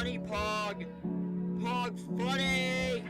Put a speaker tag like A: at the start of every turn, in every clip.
A: funny, Pog. Pog's funny.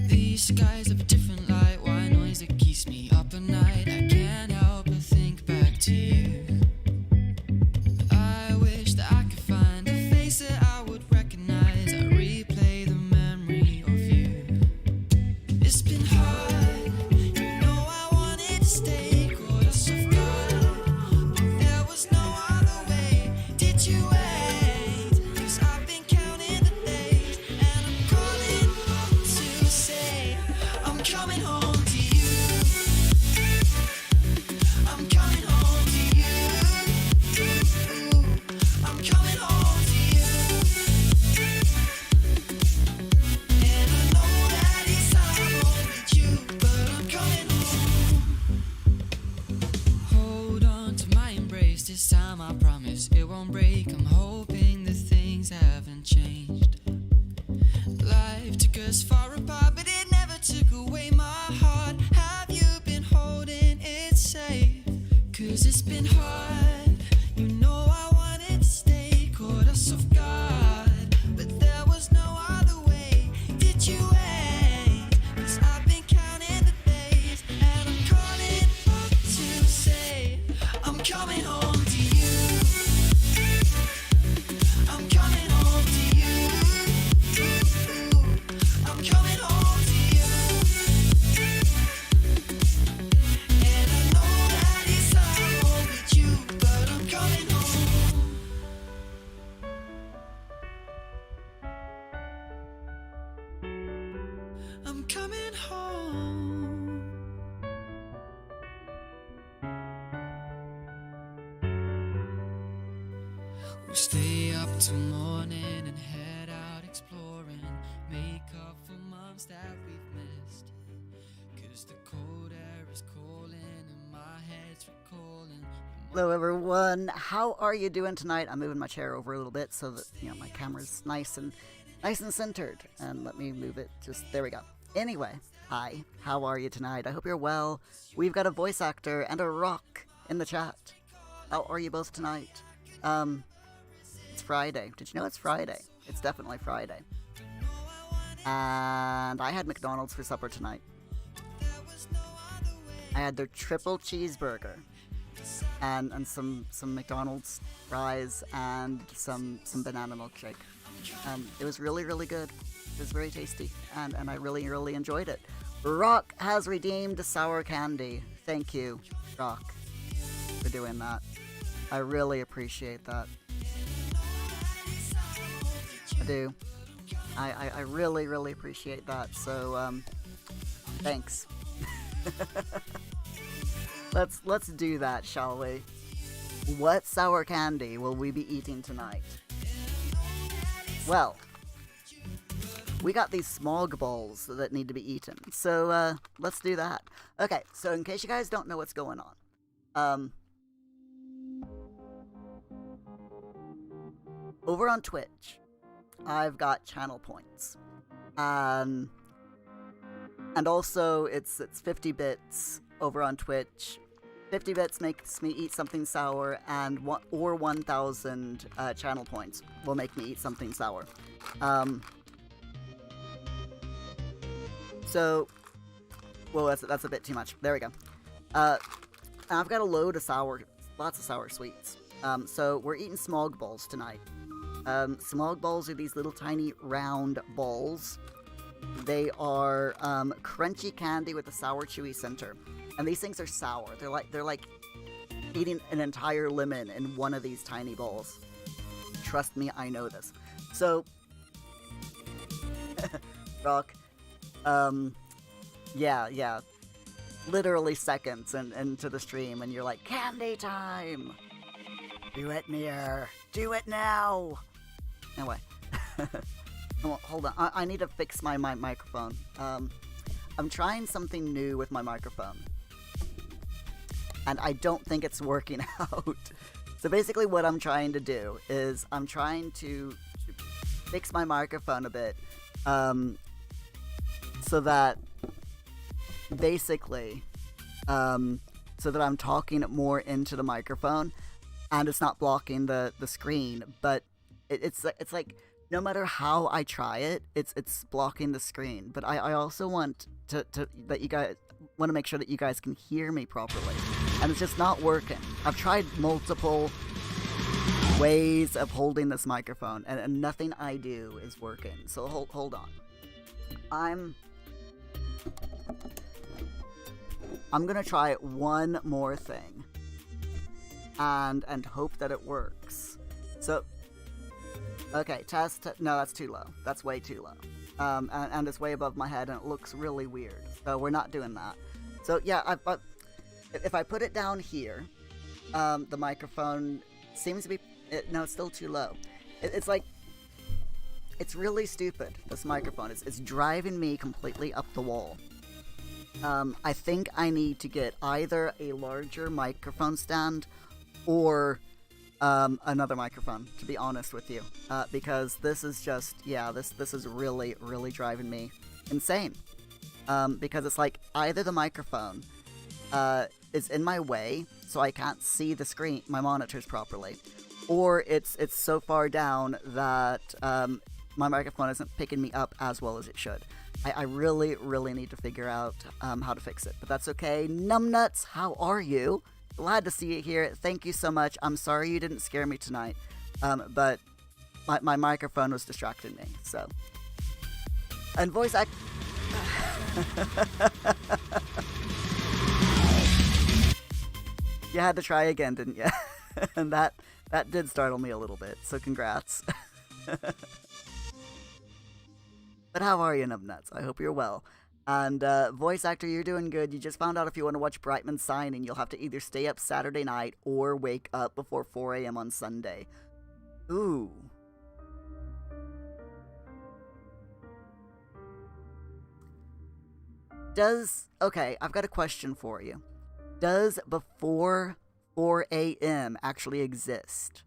B: These skies have a different light, why noise that keeps me up at night. I can't help but think back to you. I wish that I could find a face that I would recognize. I replay the memory of you. It's been hard, you know I wanted to stay, caught us off guard, but there was no other way. Did you wait? 'Cause I've been counting the days, and I'm calling to say I'm coming home to you. I'm coming home to you. I'm coming home to you. And I know that it's hard with you, but I'm coming home. Hold on to my embrace, this time I promise it won't break. I'm hoping that things haven't changed. Life took us far apart, but it never took away my heart. Have you been holding it safe? 'Cause it's been hard, you know I wanted to stay, caught us off guard, but there was no other way. Did you wait? 'Cause I've been counting the days, and I'm calling to say I'm coming home to you. I'm coming home to you. I'm coming home to you. And I know that it's hard with you, but I'm coming home. I'm coming home. We'll stay up till morning and head out exploring, make up for months that we've missed. 'Cause the cold air is calling and my head's recalling.
C: Hello everyone, how are you doing tonight? I'm moving my chair over a little bit so that my camera's nice and centered. And let me move it there we go. Anyway, hi, how are you tonight? I hope you're well. We've got a voice actor and a rock in the chat. How are you both tonight? It's Friday. Did you know it's Friday? It's definitely Friday. And I had McDonald's for supper tonight. I had their triple cheeseburger and some McDonald's fries and some banana milkshake. It was really, really good. It was very tasty, and I really, really enjoyed it. Rock has redeemed sour candy. Thank you, Rock, for doing that. I really appreciate that. I do. I really, really appreciate that. So, thanks. Let's do that, shall we? What sour candy will we be eating tonight? Well, we got these smog balls that need to be eaten. So, let's do that. Okay, so in case you guys don't know what's going on, over on Twitch, I've got channel points. And also it's 50 bits over on Twitch. 50 bits makes me eat something sour, and 1,000 channel points will make me eat something sour. So, well, that's a bit too much. There we go. And I've got a load of lots of sour sweets. So we're eating smog balls tonight. Smog balls are these little tiny round balls. They are crunchy candy with a sour chewy center. And these things are sour. They're like eating an entire lemon in one of these tiny balls. Trust me, I know this. So Rock, yeah. Literally seconds into the stream, and you're like, candy time! Do it, Muir. Do it now! Anyway. Hold on. I need to fix my microphone. I'm trying something new with my microphone. And I don't think it's working out. So basically what I'm trying to do is I'm trying to fix my microphone a bit. So that basically, so that I'm talking more into the microphone and it's not blocking the screen, but it's like no matter how I try it, it's blocking the screen. But I also want to that you guys want to make sure that you guys can hear me properly, and it's just not working. I've tried multiple ways of holding this microphone, and nothing I do is working. So hold on. I'm gonna try one more thing and hope that it works. So, okay, test. No, that's too low. That's way too low. And it's way above my head, and it looks really weird. So we're not doing that. So yeah, if I put it down here, the microphone seems to be. No, it's still too low. It's like. It's really stupid, this microphone. It's driving me completely up the wall. I think I need to get either a larger microphone stand or another microphone, to be honest with you. Because this is just, this is really, really driving me insane. Because it's like either the microphone is in my way, so I can't see the screen, my monitors properly, or it's so far down that my microphone isn't picking me up as well as it should. I really, really need to figure out how to fix it. But that's okay. Numbnuts, how are you? Glad to see you here. Thank you so much. I'm sorry you didn't scare me tonight. But my microphone was distracting me, so. And voice act... You had to try again, didn't you? And that did startle me a little bit, so congrats. But how are you, Numbnuts? I hope you're well. And voice actor, you're doing good. You just found out if you want to watch Brightman's signing, you'll have to either stay up Saturday night or wake up before 4 a.m. on Sunday. Ooh. Okay, I've got a question for you. Does before 4 a.m. actually exist?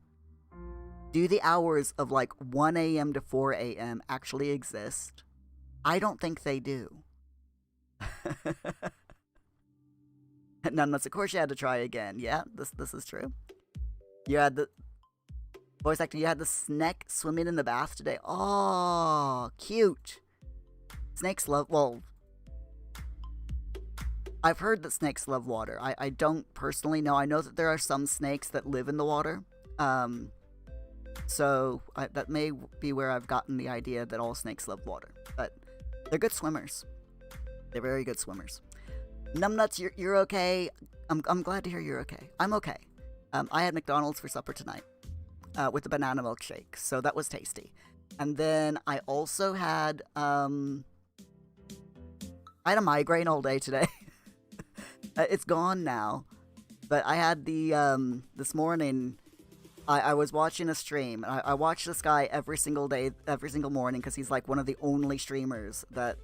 C: Do the hours of like 1 a.m. to 4 a.m. actually exist? I don't think they do. Nonetheless, of course you had to try again. Yeah, this is true. You had the... Voice actor, you had the snake swimming in the bath today. Oh, cute. Snakes love... Well... I've heard that snakes love water. I don't personally know. I know that there are some snakes that live in the water. So that may be where I've gotten the idea that all snakes love water. But they're good swimmers. They're very good swimmers. Numbnuts, you're okay. I'm glad to hear you're okay. I'm okay. I had McDonald's for supper tonight with a banana milkshake, so that was tasty. And then I also had I had a migraine all day today. It's gone now, but I had the this morning. I was watching a stream. I watch this guy every single day, every single morning, because he's like one of the only streamers that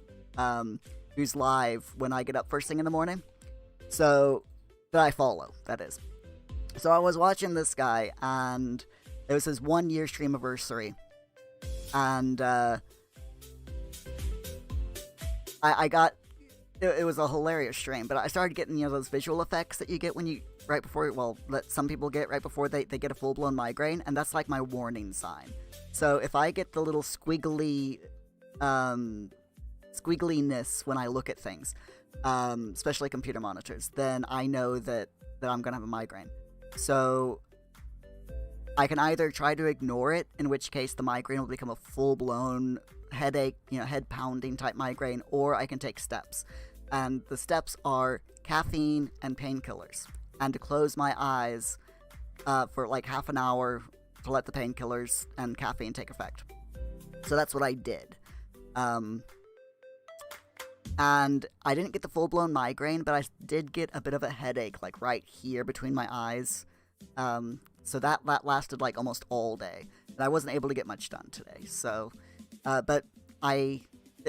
C: who's live when I get up first thing in the morning. So that I follow, that is. So I was watching this guy, and it was his 1 year stream anniversary, and I got. It was a hilarious stream, but I started getting, those visual effects that you get when you, right before, well, that some people get right before they get a full-blown migraine, and that's like my warning sign. So if I get the little squiggliness when I look at things, especially computer monitors, then I know that I'm gonna have a migraine. So I can either try to ignore it, in which case the migraine will become a full-blown headache, head-pounding type migraine, or I can take steps. And the steps are caffeine and painkillers. And to close my eyes for like half an hour to let the painkillers and caffeine take effect. So that's what I did. And I didn't get the full-blown migraine, but I did get a bit of a headache, like right here between my eyes. So that lasted like almost all day. And I wasn't able to get much done today. So, but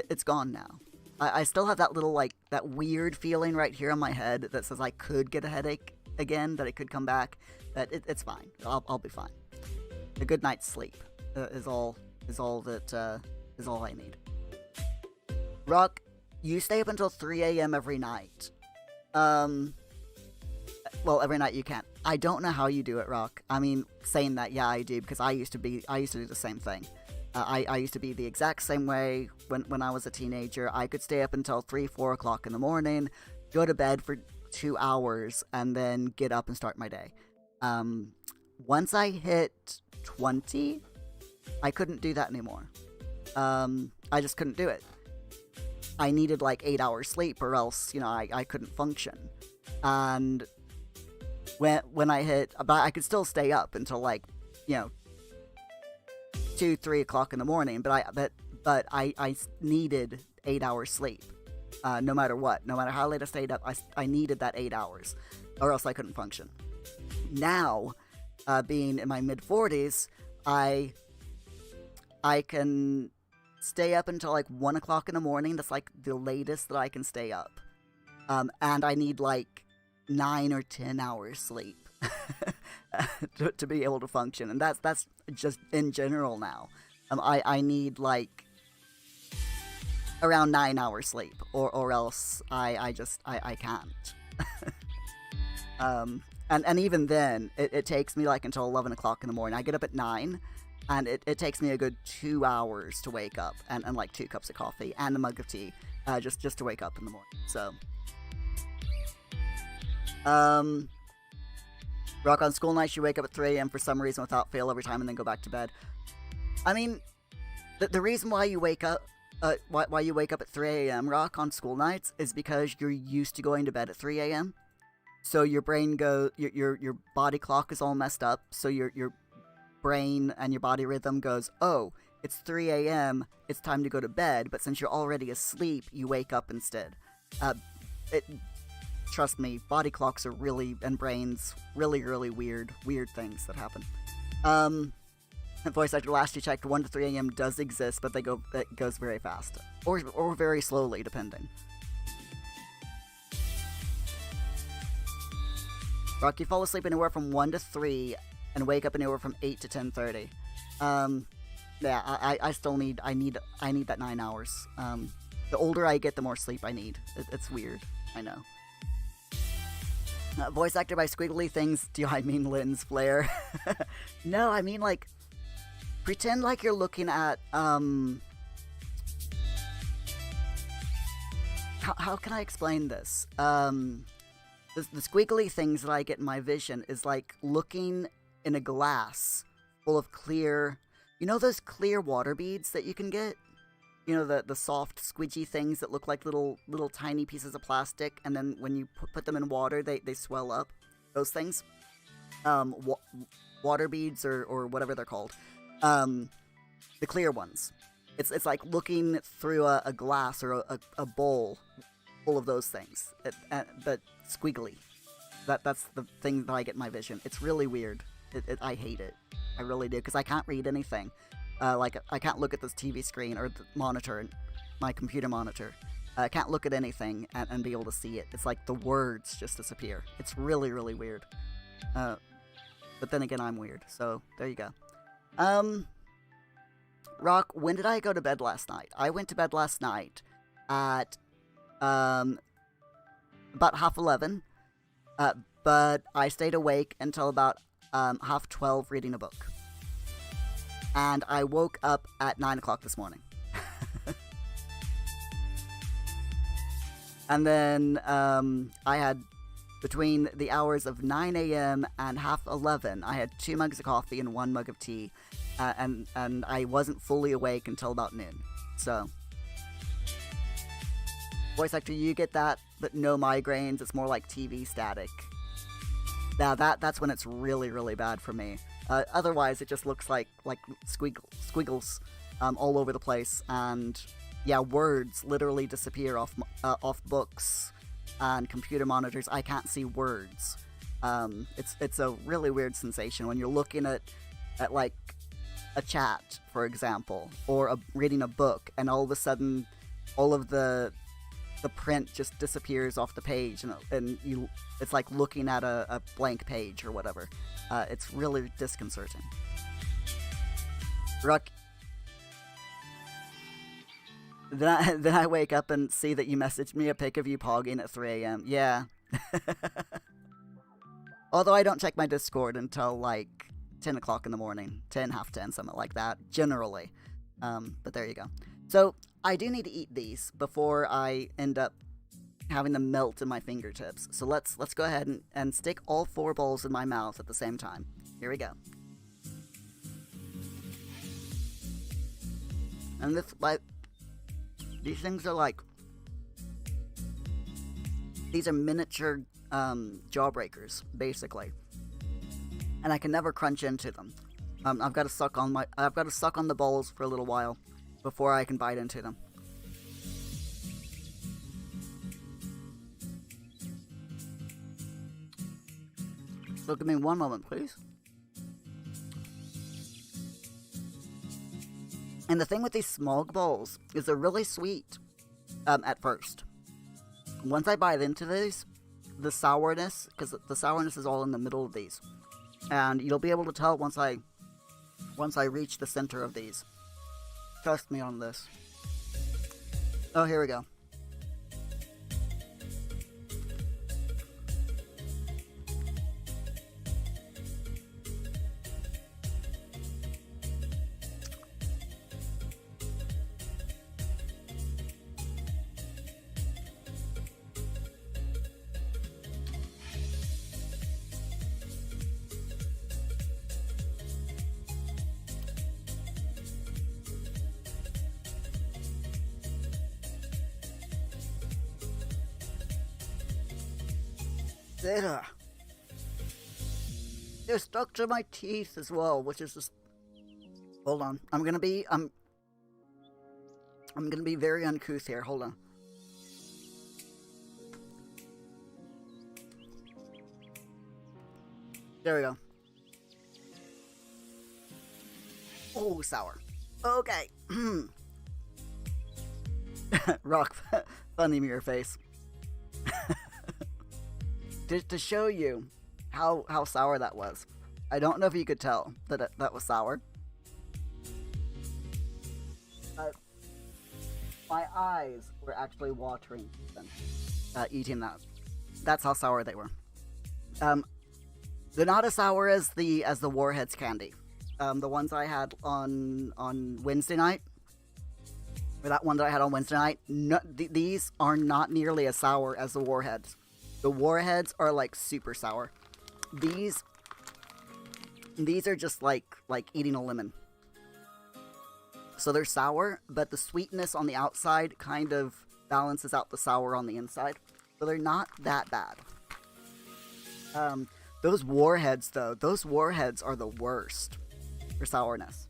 C: it's gone now. I still have that little, like, that weird feeling right here on my head that says I could get a headache again, that it could come back. But it's fine. I'll be fine. A good night's sleep is all I need. Rock, you stay up until 3 a.m. every night. Well, every night you can't. I don't know how you do it, Rock. I mean, saying that, yeah, I do, because I used to do the same thing. I used to be the exact same way when I was a teenager. I could stay up until 3, 4 o'clock in the morning, go to bed for 2 hours, and then get up and start my day. Once I hit 20, I couldn't do that anymore. I just couldn't do it. I needed like 8 hours sleep, or else, I couldn't function. And when I hit, but I could still stay up until like, 2, 3 o'clock in the morning, but I needed 8 hours sleep, no matter what, no matter how late I stayed up, I needed that 8 hours, or else I couldn't function. Now, being in my mid-40s, I can stay up until like 1 o'clock in the morning. That's like the latest that I can stay up, and I need like 9 or 10 hours sleep to be able to function, and that's just in general now. I need like around 9 hours sleep, or else I can't. And even then, it takes me like until 11 o'clock in the morning. I get up at 9, and it takes me a good 2 hours to wake up, and like 2 cups of coffee and a mug of tea, just to wake up in the morning. So, Rock, on school nights, you wake up at 3 a.m. for some reason without fail every time, and then go back to bed. I mean, the reason why you wake up, why you wake up at 3 a.m., Rock, on school nights, is because you're used to going to bed at 3 a.m. So your brain your body clock is all messed up. So your brain and your body rhythm goes, oh, it's 3 a.m., it's time to go to bed. But since you're already asleep, you wake up instead. Trust me, body clocks are and brains, really weird things that happen. Voice actor, last you checked, 1 to 3 a.m. does exist, but it goes very fast. Or very slowly, depending. Rock, you fall asleep anywhere from 1 to 3, and wake up anywhere from 8 to 10:30. Yeah, I still need that 9 hours. The older I get, the more sleep I need. It's weird, I know. Voice actor by squiggly things, do I mean lens flare? No, I mean like, pretend like you're looking at, how can I explain this? The squiggly things that I get in my vision is like looking in a glass full of clear, those clear water beads that you can get? The soft, squidgy things that look like little tiny pieces of plastic, and then when you put them in water, they swell up. Those things. Water beads, or whatever they're called. The clear ones. It's like looking through a glass or a bowl full of those things. But squiggly. That's the thing that I get in my vision. It's really weird. I hate it. I really do, because I can't read anything. Like, I can't look at this TV screen or the monitor, my computer monitor. I can't look at anything and be able to see it. It's like the words just disappear. It's really weird. But then again, I'm weird, so there you go. Rock, when did I go to bed last night? I went to bed last night at about 11:30, but I stayed awake until about 12:30 reading a book. And I woke up at 9 o'clock this morning. And then I had, between the hours of 9 a.m. and half 11, I had 2 mugs of coffee and 1 mug of tea. And I wasn't fully awake until about noon. So, voice actor, you get that, but no migraines. It's more like TV static. Now that's when it's really, really bad for me. Otherwise, it just looks like squiggles all over the place, and yeah, words literally disappear off books and computer monitors. I can't see words. It's a really weird sensation when you're looking at like a chat, for example, or reading a book, and all of a sudden, all of the print just disappears off the page, and it's like looking at a blank page or whatever. It's really disconcerting. Ruck. Then I wake up and see that you messaged me a pic of you pogging at 3 a.m. Yeah. Although I don't check my Discord until like 10 o'clock in the morning. 10, half 10, something like that, generally. But there you go. So, I do need to eat these before I end up having them melt in my fingertips. So let's go ahead and stick all 4 balls in my mouth at the same time. Here we go. And these things are like, these are miniature jawbreakers, basically. And I can never crunch into them. I've got to suck on the balls for a little while before I can bite into them. So give me one moment, please. And the thing with these smog balls is they're really sweet at first. Once I bite into these, the sourness, because the sourness is all in the middle of these, and you'll be able to tell once I reach the center of these. Trust me on this. Oh, here we go. They're stuck to my teeth as well, which is just... Hold on. I'm gonna be very uncouth here. Hold on. There we go. Oh, sour. Okay. Rock. Funny mirror face. To show you how sour that was. I don't know if you could tell that that was sour. My eyes were actually watering eating that. That's how sour they were. They're not as sour as the Warheads candy. The ones I had on Wednesday night. Or that one that I had on Wednesday night. No, these are not nearly as sour as the Warheads. The Warheads are like super sour. These are just like eating a lemon. So they're sour, but the sweetness on the outside kind of balances out the sour on the inside. So they're not that bad. Those Warheads though, those Warheads are the worst for sourness.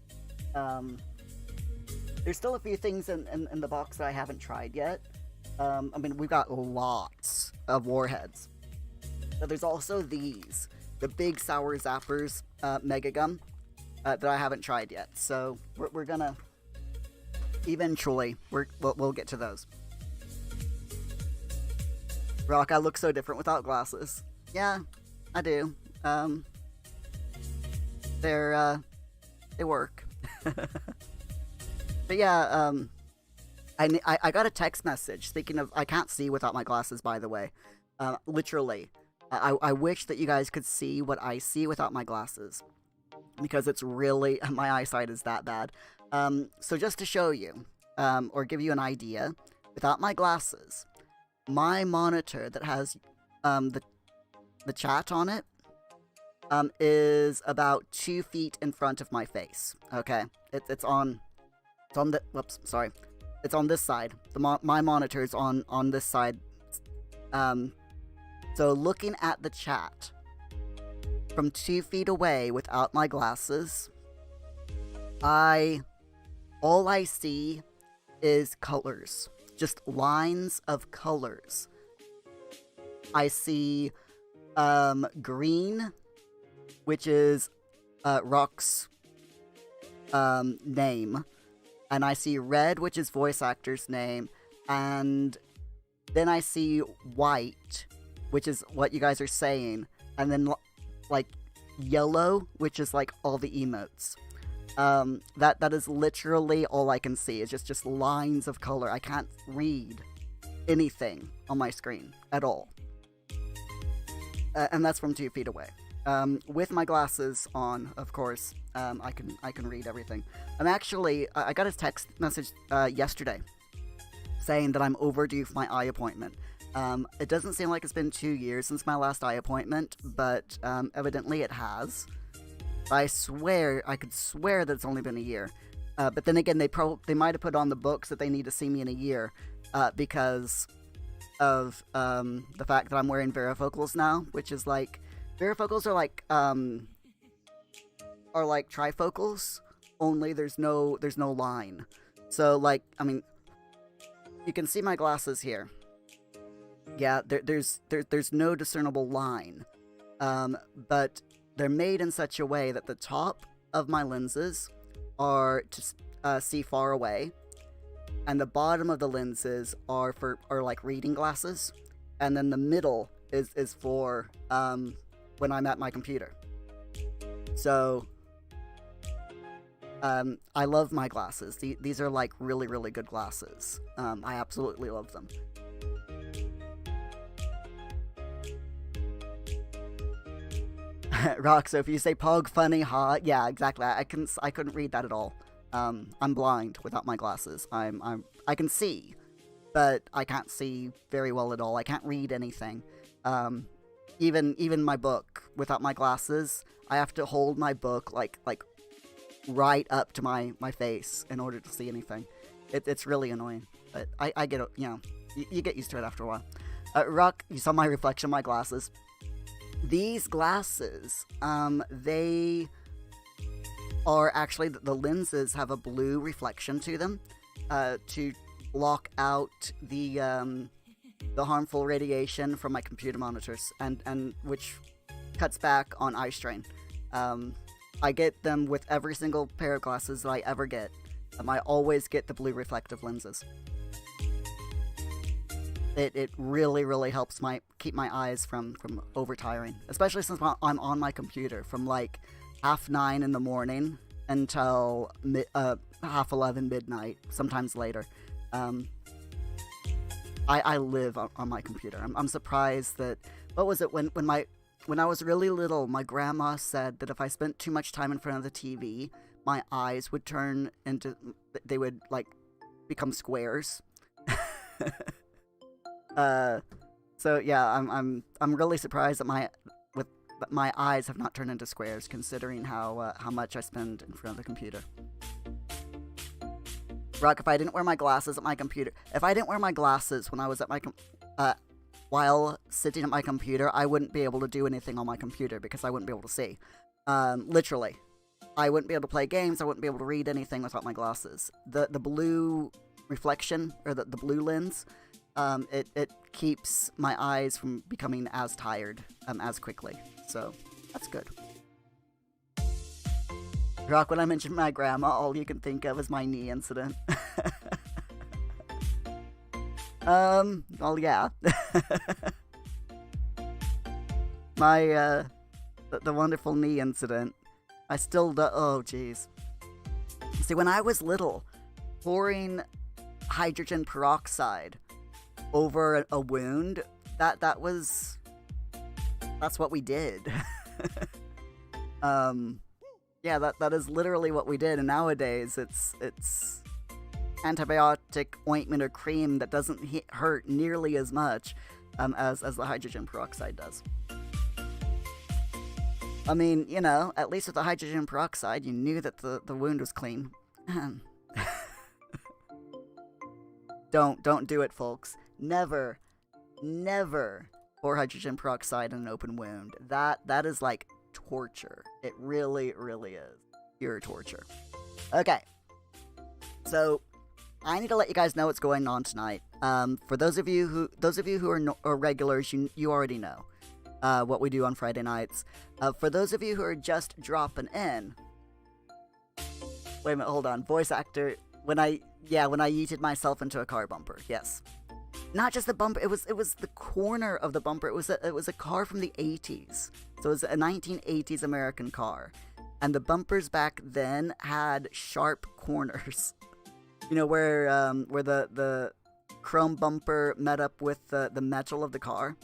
C: There's still a few things in the box that I haven't tried yet. I mean, we've got lots of Warheads. But there's also these, the Big Sour Zappers Mega Gum that I haven't tried yet. So we're gonna eventually we'll get to those. Rock, I look so different without glasses. Yeah, I do. They work. But yeah, I got a text message. Speaking of, I can't see without my glasses, by the way. Literally. I wish that you guys could see what I see without my glasses. Because it's really, my eyesight is that bad. So just to show you, or give you an idea, without my glasses, my monitor that has the chat on it is about 2 feet in front of my face. Okay, it's on the whoops, sorry, it's on this side. My monitor is on this side. So looking at the chat from 2 feet away without my glasses, all I see is colors, just lines of colors. I see green, which is Rock's name, and I see red, which is voice actor's name, and then I see white, which is what you guys are saying, and then like yellow, which is like all the emotes. That is literally all I can see. It's just lines of color. I can't read anything on my screen at all. And that's from 2 feet away. With my glasses on, of course, I can read everything. I got a text message yesterday saying that I'm overdue for my eye appointment. It doesn't seem like it's been 2 years since my last eye appointment, but evidently it has. I could swear that it's only been a year. But then again, they might have put on the books that they need to see me in a year because of the fact that I'm wearing varifocals now, which is like, varifocals are like trifocals, only there's no line. So like, I mean, you can see my glasses here. Yeah, there's no discernible line, but they're made in such a way that the top of my lenses are to see far away, and the bottom of the lenses are like reading glasses, and then the middle is for when I'm at my computer. So I love my glasses. These are like really, really good glasses. I absolutely love them. Rock, so if you say pog funny, ha, yeah, exactly. I couldn't read that at all. I'm blind without my glasses. I can see, but I can't see very well at all. I can't read anything. Even my book without my glasses, I have to hold my book like right up to my face in order to see anything. It's really annoying, but I get it. You know, you get used to it after a while. Rock, you saw my reflection in my glasses. These glasses, they are actually, the lenses have a blue reflection to them to block out the harmful radiation from my computer monitors, and which cuts back on eye strain. I get them with every single pair of glasses that I ever get. I always get the blue reflective lenses. It really, really helps keep my eyes from overtiring, especially since I'm on my computer from like 9:30 in the morning until 11:30 midnight, sometimes later. I live on my computer. I'm surprised that, what was it, when I was really little, my grandma said that if I spent too much time in front of the TV, my eyes would turn into, they would like become squares. So yeah, I'm really surprised that my eyes have not turned into squares, considering how much I spend in front of the computer. Rock, if I didn't wear my glasses at my computer, if I didn't wear my glasses when I was at my while sitting at my computer, I wouldn't be able to do anything on my computer because I wouldn't be able to see. Literally, I wouldn't be able to play games. I wouldn't be able to read anything without my glasses. The blue reflection, or the blue lens, it keeps my eyes from becoming as tired as quickly. So that's good. Rock, when I mentioned my grandma, all you can think of is my knee incident. Well, yeah. My, the wonderful knee incident. I still do. Oh, jeez. See, when I was little, pouring hydrogen peroxide over a wound, that's what we did. Yeah, that is literally what we did, and nowadays it's antibiotic ointment or cream that doesn't hurt nearly as much as the hydrogen peroxide does. I mean, you know, at least with the hydrogen peroxide, you knew that the wound was clean. Don't do it, folks. Never pour hydrogen peroxide in an open wound. That is like torture. It really is pure torture. Okay, so I need to let you guys know what's going on tonight. For those of you who are regulars, you already know what we do on Friday nights. For those of you who are just dropping in, wait a minute, hold on. Voice actor. When I yeeted myself into a car bumper. Yes, not just the bumper. It was the corner of the bumper. It was a car from the 80s. So it was a 1980s American car, and the bumpers back then had sharp corners. You know, where the chrome bumper met up with the metal of the car,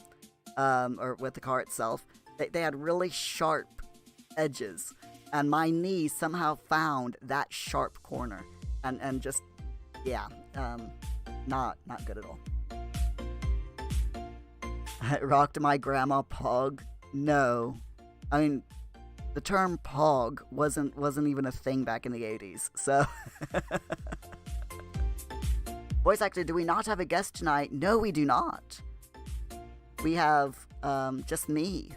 C: or with the car itself. They had really sharp edges, and my knee somehow found that sharp corner, and just, yeah, not good at all. I rocked my grandma pog. No, I mean, the term pog wasn't even a thing back in the 80s, so. Voice actor, do we not have a guest tonight? No, we do not. We have just me,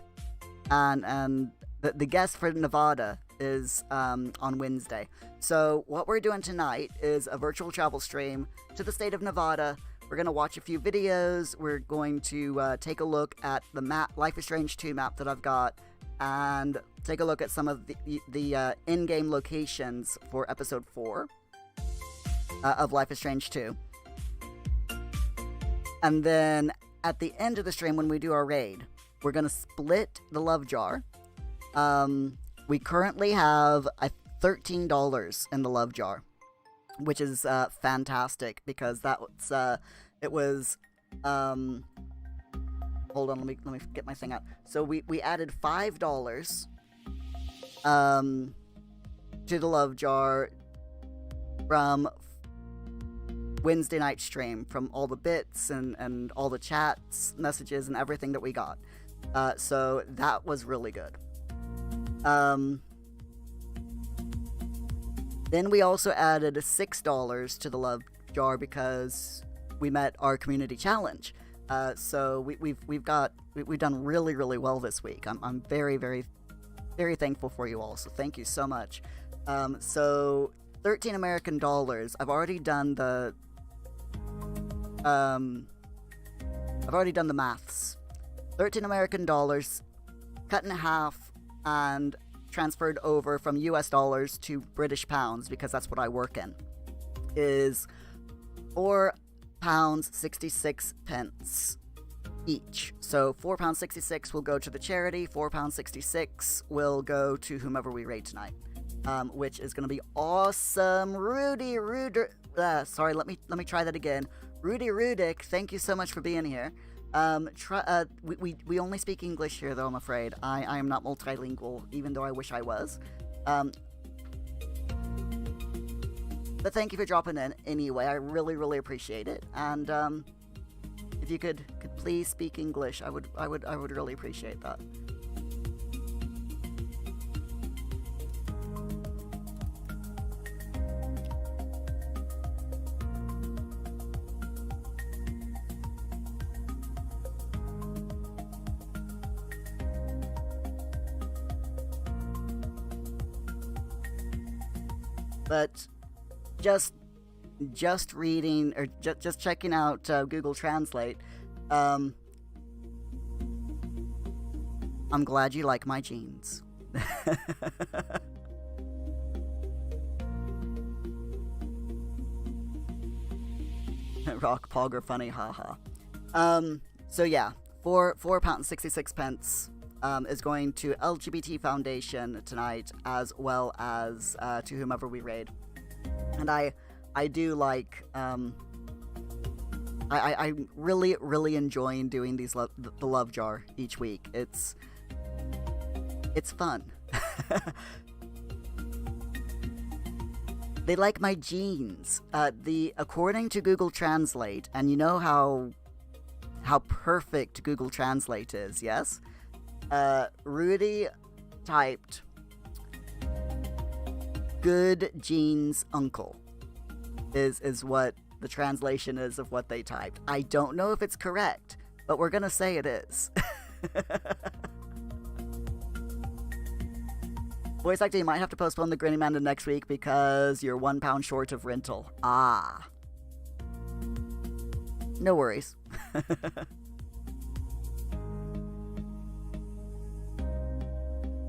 C: and the guest for Nevada is on Wednesday. So what we're doing tonight is a virtual travel stream to the state of Nevada. We're going to watch a few videos. We're going to take a look at the map, Life is Strange 2 map that I've got, and take a look at some of the in-game locations for episode 4 of Life is Strange 2. And then at the end of the stream, when we do our raid, we're going to split the love jar. We currently have $13 in the love jar, which is fantastic, because it was hold on, let me get my thing out. So we added $5 to the love jar from Wednesday night stream, from all the bits and all the chats, messages, and everything that we got. So that was really good. Then we also added $6 to the love jar because we met our community challenge. So we've done really well this week. I'm very thankful for you all. So thank you so much. So $13 American dollars. I've already done the maths. $13 American dollars cut in half and transferred over from US dollars to British pounds, because that's what I work in, is £4.66 each. So £4.66 will go to the charity, £4.66 will go to whomever we raid tonight, which is going to be awesome. Sorry, let me try that again. Rudy Rudick, thank you so much for being here. We only speak English here, though, I'm afraid. I am not multilingual, even though I wish I was. But thank you for dropping in anyway. I really appreciate it. And if you could please speak English, I would really appreciate that. But just reading, or just checking out Google Translate, I'm glad you like my jeans. Rock pog are funny, haha. So yeah, £4.66 is going to LGBT Foundation tonight, as well as to whomever we raid. And I do like, I'm really enjoying doing these the love jar each week. It's They like my jeans. According to Google Translate, and you know how perfect Google Translate is, yes? Rudy typed "good jeans uncle" is what the translation is of what they typed. I don't know if it's correct, but we're gonna say it is. Voice acting, you might have to postpone the Grinning Man to next week because you're £1 short of rental. Ah. No worries.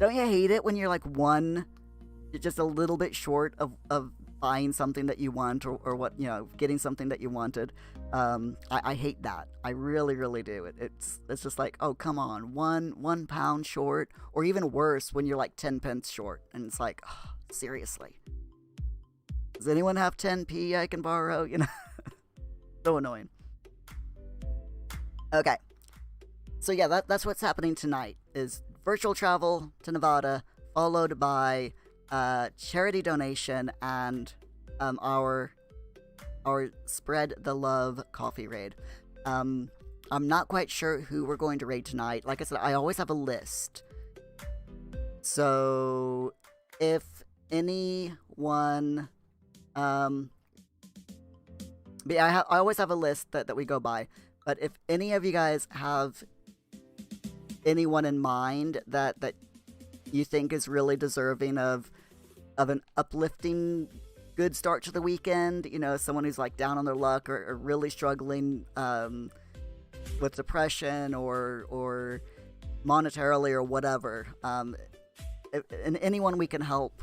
C: Don't you hate it when you're like you're just a little bit short of buying something that you want or what, getting something that you wanted? I hate that. I really, really do. It's just like, oh, come on, one pound short, or even worse when you're like 10 pence short, and it's like, oh, seriously. Does anyone have 10p I can borrow? So annoying. Okay. So yeah, that's what's happening tonight, is virtual travel to Nevada, followed by charity donation and our Spread the Love coffee raid. I'm not quite sure who we're going to raid tonight. Like I said, I always have a list. So if anyone, I always have a list that we go by. But if any of you guys have anyone in mind that you think is really deserving of an uplifting good start to the weekend, someone who's like down on their luck or really struggling with depression or monetarily or whatever, and anyone we can help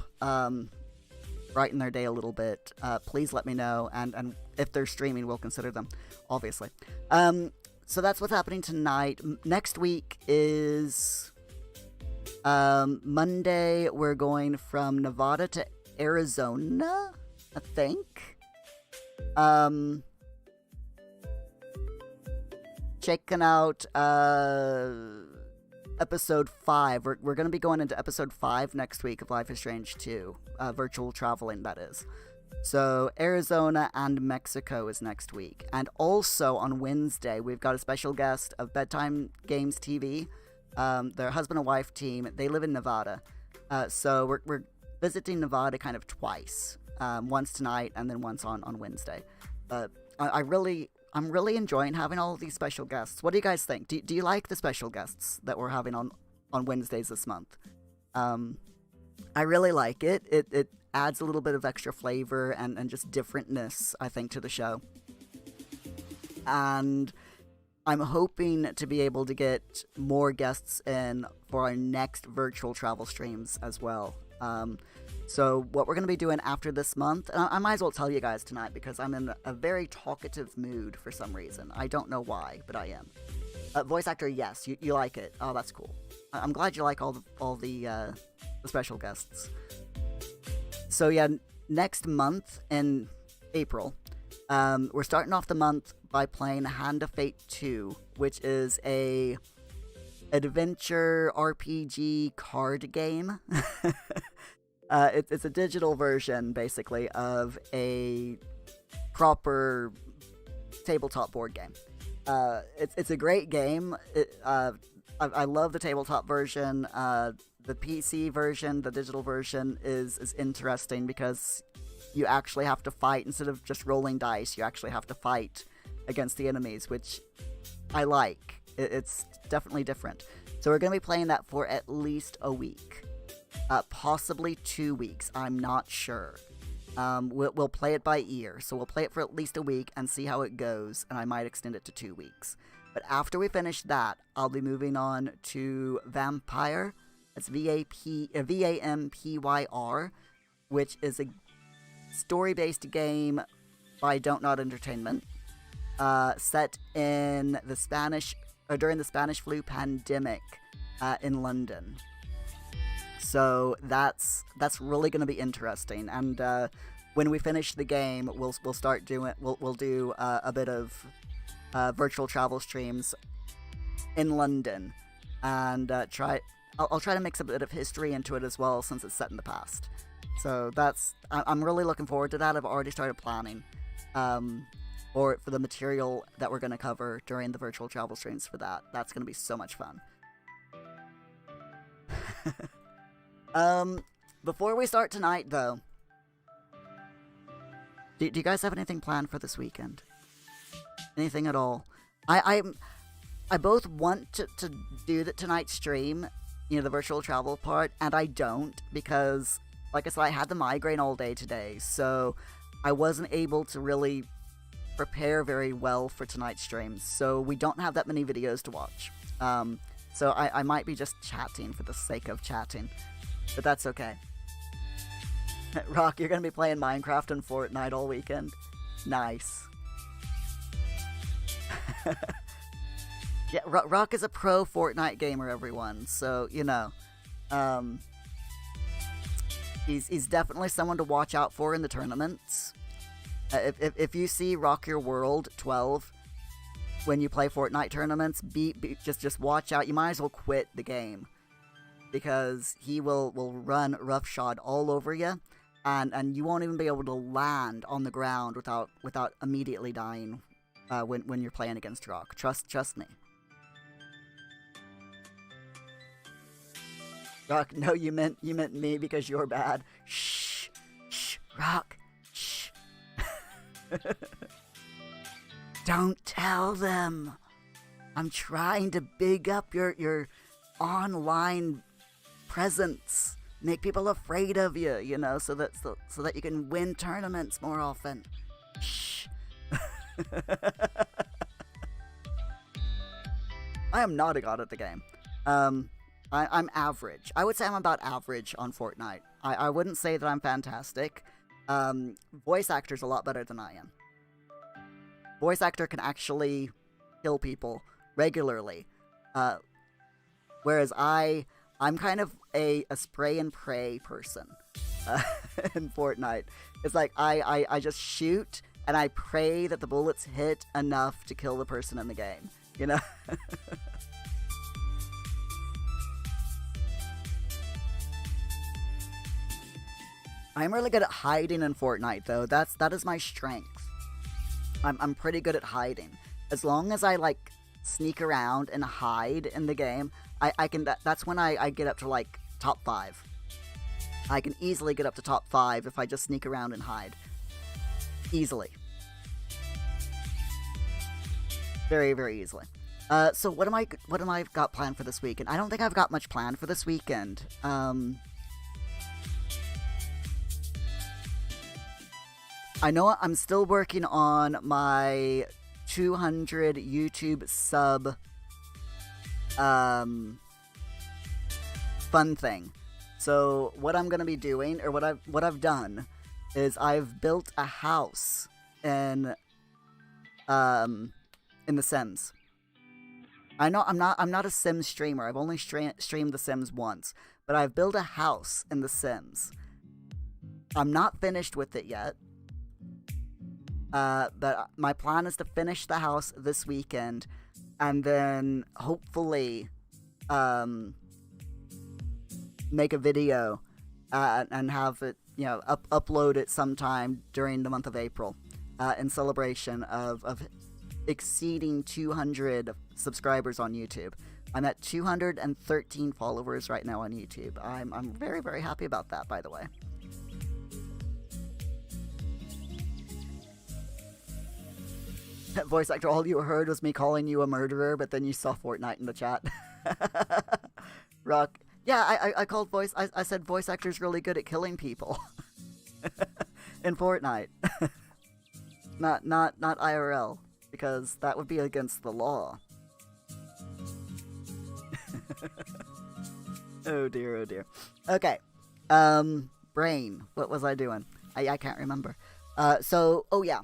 C: brighten their day a little bit, please let me know, and if they're streaming, we'll consider them, obviously. So that's what's happening tonight. Next week is Monday. We're going from Nevada to Arizona, I think. Checking out episode 5. We're going to be going into episode 5 next week of Life is Strange 2. Virtual traveling, that is. So Arizona and Mexico is next week. And also on Wednesday, we've got a special guest of Bedtime Games TV. They're a husband and wife team. They live in Nevada. So we're visiting Nevada kind of twice. Once tonight and then once on Wednesday. I'm really enjoying having all of these special guests. What do you guys think? Do you like the special guests that we're having on Wednesdays this month? I really like it. It adds a little bit of extra flavor and just differentness, I think, to the show. And I'm hoping to be able to get more guests in for our next virtual travel streams as well. So what we're going to be doing after this month, and I might as well tell you guys tonight because I'm in a very talkative mood for some reason. I don't know why, but I am. Voice actor, yes, you like it. Oh, that's cool. I'm glad you like all the special guests. So yeah, next month in April, we're starting off the month by playing Hand of Fate 2, which is a adventure RPG card game. It's a digital version, basically, of a proper tabletop board game. It's a great game. I love the tabletop version. The PC version, the digital version, is interesting because you actually have to fight instead of just rolling dice. You actually have to fight against the enemies, which I like. It's definitely different. So we're going to be playing that for at least a week. Possibly 2 weeks. I'm not sure. We'll play it by ear. So we'll play it for at least a week and see how it goes, and I might extend it to 2 weeks. But after we finish that, I'll be moving on to Vampire. It's VAMPYR, which is a story-based game by Don't Nod Entertainment, set in the during the Spanish flu pandemic in London. So that's really going to be interesting. And when we finish the game, we'll start doing we'll do a bit of virtual travel streams in London, and I'll try to mix a bit of history into it as well, since it's set in the past. So I'm really looking forward to that. I've already started planning for the material that we're going to cover during the virtual travel streams for that. That's going to be so much fun. Before we start tonight, though, do you guys have anything planned for this weekend? Anything at all? I both want to do tonight's stream, you know, the virtual travel part, and I don't, because, like I said, I had the migraine all day today, so I wasn't able to really prepare very well for tonight's streams, so we don't have that many videos to watch. So I might be just chatting for the sake of chatting, but that's okay. Rock, you're gonna be playing Minecraft and Fortnite all weekend? Nice. Yeah, Rock is a pro Fortnite gamer, everyone, so, you know, he's definitely someone to watch out for in the tournaments. If you see Rock Your World 12 when you play Fortnite tournaments, just watch out. You might as well quit the game, because he will run roughshod all over you, and you won't even be able to land on the ground without immediately dying when you're playing against Rock. Trust me. Rock, no, you meant me because you're bad. Shh, Rock, shh. Don't tell them. I'm trying to big up your online presence, make people afraid of you, you know, so that you can win tournaments more often. Shh. I am not a god at the game. I'm average. I would say I'm about average on Fortnite. I wouldn't say that I'm fantastic. Voice actor's a lot better than I am. Voice actor can actually kill people regularly. Whereas I'm kind of a spray and pray person in Fortnite. It's like I just shoot and I pray that the bullets hit enough to kill the person in the game, you know? I'm really good at hiding in Fortnite, though. That is my strength. I'm pretty good at hiding. As long as I, like, sneak around and hide in the game, I can. That's when I get up to, like, top 5. I can easily get up to top 5 if I just sneak around and hide. Easily. Very, very easily. So what am I got planned for this weekend? I don't think I've got much planned for this weekend. I know I'm still working on my 200 YouTube sub fun thing. So what I'm gonna be doing, or what I've done, is I've built a house in The Sims. I know I'm not a Sims streamer. I've only streamed The Sims once, but I've built a house in The Sims. I'm not finished with it yet. But my plan is to finish the house this weekend, and then hopefully make a video and have it, you know, upload it sometime during the month of April in celebration of exceeding 200 subscribers on YouTube. I'm at 213 followers right now on YouTube. I'm very, very happy about that, by the way. Voice actor, all you heard was me calling you a murderer, but then you saw Fortnite in the chat. Rock. Yeah, I called voice. I said voice actor's really good at killing people. In Fortnite. not IRL, because that would be against the law. Oh dear, oh dear. Okay. Brain. What was I doing? I can't remember. So, oh yeah.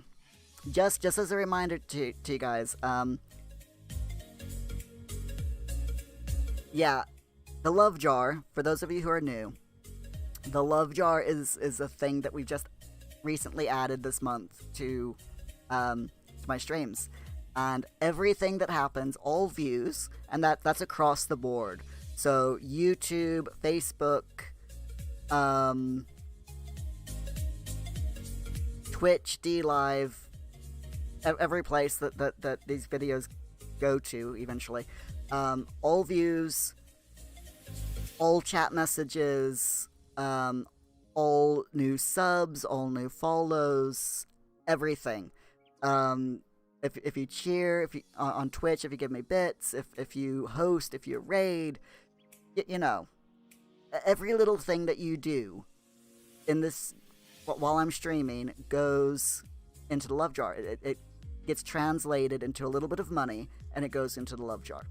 C: Just as a reminder to you guys, yeah, the Love Jar, for those of you who are new, the Love Jar is a thing that we've just recently added this month to my streams. And everything that happens, all views, and that's across the board. So YouTube, Facebook, Twitch, D Live, every place that these videos go to eventually. All views, all chat messages, all new subs, all new follows, everything. If you cheer, if you on Twitch, if you give me bits, if you host, if you raid, you know, every little thing that you do in this while I'm streaming goes into the love jar. It gets translated into a little bit of money, and it goes into the love jar.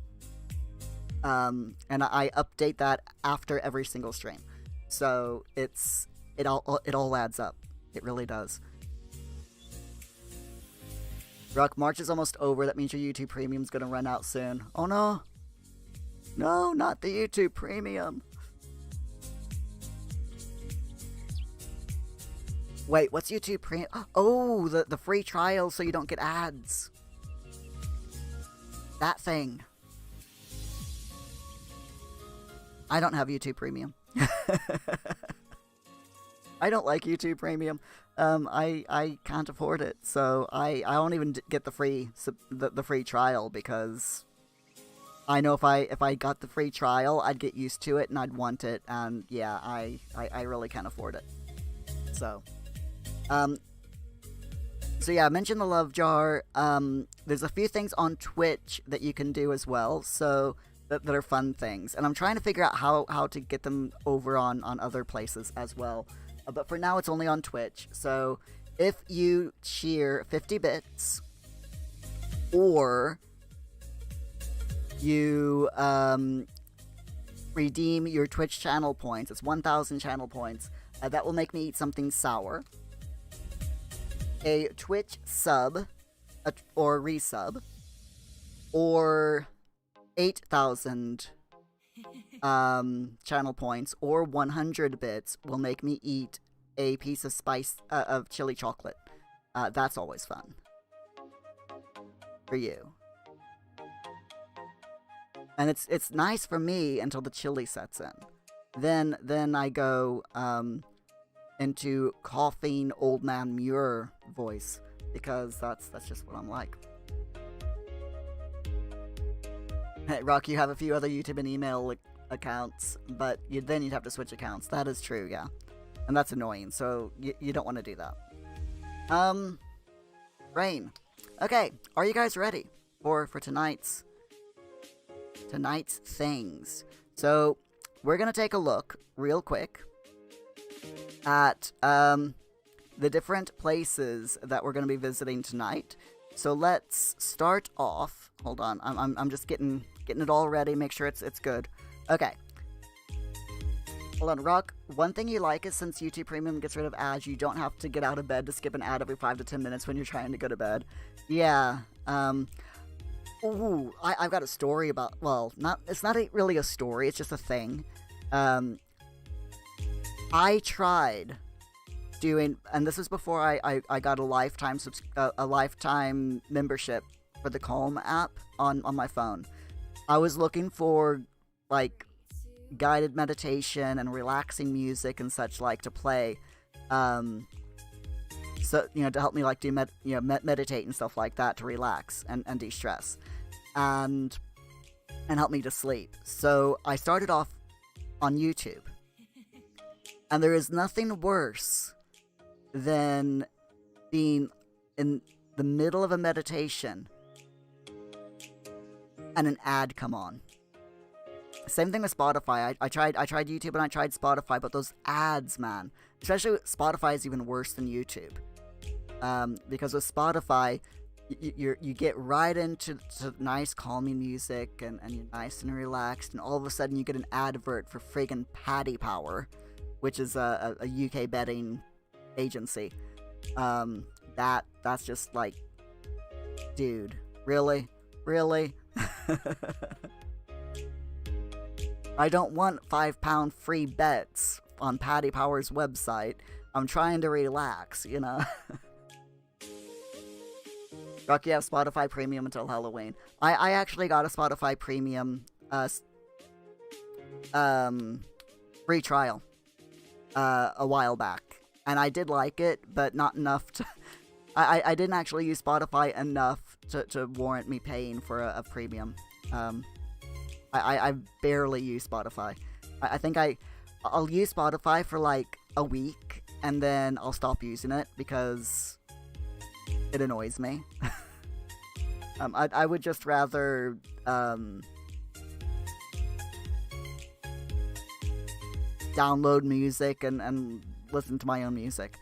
C: And I update that after every single stream, so it all adds up. It really does. Ruck, March is almost over. That means your YouTube Premium's gonna run out soon. Oh no! No, not the YouTube Premium. Wait, what's YouTube Premium? Oh, the free trial so you don't get ads. That thing. I don't have YouTube Premium. I don't like YouTube Premium. I can't afford it, so I won't even get the free trial, because I know if I got the free trial, I'd get used to it and I'd want it, and yeah, I really can't afford it. So yeah, I mentioned the love jar. There's a few things on Twitch that you can do as well, so that are fun things, and I'm trying to figure out how to get them over on other places as well. But for now, it's only on Twitch. So if you cheer 50 bits, or you redeem your Twitch channel points, it's 1,000 channel points, that will make me eat something sour. A Twitch sub, or resub, or 8,000 channel points, or 100 bits will make me eat a piece of of chili chocolate. That's always fun for you, and it's nice for me until the chili sets in. Then I go into coughing old man Muir voice, because that's just what I'm like. Hey, Rock, you have a few other YouTube and email accounts, but then you'd have to switch accounts. That is true, yeah. And that's annoying, so you don't want to do that. Rain. Okay, are you guys ready for tonight's things? So, we're going to take a look, real quick, at the different places that we're going to be visiting tonight. So let's start off. Hold on, I'm just getting it all ready. Make sure it's good. Okay. Hold on, Rock. One thing you like is, since YouTube Premium gets rid of ads, you don't have to get out of bed to skip an ad every 5 to 10 minutes when you're trying to go to bed. Yeah. Ooh, I've got a story about. Well, it's not really a story. It's just a thing. I tried doing, and this was before I got a lifetime membership for the Calm app on my phone. I was looking for like guided meditation and relaxing music and such like to play, so to help me like do meditate and stuff like that, to relax and de-stress and help me to sleep. So I started off on YouTube, and there is nothing worse than being in the middle of a meditation and an ad come on. Same thing with Spotify. I tried YouTube and I tried Spotify, but those ads, man. Especially Spotify is even worse than YouTube. Because with Spotify, you get right into nice calming music, and you're nice and relaxed, and all of a sudden you get an advert for friggin' Paddy Power, which is a UK betting agency. That's just like, dude, really? I don't want £5 free bets on Paddy Power's website. I'm trying to relax, you know? Rocky, have Spotify Premium until Halloween. I actually got a Spotify Premium free trial a while back. and I did like it, but not enough to... I didn't actually use Spotify enough to warrant me paying for a premium. I barely use Spotify. I think I'll use Spotify for like a week, and then I'll stop using it because it annoys me. I would just rather download music and listen to my own music.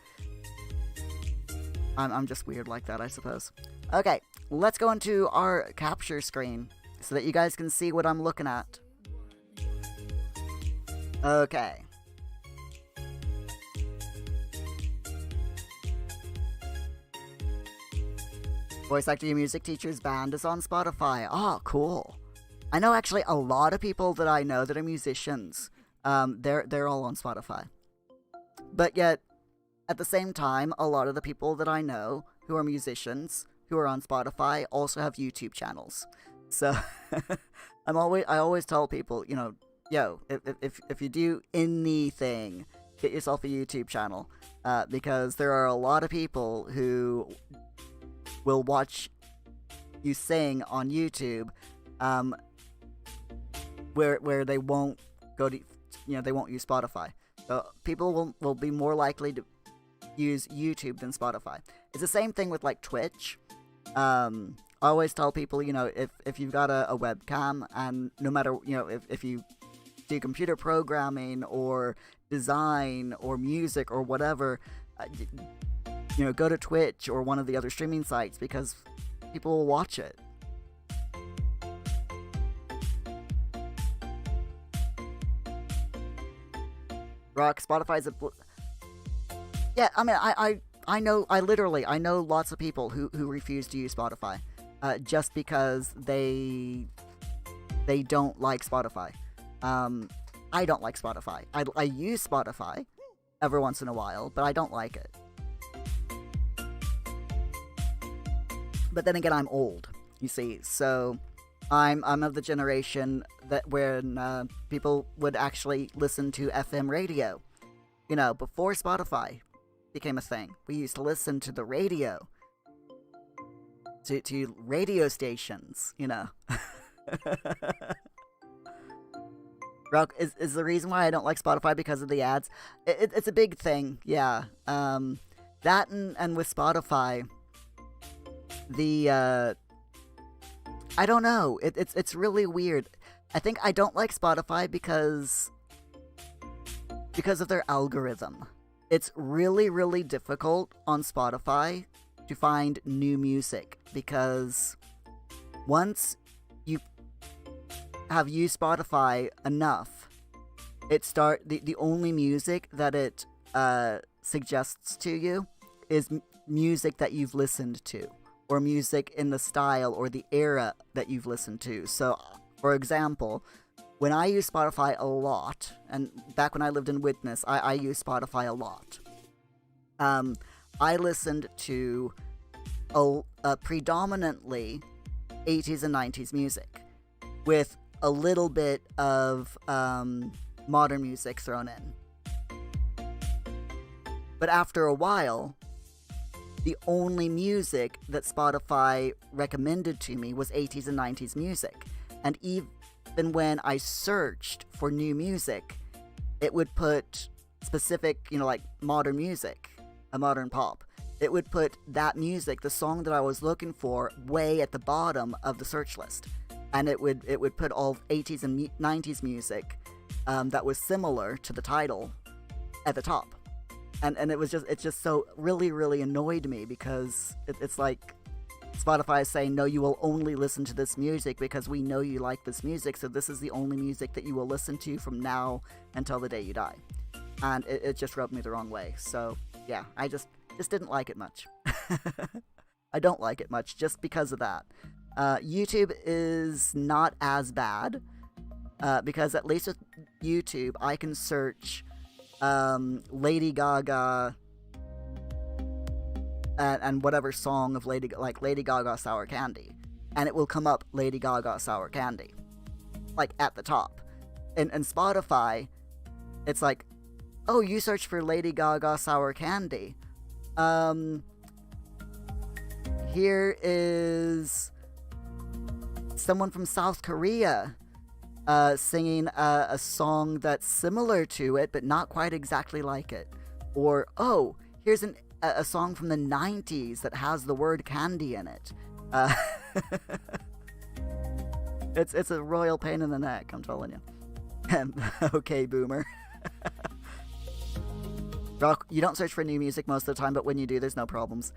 C: I'm just weird like that, I suppose. Okay, let's go into our capture screen so that you guys can see what I'm looking at. Okay. Voice actor your music teacher's band is on Spotify. Oh, cool. I know actually a lot of people that I know that are musicians. They're all on Spotify. But yet, at the same time, a lot of the people that I know who are musicians, who are on Spotify, also have YouTube channels. So, I always tell people, you know, yo, if you do anything, get yourself a YouTube channel. Because there are a lot of people who will watch you sing on YouTube, where they won't go to, you know, they won't use Spotify. So people will be more likely to use YouTube than Spotify. It's the same thing with like Twitch. I always tell people, you know, if you've got a webcam, and no matter, you know, if you do computer programming or design or music or whatever, you know, go to Twitch or one of the other streaming sites because people will watch it. Rock, Spotify's a... Yeah, I mean, I know lots of people who refuse to use Spotify, just because they don't like Spotify. I don't like Spotify. I use Spotify every once in a while, but I don't like it. But then again, I'm old, you see, so I'm of the generation that when people would actually listen to FM radio. You know, before Spotify became a thing, we used to listen to the radio. To radio stations, you know. Rock, is the reason why I don't like Spotify because of the ads? It's a big thing, yeah. That and with Spotify, I don't know. It's really weird. I think I don't like Spotify because of their algorithm. It's really, really difficult on Spotify to find new music because once you have used Spotify enough, the only music that it suggests to you is music that you've listened to, or music in the style or the era that you've listened to. So, for example, when I use Spotify a lot, and back when I lived in Witness, I used Spotify a lot. I listened to predominantly 80s and 90s music, with a little bit of modern music thrown in. But after a while, the only music that Spotify recommended to me was 80s and 90s music. And even when I searched for new music, it would put specific, you know, like modern music, a modern pop. It would put that music, the song that I was looking for, way at the bottom of the search list. And it would put all 80s and 90s music that was similar to the title at the top. And it's just so really, really annoyed me because it's like Spotify is saying, no, you will only listen to this music because we know you like this music, so this is the only music that you will listen to from now until the day you die. And it just rubbed me the wrong way. So, yeah, I just didn't like it much. I don't like it much just because of that. YouTube is not as bad because at least with YouTube, I can search Lady Gaga and whatever song of Lady Gaga Sour Candy, and it will come up Lady Gaga Sour Candy, like at the top. And Spotify, it's like Oh, you searched for Lady Gaga Sour Candy. Here is someone from South Korea singing a song that's similar to it, but not quite exactly like it. Or, oh, here's a song from the 90s that has the word candy in it. It's a royal pain in the neck, I'm telling you. Okay, boomer. Rock, you don't search for new music most of the time, but when you do, there's no problems.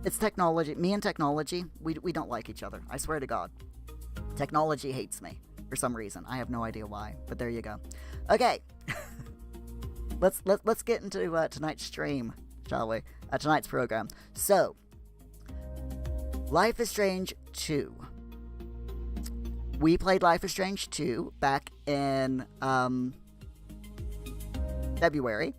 C: It's technology. Me and technology, we don't like each other. I swear to God. Technology hates me for some reason. I have no idea why, but there you go. Okay. Let's get into tonight's stream, shall we? Tonight's program. So, Life is Strange 2. We played Life is Strange 2 back in February.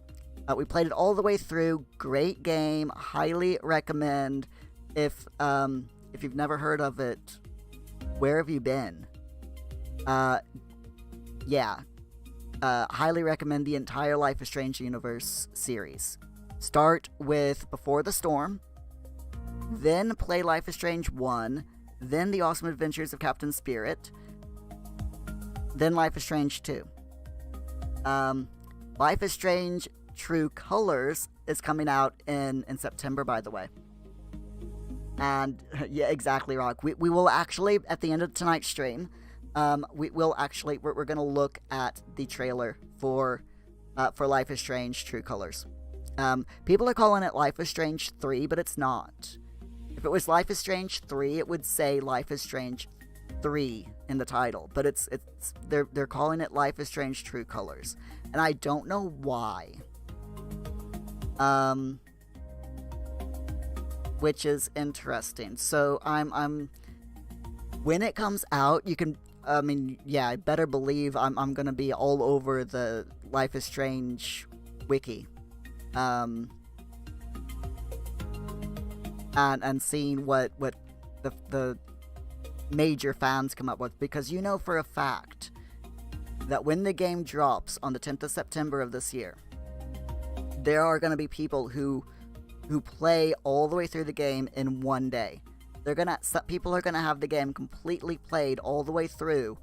C: We played it all the way through. Great game. Highly recommend. If you've never heard of it, where have you been? Yeah. Highly recommend the entire Life is Strange universe series. Start with Before the Storm, then play Life is Strange 1, then The Awesome Adventures of Captain Spirit, then Life is Strange 2. Life is Strange True Colors is coming out in September, by the way. And, yeah, exactly, Rock. We will actually, at the end of tonight's stream, we're going to look at the trailer for Life is Strange True Colors. People are calling it Life is Strange 3, but it's not. If it was Life is Strange 3, it would say Life is Strange 3 in the title, but they're calling it Life is Strange True Colors, and I don't know why. Which is interesting. So I'm when it comes out, you can. I mean, yeah, I better believe I'm gonna be all over the Life is Strange wiki, and seeing what the major fans come up with, because you know for a fact that when the game drops on the 10th of September of this year, there are going to be people who play all the way through the game in one day. People are gonna have the game completely played all the way through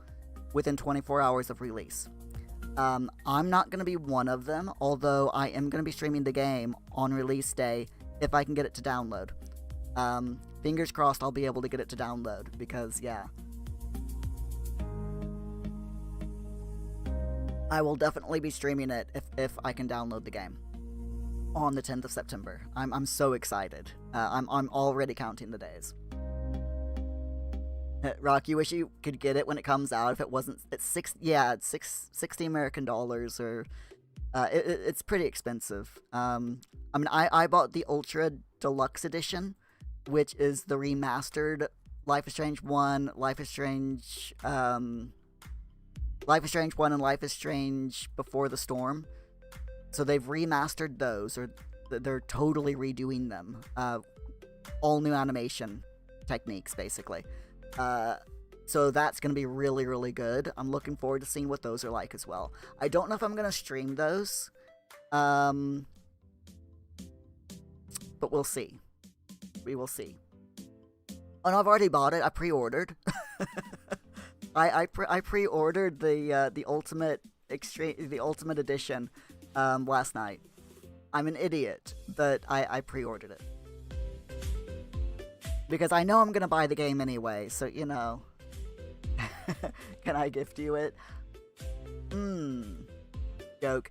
C: within 24 hours of release. I'm not gonna be one of them, although I am gonna be streaming the game on release day if I can get it to download. Fingers crossed I'll be able to get it to download, because yeah, I will definitely be streaming it if I can download the game on the 10th of September. I'm so excited. I'm already counting the days. Rock, you wish you could get it when it comes out. If it wasn't, it's 60 American dollars, or it's pretty expensive. I mean, I bought the Ultra Deluxe Edition, which is the remastered Life is Strange 1, Life is Strange 1, and Life is Strange Before the Storm. So they've remastered those, or they're totally redoing them. All new animation techniques, basically. So that's going to be really, really good. I'm looking forward to seeing what those are like as well. I don't know if I'm going to stream those. But we'll see. We will see. Oh no, I've already bought it. I pre-ordered. I pre-ordered the Ultimate Edition last night. I'm an idiot, but I pre-ordered it. Because I know I'm gonna buy the game anyway, so, you know. Can I gift you it? Joke.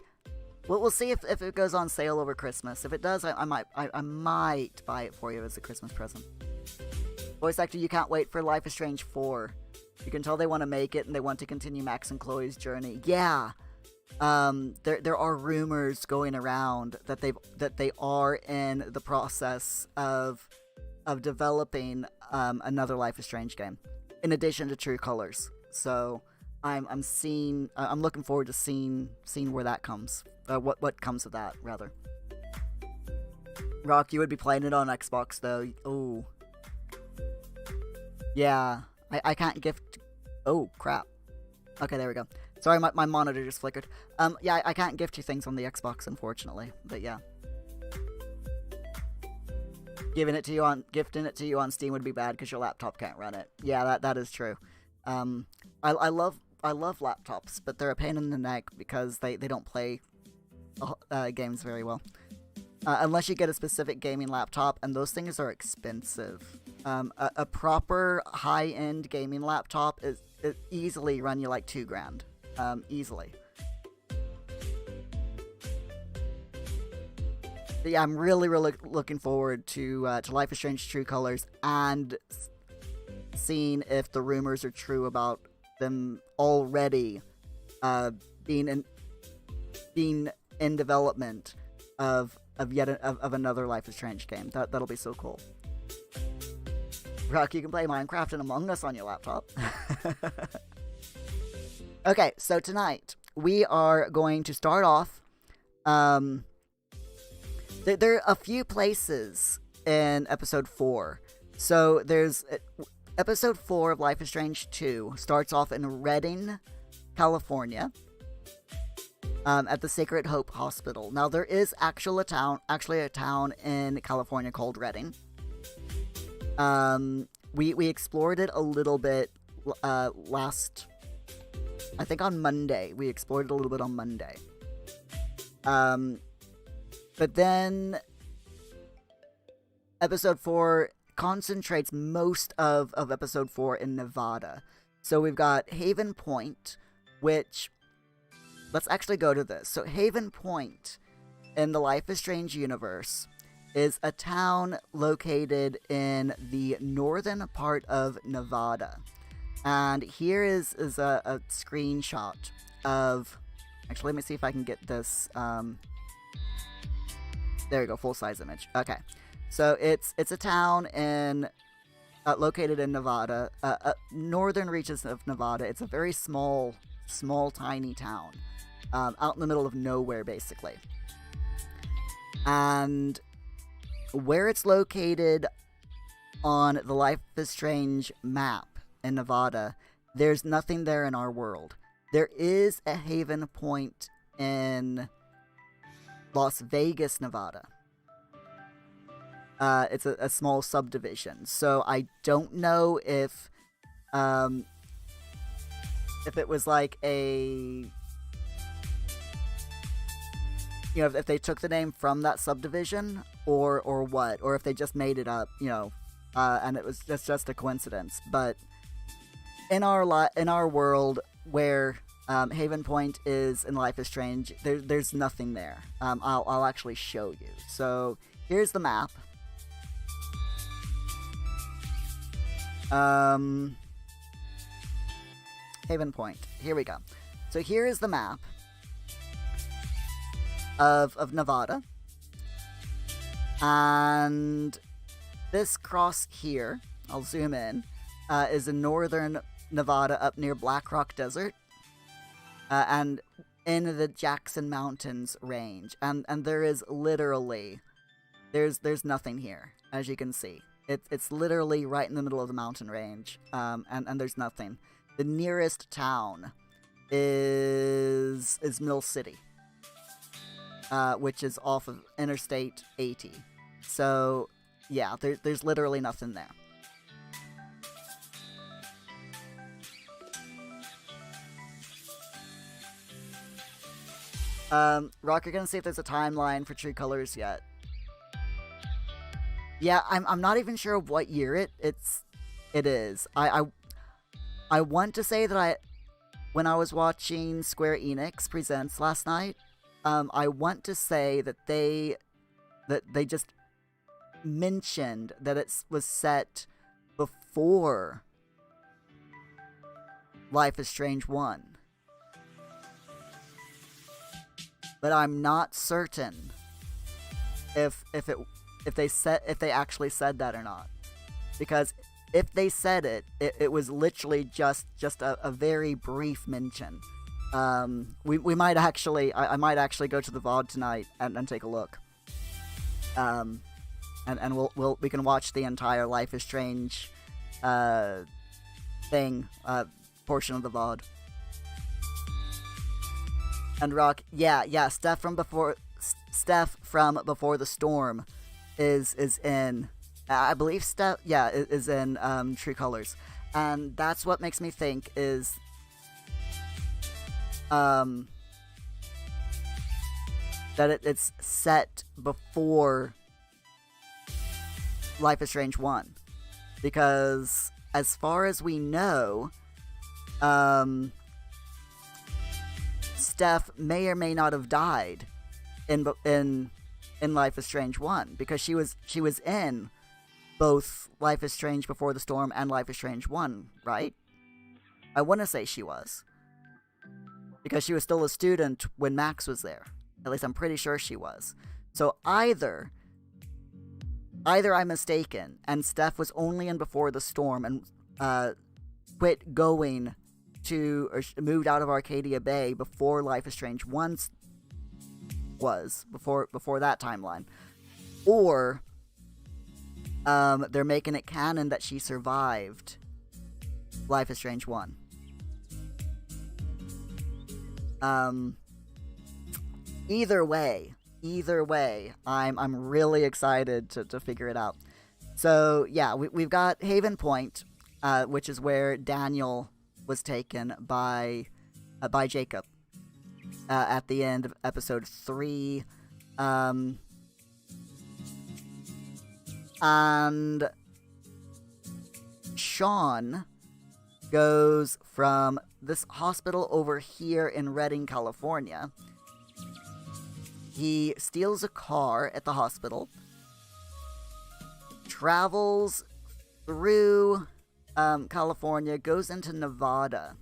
C: Well, we'll see if it goes on sale over Christmas. If it does, I might buy it for you as a Christmas present. Voice actor, you can't wait for Life is Strange 4. You can tell they want to make it and they want to continue Max and Chloe's journey. Yeah. There are rumors going around that they are in the process of developing another Life is Strange game, in addition to True Colors. So I'm looking forward to seeing where that comes. What comes of that, rather. Rock, you would be playing it on Xbox though. Oh. Yeah, I can't gift. Oh crap. Okay, there we go. Sorry, my monitor just flickered. Yeah, I can't gift you things on the Xbox, unfortunately. But yeah. Gifting it to you on Steam would be bad because your laptop can't run it. Yeah, that is true. I love laptops, but they're a pain in the neck because they don't play games very well. Unless you get a specific gaming laptop, and those things are expensive. A proper high-end gaming laptop is easily run you like $2,000. Easily. But yeah, I'm really looking forward to Life is Strange True Colors and seeing if the rumors are true about them already being in development of another Life is Strange game. That'll be so cool. Rock, you can play Minecraft and Among Us on your laptop. Okay, so tonight we are going to start off. There are a few places in episode 4. So there's episode 4 of Life is Strange 2 starts off in Redding, California, at the Sacred Hope Hospital. Now there is actually a town in California called Redding. We explored it a little bit last, I think on Monday. We explored it a little bit on Monday. But then episode 4 concentrates most of episode 4 in Nevada. So we've got Haven Point, which, let's actually go to this. So Haven Point in the Life is Strange universe is a town located in the northern part of Nevada. And here is a screenshot of, actually let me see if I can get this, there we go, full-size image. Okay, so it's a town located in Nevada, northern reaches of Nevada. It's a very small, tiny town, out in the middle of nowhere, basically. And where it's located on the Life is Strange map in Nevada, there's nothing there in our world. There is a Haven Point in Las Vegas, Nevada. It's a small subdivision, so I don't know if it was like a, you know, if they took the name from that subdivision or what, or if they just made it up, you know, and it was just a coincidence. But in our world where Haven Point is in Life is Strange, there's nothing there. I'll actually show you. So here's the map. Haven Point. Here we go. So here is the map of Nevada. And this cross here, I'll zoom in, is in northern Nevada up near Black Rock Desert. And in the Jackson Mountains range. And there is literally, there's nothing here, as you can see. It's literally right in the middle of the mountain range, and there's nothing. The nearest town is Mill City, which is off of Interstate 80. So, yeah, there's literally nothing there. Rock, you're gonna see if there's a timeline for True Colors yet. Yeah, I'm not even sure what year it is. I want to say that when I was watching Square Enix Presents last night, I want to say that they just mentioned that it was set before Life is Strange 1. But I'm not certain if they actually said that or not, because if they said it was literally just a very brief mention. We might actually, I might actually go to the VOD tonight and take a look. And we can watch the entire Life is Strange portion of the VOD. And Rock, yeah, Steph from Before the Storm is in, I believe Steph, yeah, is in True Colors. And that's what makes me think is that it's set before Life is Strange 1. Because as far as we know, Steph may or may not have died in Life is Strange 1, because she was in both Life is Strange Before the Storm and Life is Strange 1, right? I want to say she was, because she was still a student when Max was there. At least I'm pretty sure she was. So either I'm mistaken and Steph was only in Before the Storm and quit going to, or moved out of Arcadia Bay before Life is Strange 1 was, before that timeline. Or they're making it canon that she survived Life is Strange 1. Either way, I'm really excited to figure it out. So yeah, we've got Haven Point, which is where Daniel was taken by Jacob at the end of episode 3, and Sean goes from this hospital over here in Redding, California. He steals a car at the hospital, travels through California, goes into Nevada,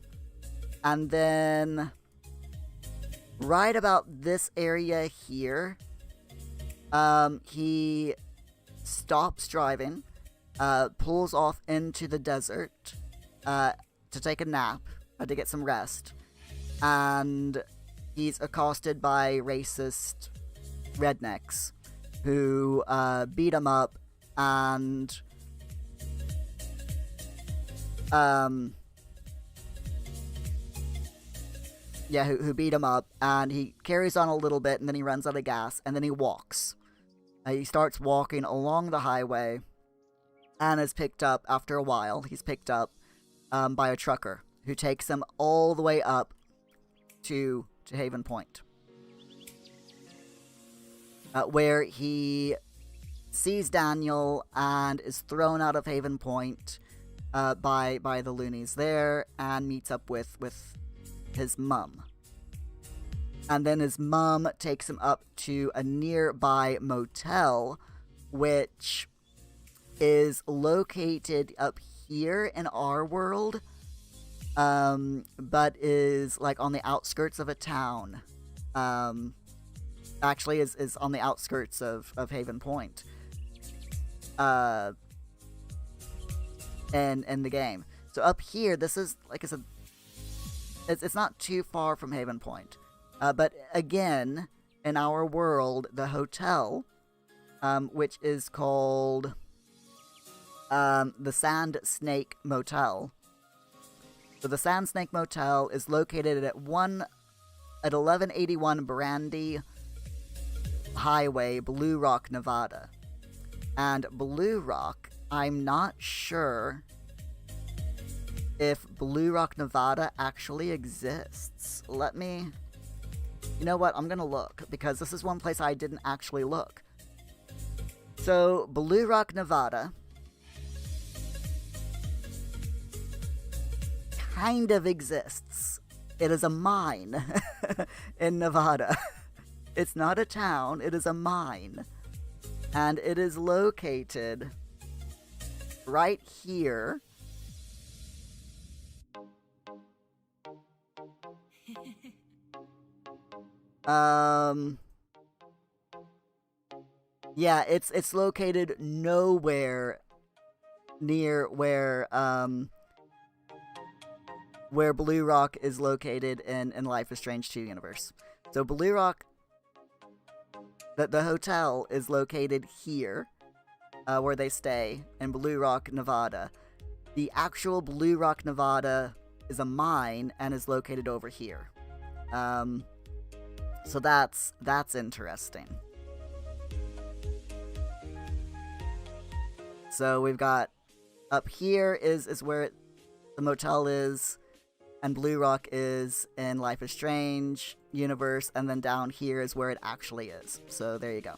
C: and then right about this area here, he stops driving, pulls off into the desert to take a nap, to get some rest, and he's accosted by racist rednecks who beat him up and who beat him up, and he carries on a little bit, and then he runs out of gas, and then he walks. He starts walking along the highway, and is picked up after a while. He's picked up by a trucker who takes him all the way up to Haven Point, where he sees Daniel and is thrown out of Haven Point by the loonies there, and meets up with his mum. And then his mum takes him up to a nearby motel, which is located up here in our world, but is like on the outskirts of a town. Actually is on the outskirts of Haven Point. In the game. So up here, this is, like I said, it's not too far from Haven Point. But again, in our world, the hotel, which is called the Sand Snake Motel. So the Sand Snake Motel is located at 1181 Brandy Highway, Blue Rock, Nevada. And Blue Rock, I'm not sure if Blue Rock, Nevada actually exists. You know what? I'm gonna look, because this is one place I didn't actually look. So, Blue Rock, Nevada kind of exists. It is a mine in Nevada. It's not a town, it is a mine. And it is located right here. Yeah, it's located nowhere near where Blue Rock is located in Life is Strange 2 universe. So Blue Rock, the hotel is located here, where they stay, in Blue Rock, Nevada. The actual Blue Rock, Nevada is a mine and is located over here. So that's interesting. So we've got up here is where the motel is, and Blue Rock is in Life is Strange universe, and then down here is where it actually is. So there you go.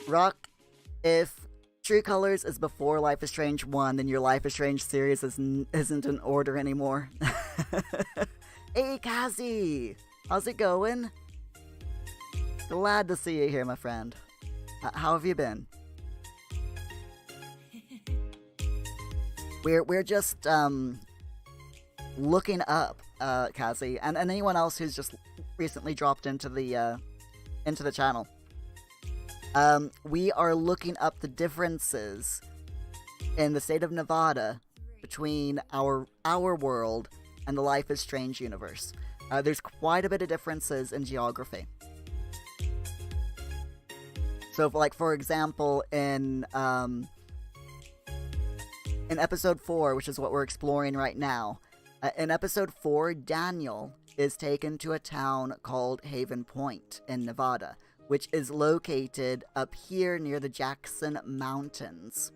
C: Rock, if True Colors is before Life is Strange 1, then your Life is Strange series isn't in order anymore. Hey, Kazi! How's it going? Glad to see you here, my friend. How have you been? We're just looking up Kazi and anyone else who's just recently dropped into the channel. We are looking up the differences in the state of Nevada between our world and the Life is Strange universe. There's quite a bit of differences in geography. So, for example, in episode 4, which is what we're exploring right now, in episode 4, Daniel is taken to a town called Haven Point in Nevada, which is located up here near the Jackson Mountains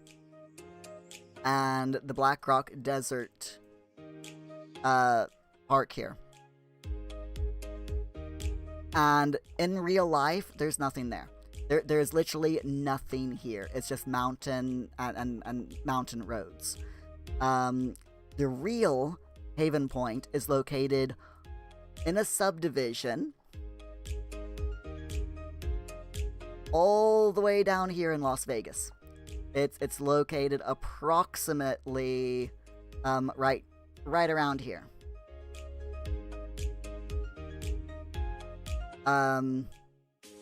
C: and the Black Rock Desert park here. And in real life, there's nothing there. There's literally nothing here. It's just mountain and mountain roads. The real Haven Point is located in a subdivision all the way down here in Las Vegas. It's located approximately right around here.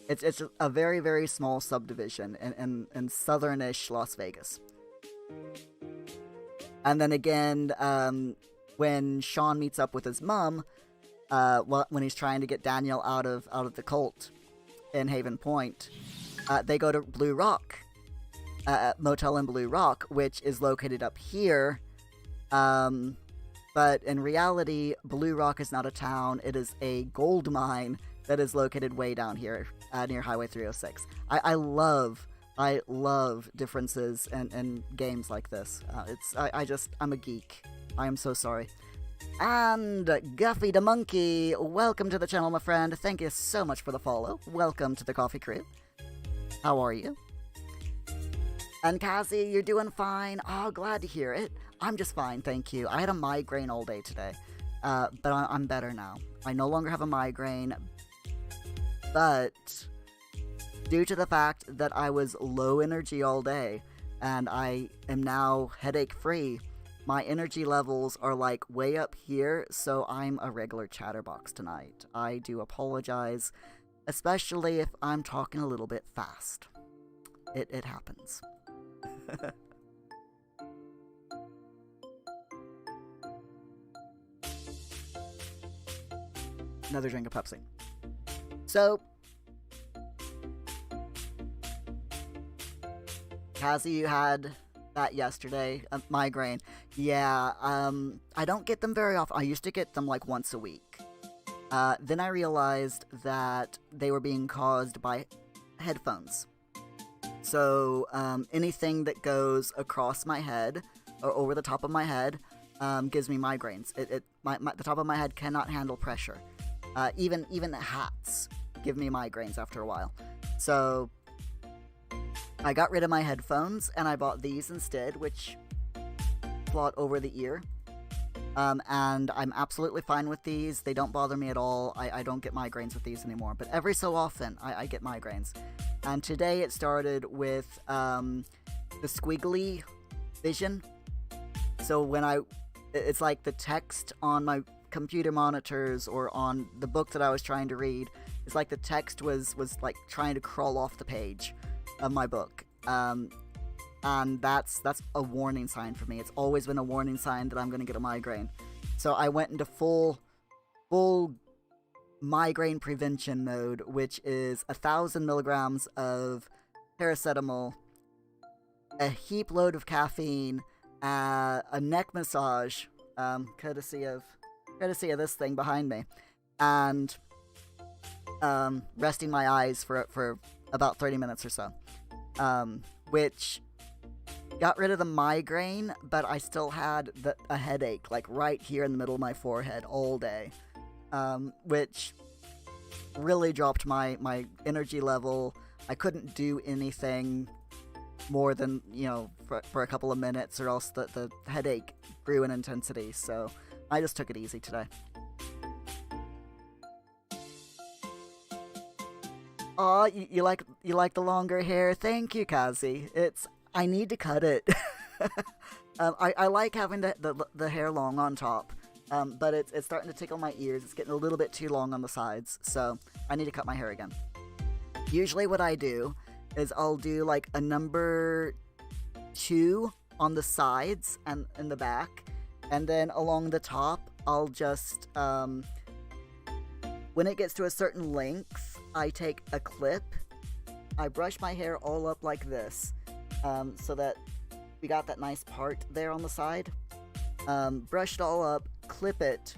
C: It's a very, very small subdivision in southernish Las Vegas. And then again, when Sean meets up with his mom, when he's trying to get Daniel out of the cult in Haven Point, they go to Blue Rock, motel in Blue Rock, which is located up here. But in reality, Blue Rock is not a town. It is a gold mine that is located way down here near Highway 306. I love differences in games like this. I'm a geek. I am so sorry. And Guffy the Monkey, welcome to the channel, my friend. Thank you so much for the follow. Welcome to the coffee crew. How are you? And Kazi, you're doing fine. Oh, glad to hear it. I'm just fine, thank you. I had a migraine all day today, but I'm better now. I no longer have a migraine, but due to the fact that I was low energy all day, and I am now headache-free, my energy levels are like way up here, so I'm a regular chatterbox tonight. I do apologize, especially if I'm talking a little bit fast. It happens. Another drink of Pepsi. So, Kazi, you had that yesterday, a migraine. Yeah, I don't get them very often. I used to get them like once a week. Then I realized that they were being caused by headphones. So, anything that goes across my head, or over the top of my head, gives me migraines. The top of my head cannot handle pressure. Even hats give me migraines after a while. So, I got rid of my headphones, and I bought these instead, which slot over the ear. And I'm absolutely fine with these. They don't bother me at all. I don't get migraines with these anymore. But every so often, I get migraines. And today it started with the squiggly vision. So it's like the text on my computer monitors or on the book that I was trying to read. It's like the text was like trying to crawl off the page of my book. And that's a warning sign for me. It's always been a warning sign that I'm going to get a migraine. So I went into full migraine prevention mode, which is 1,000 milligrams of paracetamol, a heap load of caffeine, a neck massage courtesy of this thing behind me, and resting my eyes for about 30 minutes or so, which got rid of the migraine, but I still had a headache, like right here in the middle of my forehead all day, which really dropped my energy level. I couldn't do anything more than, for a couple of minutes, or else the headache grew in intensity, so I just took it easy today. Aw, you like the longer hair? Thank you, Kazi. I need to cut it. I like having the hair long on top, but it's starting to tickle my ears. It's getting a little bit too long on the sides, so I need to cut my hair again. Usually what I do is I'll do like a number 2 on the sides and in the back, and then along the top I'll just, when it gets to a certain length, I take a clip, I brush my hair all up like this, so that we got that nice part there on the side, brush it all up, clip it,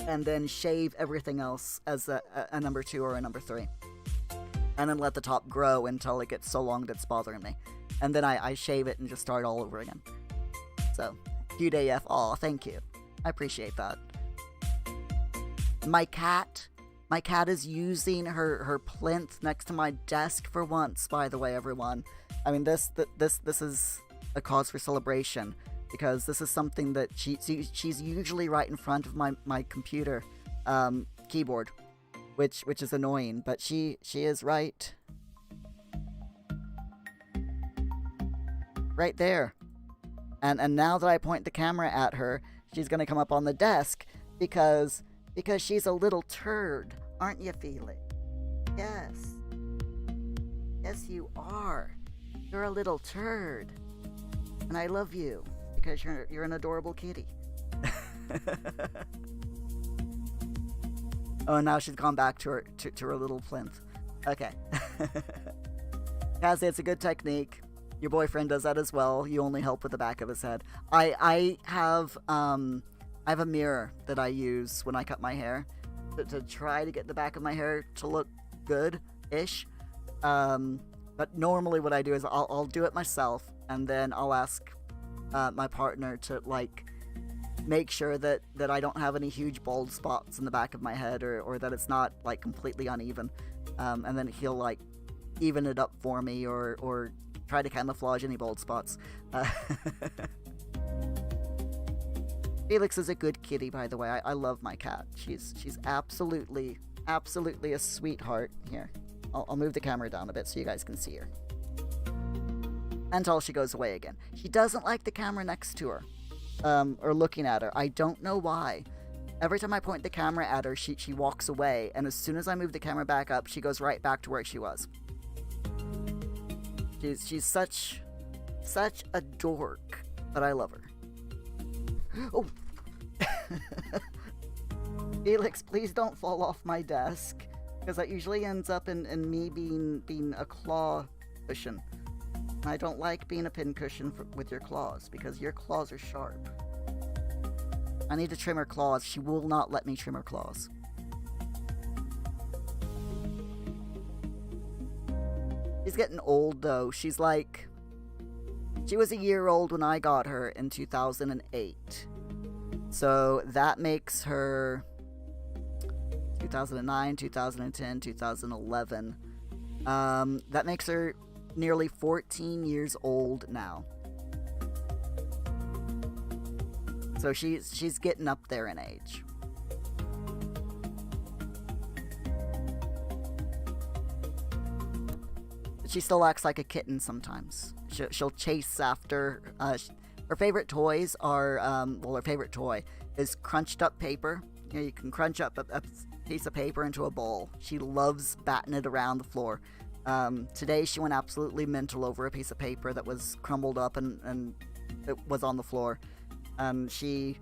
C: and then shave everything else as a number 2 or a number 3. And then let the top grow until it gets so long that it's bothering me. And then I shave it and just start all over again. So, cute AF. Aw, thank you. I appreciate that. My cat is using her plinth next to my desk for once, by the way, everyone. I mean, this is a cause for celebration, because this is something that she's usually right in front of my computer keyboard, which is annoying, but she is right there. And now that I point the camera at her, she's gonna come up on the desk because she's a little turd, aren't you, Felix? Yes. Yes, you are. You're a little turd. And I love you because you're an adorable kitty. Oh, now she's gone back to her little plinth. Okay. Cassie, it's a good technique. Your boyfriend does that as well. You only help with the back of his head. I have a mirror that I use when I cut my hair to try to get the back of my hair to look good-ish. But normally what I do is I'll do it myself, and then I'll ask my partner to, like, make sure that I don't have any huge bald spots in the back of my head, or that it's not, like, completely uneven. And then he'll, like, even it up for me, or try to camouflage any bald spots. Felix is a good kitty, by the way. I love my cat. She's absolutely a sweetheart. Here, I'll move the camera down a bit so you guys can see her. Until she goes away again. She doesn't like the camera next to her, or looking at her. I don't know why. Every time I point the camera at her, she walks away, and as soon as I move the camera back up, she goes right back to where she was. She's such a dork, but I love her. Oh! Felix, please don't fall off my desk, because that usually ends up in me being a claw cushion. I don't like being a pincushion with your claws, because your claws are sharp. I need to trim her claws. She will not let me trim her claws. She's getting old, though. She was a year old when I got her in 2008. So that makes her 2009, 2010, 2011. That makes her nearly 14 years old now. So she's getting up there in age. She still acts like a kitten sometimes. She'll chase after. Her favorite toys are, her favorite toy is crunched up paper. You can crunch up a piece of paper into a bowl. She loves batting it around the floor. Today she went absolutely mental over a piece of paper that was crumbled up and it was on the floor. She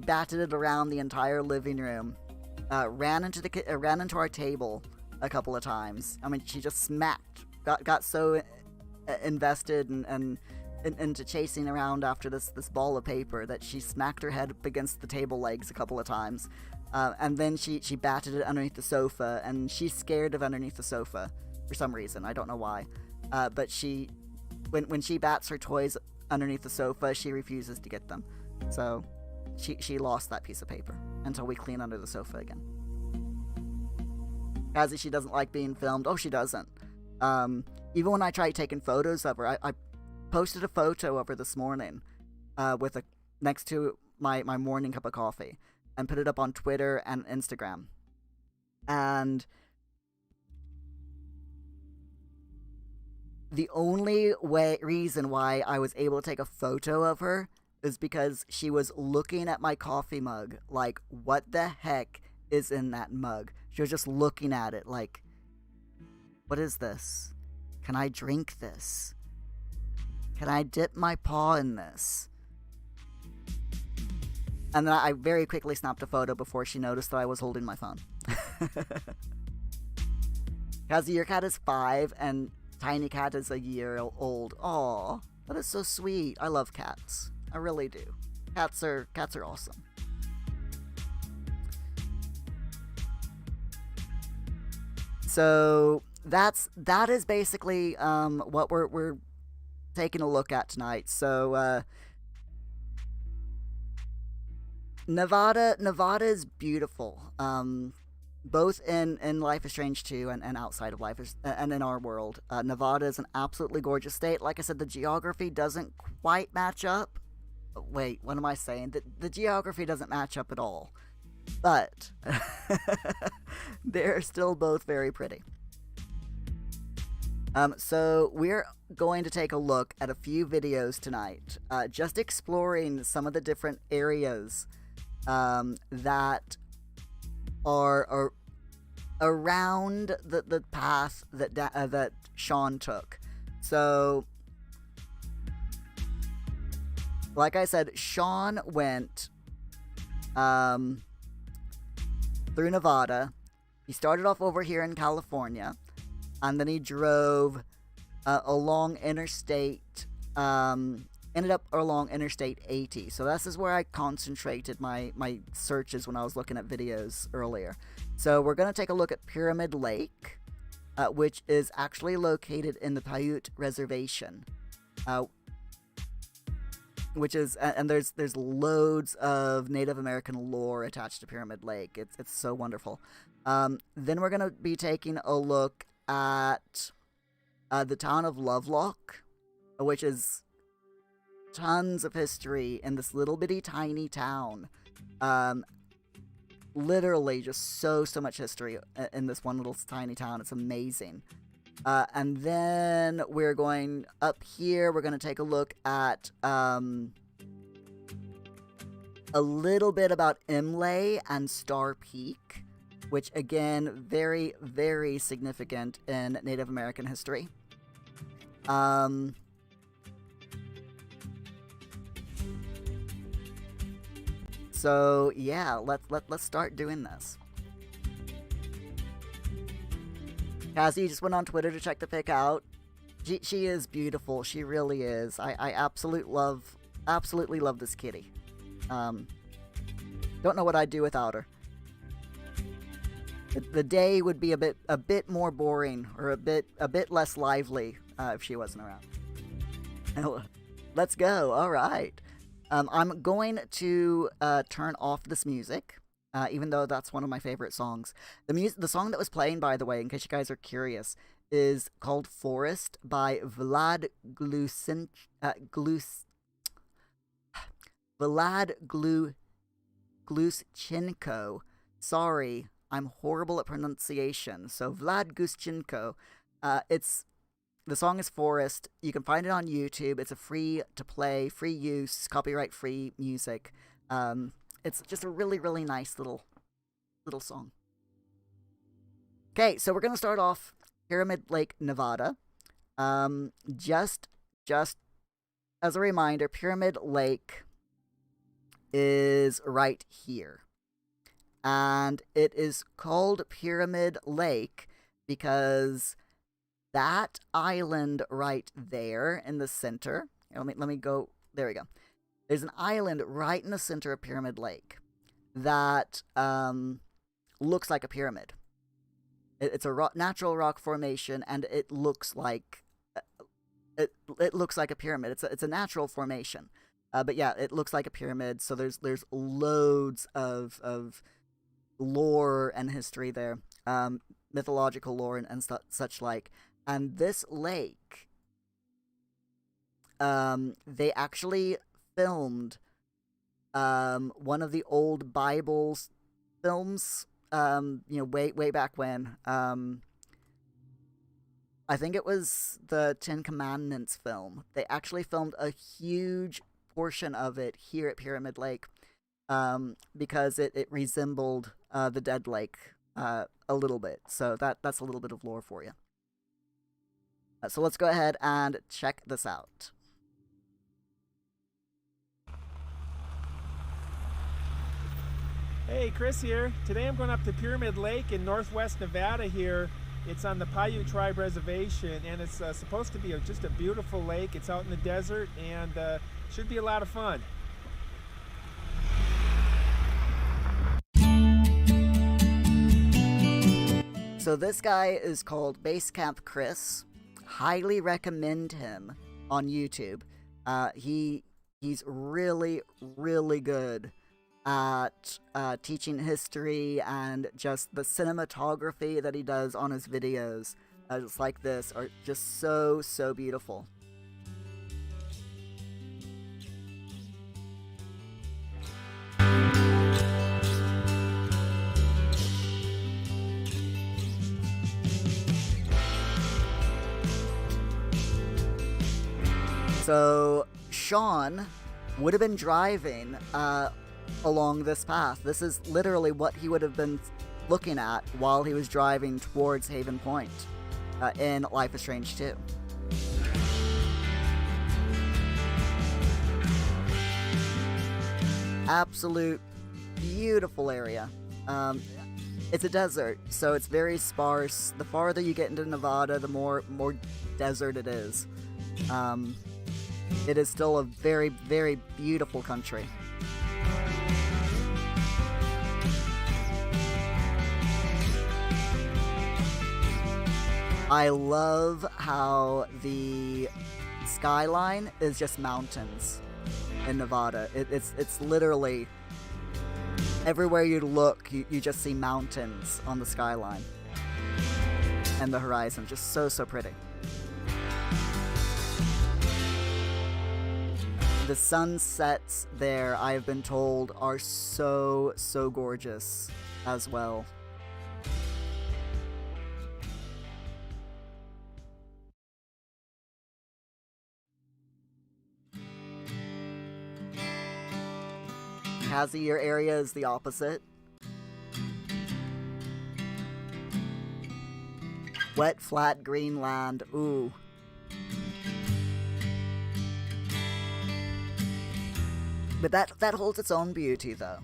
C: batted it around the entire living room. Ran into our table a couple of times. I mean, she just smacked. Got so invested and into chasing around after this ball of paper that she smacked her head up against the table legs a couple of times. And then she batted it underneath the sofa, and she's scared of underneath the sofa for some reason. I don't know why. But when she bats her toys underneath the sofa, she refuses to get them. So she lost that piece of paper until we clean under the sofa again. Cassie, she doesn't like being filmed. Oh, she doesn't. Even when I try taking photos of her, I posted a photo of her this morning next to my morning cup of coffee and put it up on Twitter and Instagram. And the only reason why I was able to take a photo of her is because she was looking at my coffee mug like, what the heck is in that mug? She was just looking at it like, what is this? Can I drink this? Can I dip my paw in this? And then I very quickly snapped a photo before she noticed that I was holding my phone. Cassie, your cat is 5 and Tiny Cat is a year old. Aw, that is so sweet. I love cats. I really do. Cats are awesome. So that is basically what we're taking a look at tonight. So Nevada is beautiful. Both in Life is Strange 2 and outside of Life is, and in our world. Nevada is an absolutely gorgeous state. Like I said, the geography doesn't quite match up. Wait, what am I saying? The geography doesn't match up at all. But they're still both very pretty. So we're going to take a look at a few videos tonight, just exploring some of the different areas that are around the path that Sean took. So, like I said, Sean went through Nevada. He started off over here in California, and then he drove along Interstate, ended up along Interstate 80. So this is where I concentrated my searches when I was looking at videos earlier. So we're going to take a look at Pyramid Lake, which is actually located in the Paiute Reservation, which is, and there's loads of Native American lore attached to Pyramid Lake. It's so wonderful. Then we're going to be taking a look at the town of Lovelock, which is tons of history in this little bitty tiny town. Literally just so much history in this one little tiny town. It's amazing. And then we're going up here. We're going to take a look at a little bit about Imlay and Star Peak, which again, very, very significant in Native American history. So yeah, let's start doing this. Cassie just went on Twitter to check the pic out. She is beautiful. She really is. I absolutely love this kitty. Don't know what I'd do without her. The day would be a bit more boring, or a bit less lively if she wasn't around. Let's go. All right. I'm going to turn off this music, even though that's one of my favorite songs. The song that was playing, by the way, in case you guys are curious, is called Forest by Vlad Gluschenko. Sorry, I'm horrible at pronunciation. So Vlad Gluschenko. The song is Forest. You can find it on YouTube. It's a free to play, free use, copyright free music. It's just a really, really nice little song. Okay, so we're gonna start off Pyramid Lake, Nevada. Just as a reminder, Pyramid Lake is right here. And it is called Pyramid Lake because that island right there in the center let me go. There we go. There's an island right in the center of Pyramid Lake that looks like a pyramid. It's a natural rock formation, and it looks like it looks like a pyramid. It's a natural formation, but yeah, it looks like a pyramid. So there's loads of lore and history there, mythological lore and such like. And this lake, they actually filmed one of the old Bible films. Way back when. I think it was the Ten Commandments film. They actually filmed a huge portion of it here at Pyramid Lake, because it resembled the Dead Lake a little bit. So that's a little bit of lore for you. So let's go ahead and check this out.
D: Hey, Chris here. Today I'm going up to Pyramid Lake in northwest Nevada here. It's on the Paiute Tribe Reservation, and it's supposed to be just a beautiful lake. It's out in the desert, and should be a lot of fun.
C: So this guy is called Basecamp Chris. Highly recommend him on YouTube. He's really, really good at teaching history, and just the cinematography that he does on his videos, just like this, are just so beautiful. So Sean would have been driving along this path. This is literally what he would have been looking at while he was driving towards Haven Point in Life is Strange 2. Absolute beautiful area. It's a desert, so it's very sparse. The farther you get into Nevada, the more desert it is. It is still a very, very beautiful country. I love how the skyline is just mountains in Nevada. It's literally everywhere you look, you just see mountains on the skyline and the horizon. Just so pretty. The sunsets there, I have been told, are so gorgeous as well. Hazier area is the opposite. Wet, flat, green land. Ooh. But that holds its own beauty, though.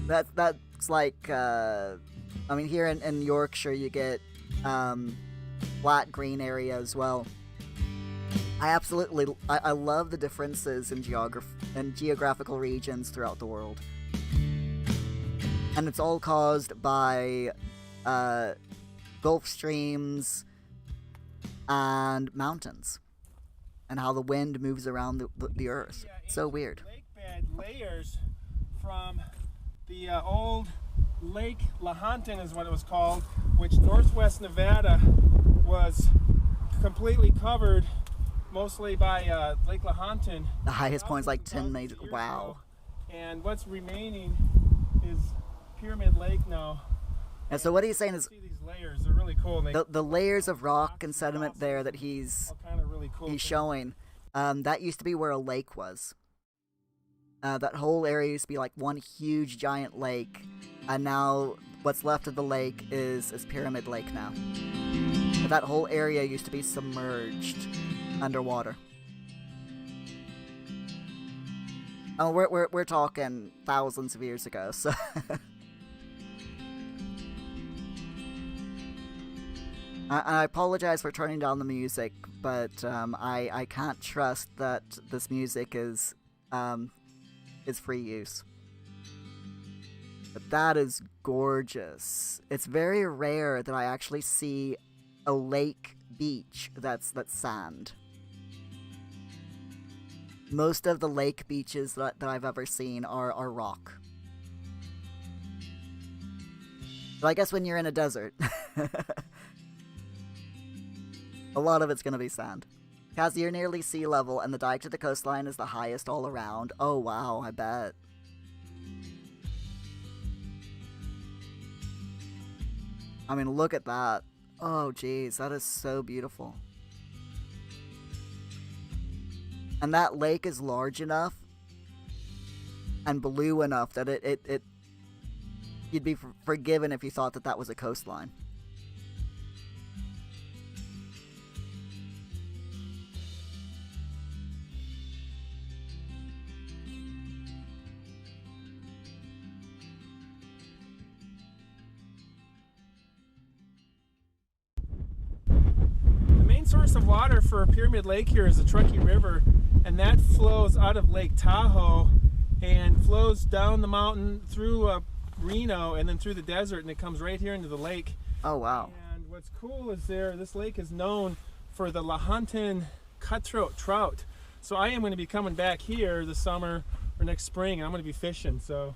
C: That's like, I mean, here in Yorkshire, you get flat, green area as well. I love the differences in geographical regions throughout the world. And it's all caused by Gulf streams and mountains, and how the wind moves around the earth. So weird.
D: Lake bed layers from the old Lake Lahontan is what it was called, which northwest Nevada was completely covered mostly by Lake Lahontan.
C: The highest point is like 10 meters. Wow.
D: And what's remaining is Pyramid Lake now.
C: And so what he's saying is,
D: see these layers, they're really cool.
C: The layers of rock and sediment there that he's
D: really cool
C: showing, that used to be where a lake was. That whole area used to be like one huge giant lake, and now what's left of the lake is Pyramid Lake now. But that whole area used to be submerged underwater. Oh, we're talking thousands of years ago, so. I apologize for turning down the music, but I can't trust that this music is free use. But that is gorgeous. It's very rare that I actually see a lake beach that's sand. Most of the lake beaches that I've ever seen are rock. But I guess when you're in a desert, a lot of it's going to be sand. Cassie, you're nearly sea level, and the dike to the coastline is the highest all around. Oh wow, I bet. I mean, look at that. Oh geez, that is so beautiful. And that lake is large enough and blue enough that you'd be forgiven if you thought that was a coastline.
D: The main source of water for Pyramid Lake here is the Truckee River, and that flows out of Lake Tahoe and flows down the mountain through Reno and then through the desert, and it comes right here into the lake.
C: Oh wow.
D: And what's cool is this lake is known for the Lahontan cutthroat trout. So I am going to be coming back here this summer or next spring, and I'm going to be fishing. So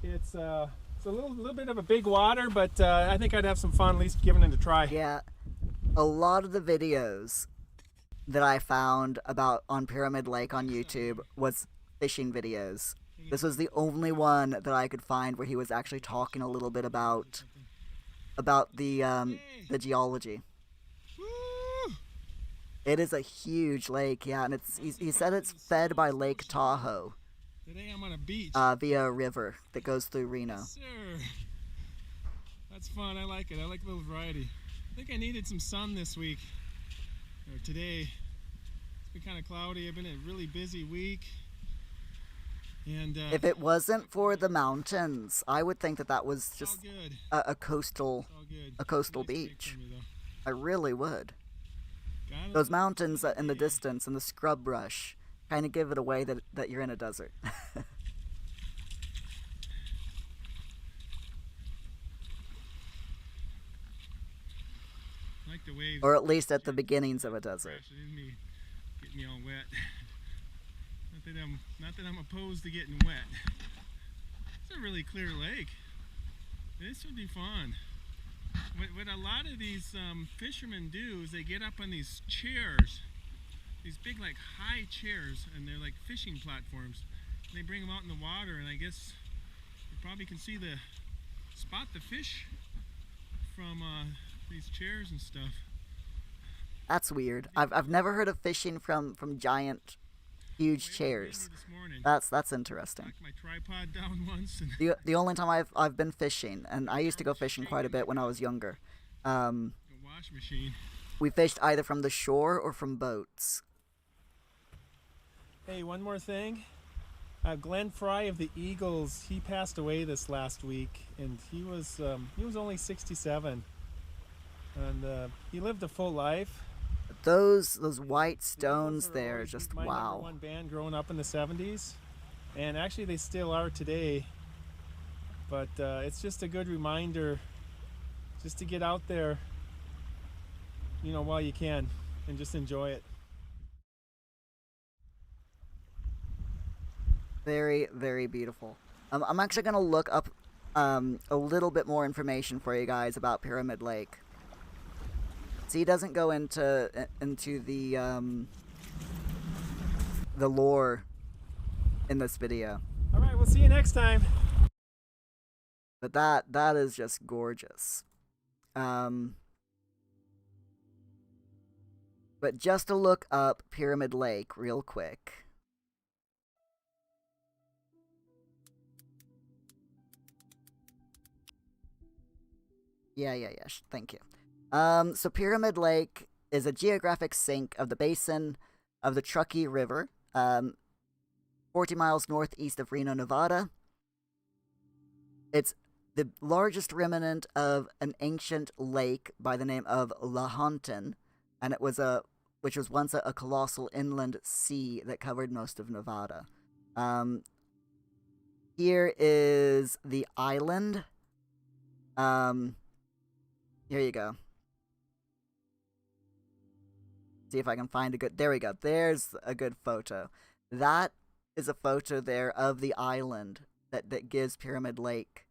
D: it's a little bit of a big water, but I think I'd have some fun at least giving it a try.
C: Yeah. A lot of the videos that I found on Pyramid Lake on YouTube was fishing videos. This was the only one that I could find where he was actually talking a little bit about the geology.
D: Woo!
C: It is a huge lake, yeah, and he said it's fed by Lake Tahoe.
D: Today I'm on a beach.
C: Via a river that goes through Reno.
D: Yes, sir. That's fun. I like it. I like a little variety. I think I needed some sun this week, or today. It's been kind of cloudy. I've been a really busy week. And
C: if it wasn't for the mountains, I would think that was just a coastal beach. I really would. Those mountains in the distance and the scrub brush kind of give it away that you're in a desert.
D: Like the waves,
C: or at least at the beginnings of a desert.
D: Get me all wet. Not that I'm opposed to getting wet. It's a really clear lake. This would be fun. What a lot of these fishermen do is they get up on these chairs, these big like high chairs, and they're like fishing platforms. And they bring them out in the water, and I guess you probably can spot the fish from these chairs and stuff.
C: That's weird. I've never heard of fishing from giant, huge chairs. That's interesting.
D: Knocked my tripod down once.
C: The only time I've been fishing, and I used to go fishing quite a bit when I was younger.
D: A wash machine.
C: We fished either from the shore or from boats.
D: Hey, one more thing. Glenn Fry of the Eagles, he passed away this last week, and he was only 67, and he lived a full life.
C: Those white stones there, just
D: my
C: wow.
D: number one band growing up in the 70s, and actually they still are today. But it's just a good reminder, just to get out there, while you can, and just enjoy it.
C: Very, very beautiful. I'm actually gonna look up a little bit more information for you guys about Pyramid Lake. So he doesn't go into the lore in this video.
D: All right, we'll see you next time.
C: But that is just gorgeous. But just to look up Pyramid Lake real quick. Yeah, thank you. So Pyramid Lake is a geographic sink of the basin of the Truckee River, 40 miles northeast of Reno, Nevada. It's the largest remnant of an ancient lake by the name of Lahontan, and which was once a colossal inland sea that covered most of Nevada. Here is the island. Here you go. See if I can find a good... There we go. There's a good photo. That is a photo there of the island that gives Pyramid Lake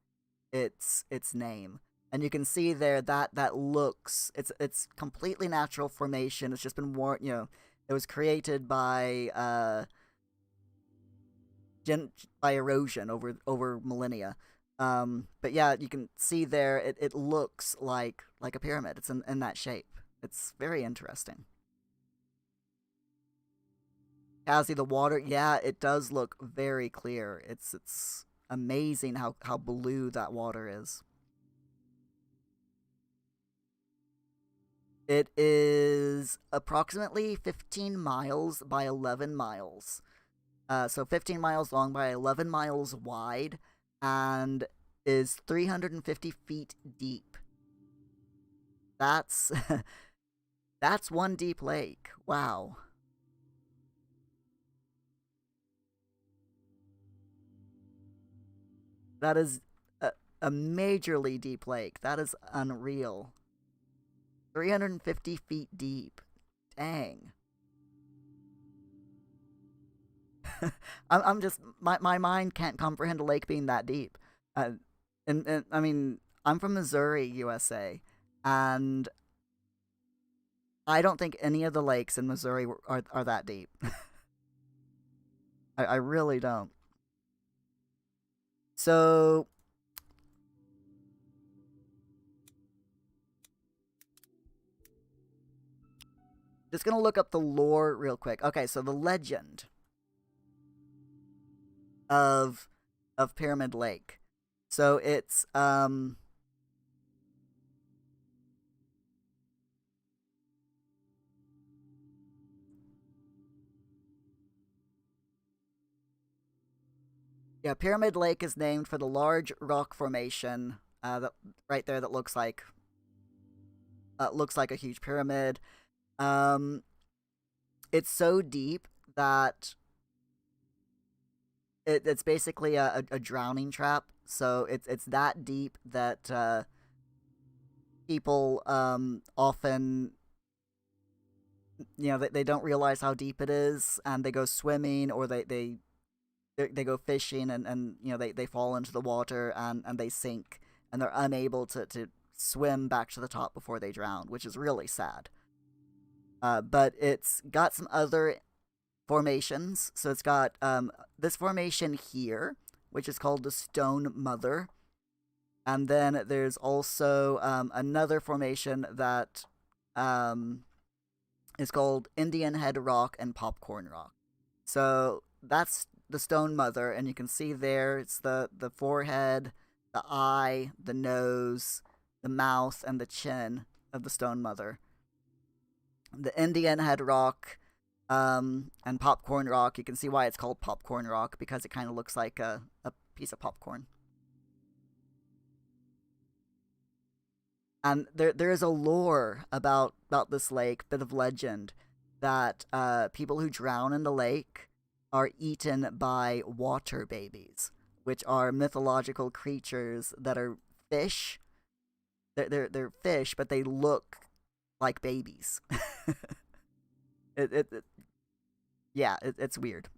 C: its name. And you can see there that looks... It's completely natural formation. It's just been worn... it was created by erosion over millennia. But yeah, you can see there it looks like a pyramid. It's in that shape. It's very interesting. Cassie, the water, yeah, it does look very clear. It's amazing how blue that water is. It is approximately 15 miles by 11 miles. So 15 miles long by 11 miles wide, and is 350 feet deep. That's that's one deep lake. Wow. That is a majorly deep lake. That is unreal. 350 feet deep. Dang. I'm just... My mind can't comprehend a lake being that deep. And I mean, I'm from Missouri, USA, and I don't think any of the lakes in Missouri are that deep. I really don't. So, just gonna look up the lore real quick. Okay, so the legend of Pyramid Lake. So it's yeah, Pyramid Lake is named for the large rock formation that right there that looks like a huge pyramid. It's so deep that it's basically a drowning trap. So it's that deep that people often, they don't realize how deep it is, and they go swimming, or they go fishing, and they fall into the water, and they sink, and they're unable to swim back to the top before they drown, which is really sad. But it's got some other formations. So it's got this formation here, which is called the Stone Mother. And then there's also another formation that is called Indian Head Rock and Popcorn Rock. So that's the Stone Mother, and you can see there it's the forehead, the eye, the nose, the mouth, and the chin of the Stone Mother. The Indian Head Rock and Popcorn Rock, you can see why it's called Popcorn Rock, because it kind of looks like a piece of popcorn. And there is a lore about this lake, bit of legend, that people who drown in the lake are eaten by water babies, which are mythological creatures that are fish. They're fish, but they look like babies. It's weird.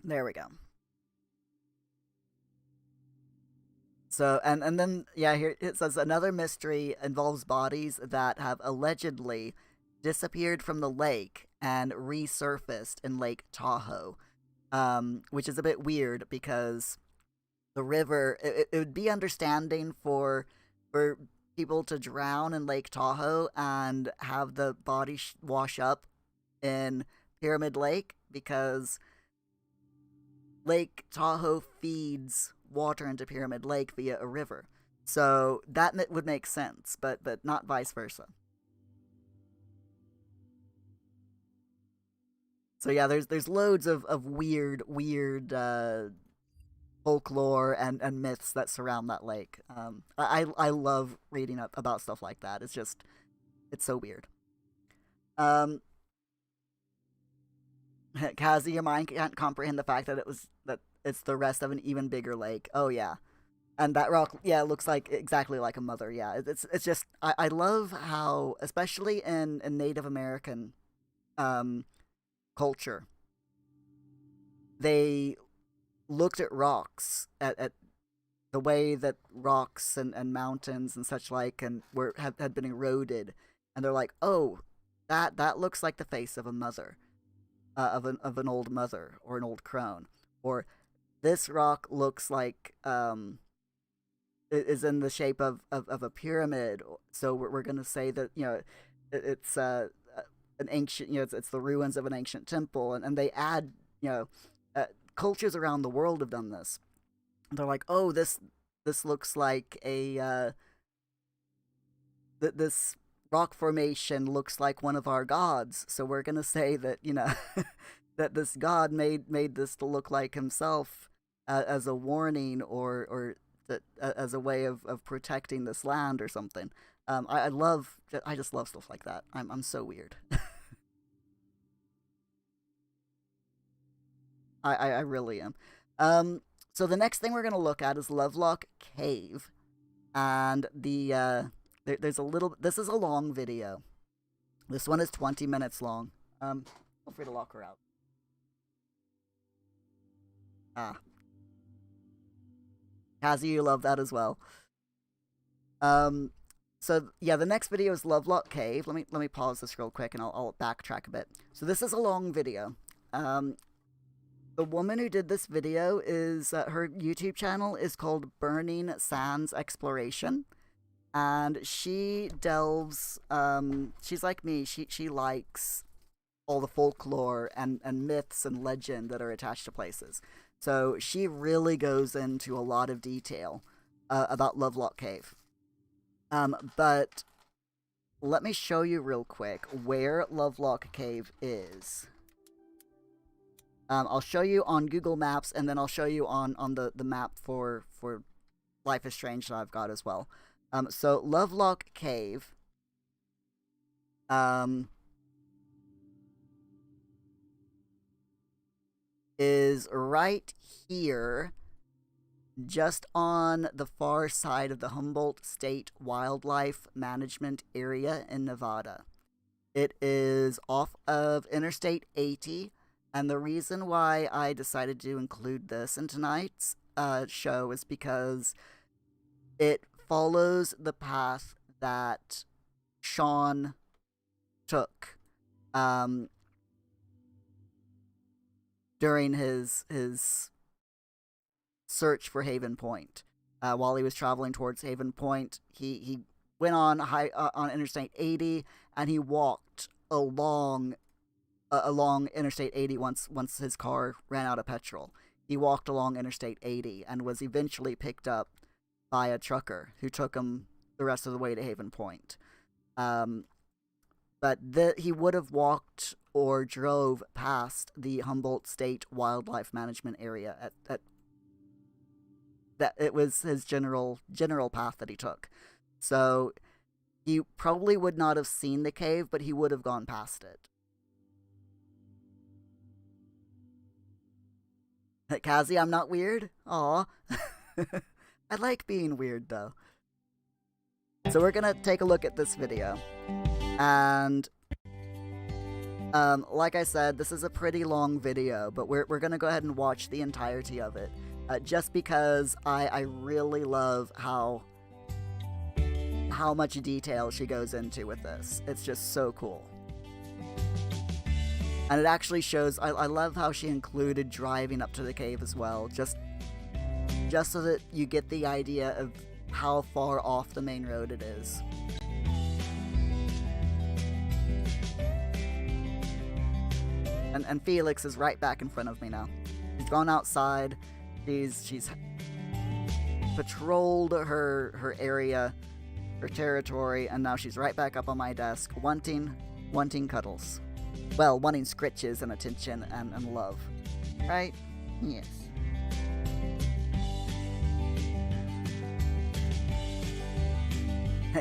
C: There we go. So, and then, yeah, here it says another mystery involves bodies that have allegedly disappeared from the lake and resurfaced in Lake Tahoe, which is a bit weird because the river, it would be understanding for people to drown in Lake Tahoe and have the body wash up in Pyramid Lake, because Lake Tahoe feeds water into Pyramid Lake via a river. So that would make sense, but not vice versa. So yeah, there's loads of weird folklore and myths that surround that lake. I love reading up about stuff like that. It's so weird. Kazi, your mind can't comprehend the fact that it's the rest of an even bigger lake. Oh yeah. And that rock, yeah, looks like exactly like a mother. Yeah, it's just I love how, especially in Native American culture, they looked at rocks, at the way that rocks and mountains and such like had been eroded, and they're like, oh, that looks like the face of a mother, of an old mother or an old crone, or this rock looks like is in the shape of a pyramid, so we're gonna say that it's an ancient, it's the ruins of an ancient temple, and they add, cultures around the world have done this. They're like, oh, this looks like this rock formation looks like one of our gods, so we're gonna say that that this god made this to look like himself, as a warning, or that as a way of protecting this land or something. I just love stuff like that. I'm so weird. I really am. So the next thing we're gonna look at is Lovelock Cave, and there's a little. This is a long video. This one is 20 minutes long. Feel free to lock her out. Kazi, you love that as well. So yeah, the next video is Lovelock Cave. Let me pause this real quick and I'll backtrack a bit. So this is a long video. The woman who did this video is her YouTube channel is called Burning Sands Exploration, and she delves. She's like me. She likes all the folklore and myths and legend that are attached to places. So she really goes into a lot of detail about Lovelock Cave. But let me show you real quick where Lovelock Cave is. I'll show you on Google Maps, and then I'll show you on the map for Life is Strange that I've got as well. So Lovelock Cave is right here, just on the far side of the Humboldt State Wildlife Management Area in Nevada. It is off of Interstate 80, and the reason why I decided to include this in tonight's show is because it follows the path that Sean took during his search for Haven Point. While he was traveling towards Haven Point, he went on Interstate 80, and he walked along Interstate 80 once his car ran out of petrol. He walked along Interstate 80 and was eventually picked up by a trucker who took him the rest of the way to Haven Point. But he would have walked or drove past the Humboldt State Wildlife Management Area at that it was his general path that he took. So he probably would not have seen the cave, but he would have gone past it. Kazi, I'm not weird? Aw. I like being weird, though. So we're gonna take a look at this video. And like I said, this is a pretty long video, but we're gonna go ahead and watch the entirety of it. Just because I really love how much detail she goes into with this. It's just so cool. And it actually shows, I love how she included driving up to the cave as well, just so that you get the idea of how far off the main road it is. And Felix is right back in front of me now. She's gone outside. She's patrolled her area, her territory, and now she's right back up on my desk, wanting cuddles. Well, wanting scritches and attention and love. Right? Yes.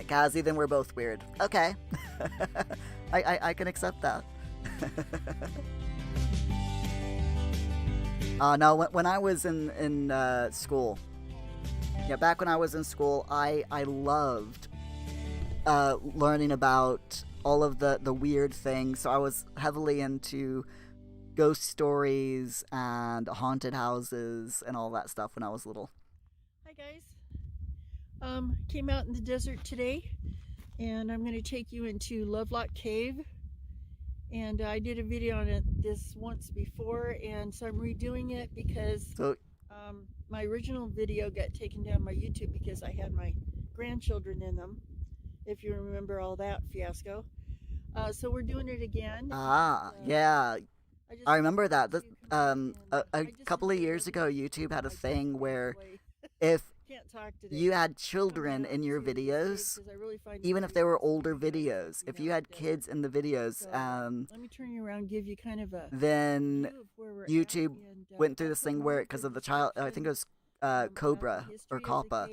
C: Kazi, then we're both weird. Okay. I can accept that. No, when I was in school, yeah, back when I was in school, I loved learning about all of the weird things. So I was heavily into ghost stories and haunted houses and all that stuff when I was little.
E: Hi guys. Came out in the desert today, and I'm going to take you into Lovelock Cave. And I did a video on it this once before, and so I'm redoing it because my original video got taken down my YouTube because I had my grandchildren in them, if you remember all that fiasco. So we're doing it again.
C: Yeah. I remember that. A couple of years ago, YouTube had a thing where if you had children in your videos, even if they were older videos, if you had kids in the videos,
E: let me turn you around, give you kind of a
C: then YouTube went through this thing where, because of the child, I think it was Cobra or Kappa,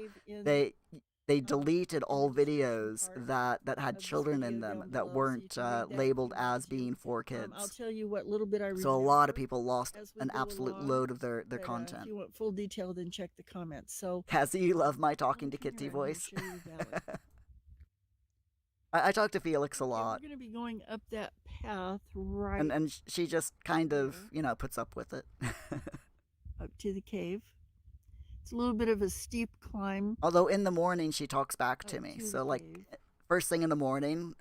C: they deleted all videos that had children in them that weren't labeled as being for kids.
E: I'll tell you what little bit I remember.
C: So a lot of people lost an absolute load of their content.
E: If you want full detail, then check the comments. So
C: Cassie, you love my talking to Kitty voice. I talk to Felix a lot.
E: We're going to be going up that path right
C: and she just kind of, puts up with it.
E: up to the cave. It's a little bit of a steep climb.
C: Although in the morning she talks back to me. So like first thing in the morning,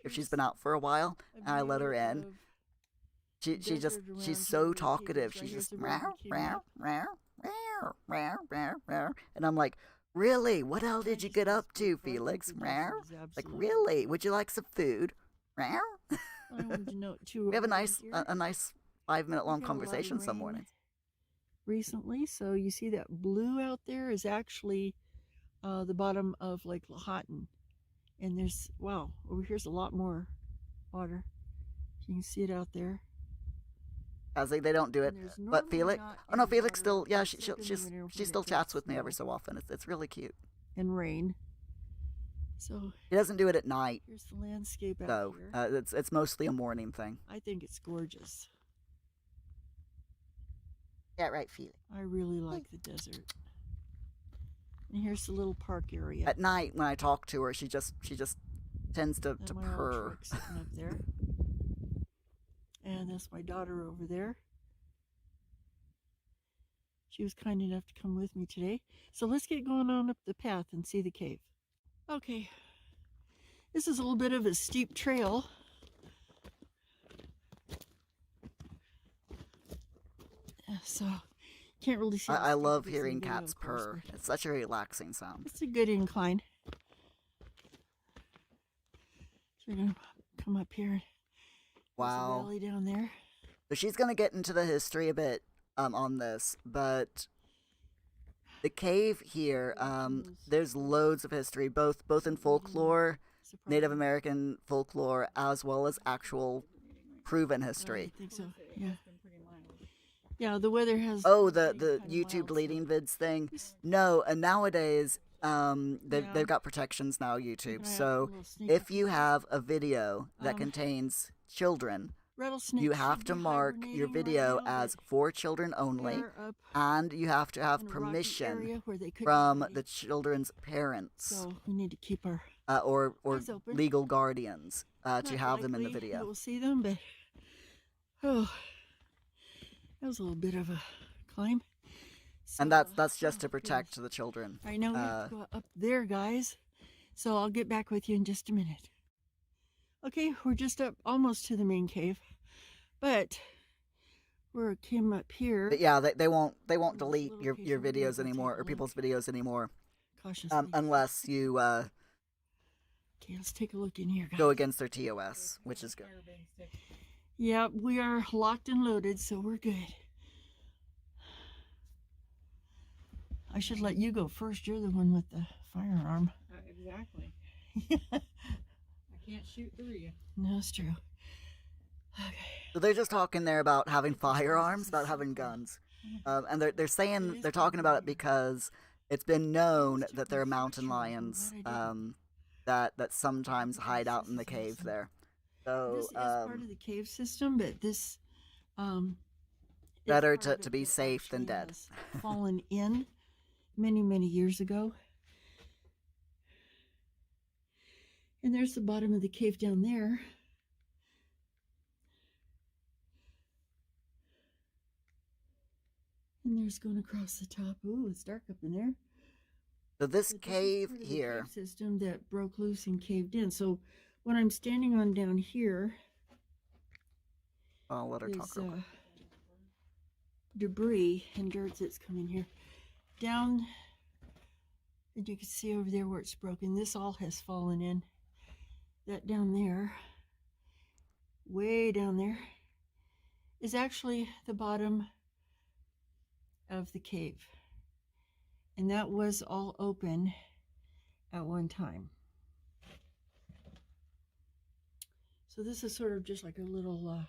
C: if she's been out for a while and I let her in, she's so talkative. She's just meow, meow, meow, meow, meow, meow, meow. And I'm like, really? What else did you get up to, Felix? Meow? Like, really? Would you like some food? Meow?
E: I wanted to note too.
C: We have a nice 5-minute long conversation some mornings.
E: Recently, so you see that blue out there is actually the bottom of Lake Lahontan, and there's over here's a lot more water. You can see it out there. I was like,
C: they don't do it, but Felix. Oh no, Felix still. Yeah, she still chats with me every so often. It's really cute.
E: And rain. So
C: he doesn't do it at night.
E: Here's the landscape out
C: here. It's mostly a morning thing.
E: I think it's gorgeous.
C: Yeah, right, Felix.
E: I really like the desert. And here's the little park area.
C: At night, when I talk to her, she just tends to purr.
E: Sitting up there. And that's my daughter over there. She was kind enough to come with me today. So let's get going on up the path and see the cave. Okay. This is a little bit of a steep trail. So can't really see.
C: I love hearing cats purr. It's such a relaxing sound.
E: It's a good incline. So we're gonna come up here.
C: Wow.
E: There's a valley down there.
C: So she's gonna get into the history a bit on this, but the cave here, there's loads of history, both in folklore, Native American folklore, as well as actual proven history.
E: I think so. Yeah. Yeah, the weather has.
C: Oh, the YouTube deleting vids thing. No, and nowadays, they've got protections now, YouTube. So if you have a video that contains children, you have to mark your video as for children only, and you have to have permission from the children's parents.
E: So we need to keep our
C: or legal guardians to have them in the video.
E: We'll see them, but that was a little bit of a climb. So,
C: and that's just to protect the children.
E: I know we have to go up there, guys. So I'll get back with you in just a minute. Okay, we're just up almost to the main cave, but we came up here.
C: But yeah, they won't delete your videos anymore or people's videos anymore.
E: Cautiously.
C: Unless you
E: okay, let's take a look in here, guys.
C: Go against their TOS, which is good.
E: Yeah, we are locked and loaded, so we're good. I should let you go first. You're the one with the firearm.
F: Exactly. I can't shoot through you.
E: No, it's true. Okay.
C: So they're just talking there about having firearms, about having guns. And they're saying, they're talking about it because it's been known that there are mountain lions that sometimes hide out in the cave there. So
E: This is part of the cave system, but this
C: better
E: it's part
C: to
E: of
C: be
E: it
C: safe than
E: actually
C: dead.
E: has fallen in many years ago. And there's the bottom of the cave down there. And there's going across the top. Ooh, it's dark up in there.
C: So this
E: But
C: cave
E: this is part of the
C: here,
E: cave system that broke loose and caved in. So what I'm standing on down here
C: I'll let her talk
E: is
C: real quick.
E: debris and dirt that's coming here. Down, and you can see over there where it's broken. This all has fallen in. That down there, way down there, is actually the bottom of the cave. And that was all open at one time. So this is sort of just like a little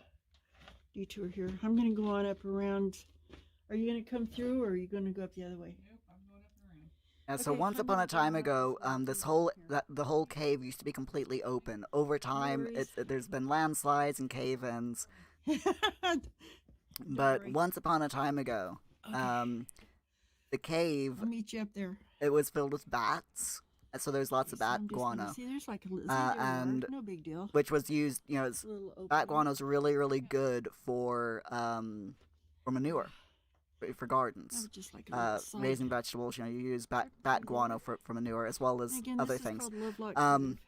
E: detour here. I'm going to go on up around. Are you going to come through, or are you going to go up the other way?
F: Nope, I'm going up and around.
C: And so
E: Okay,
C: once
E: I'm
C: upon
E: gonna
C: a time
E: go
C: ago,
E: up
C: the whole cave used to be completely open. Over time,
E: worries.
C: there's been landslides and cave-ins. But
E: worry.
C: once upon a time ago,
E: Okay.
C: the cave,
E: I'll meet you up there.
C: it was filled with bats. And so there's lots of
E: So
C: bat
E: I'm just gonna
C: guano,
E: see, there's like a see,
C: Uh,
E: there you are.
C: and-
E: No big deal.
C: which was used, you know,
E: It's a little open.
C: bat guano is really good for manure, for
E: I
C: gardens.
E: would just like a little side.
C: Raising vegetables, you know, you use bat guano for manure as well as
E: And again,
C: other
E: this is
C: things.
E: called Lovelock
C: Um,
E: Cave.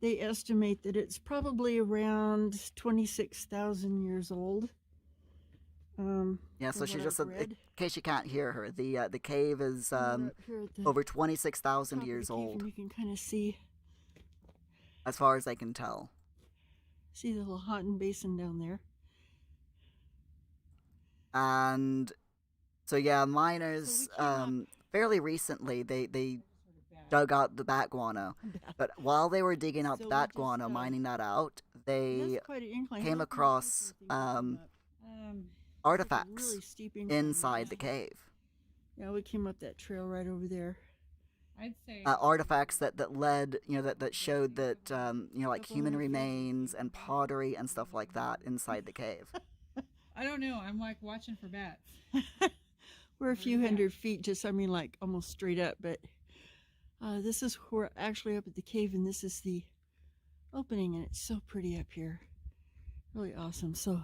E: They estimate that it's probably around 26,000 years old.
C: Yeah, so
E: from
C: she
E: what
C: just said,
E: I've
C: in
E: read.
C: case you can't hear her, the cave is
E: And we're up here at the
C: over
E: top
C: 26,000
E: of the
C: years
E: cave,
C: old,
E: and you can kind of see
C: as far as I can tell.
E: the little Houghton Basin down there.
C: And so yeah, miners
E: So we came
C: fairly recently they dug out the bat guano, but while they were digging out
E: So
C: the
E: we
C: bat
E: just,
C: guano, mining that out,
E: And
C: they
E: that's quite an incline.
C: came
E: How
C: across
E: far is this thing going up? It's like a
C: artifacts
E: really steep incline.
C: inside the cave.
E: Yeah, we came up that trail right over there.
F: I'd say
C: Artifacts that led, you know, that showed that you know, like
E: Couple
C: human
E: hundred feet.
C: remains and pottery and stuff like that inside the cave.
F: I don't know. I'm like watching for bats.
E: We're a few
F: Yeah.
E: hundred feet, just I mean like almost straight up, but this is we're actually up at the cave, and this is the opening, and it's so pretty up here. Really awesome. So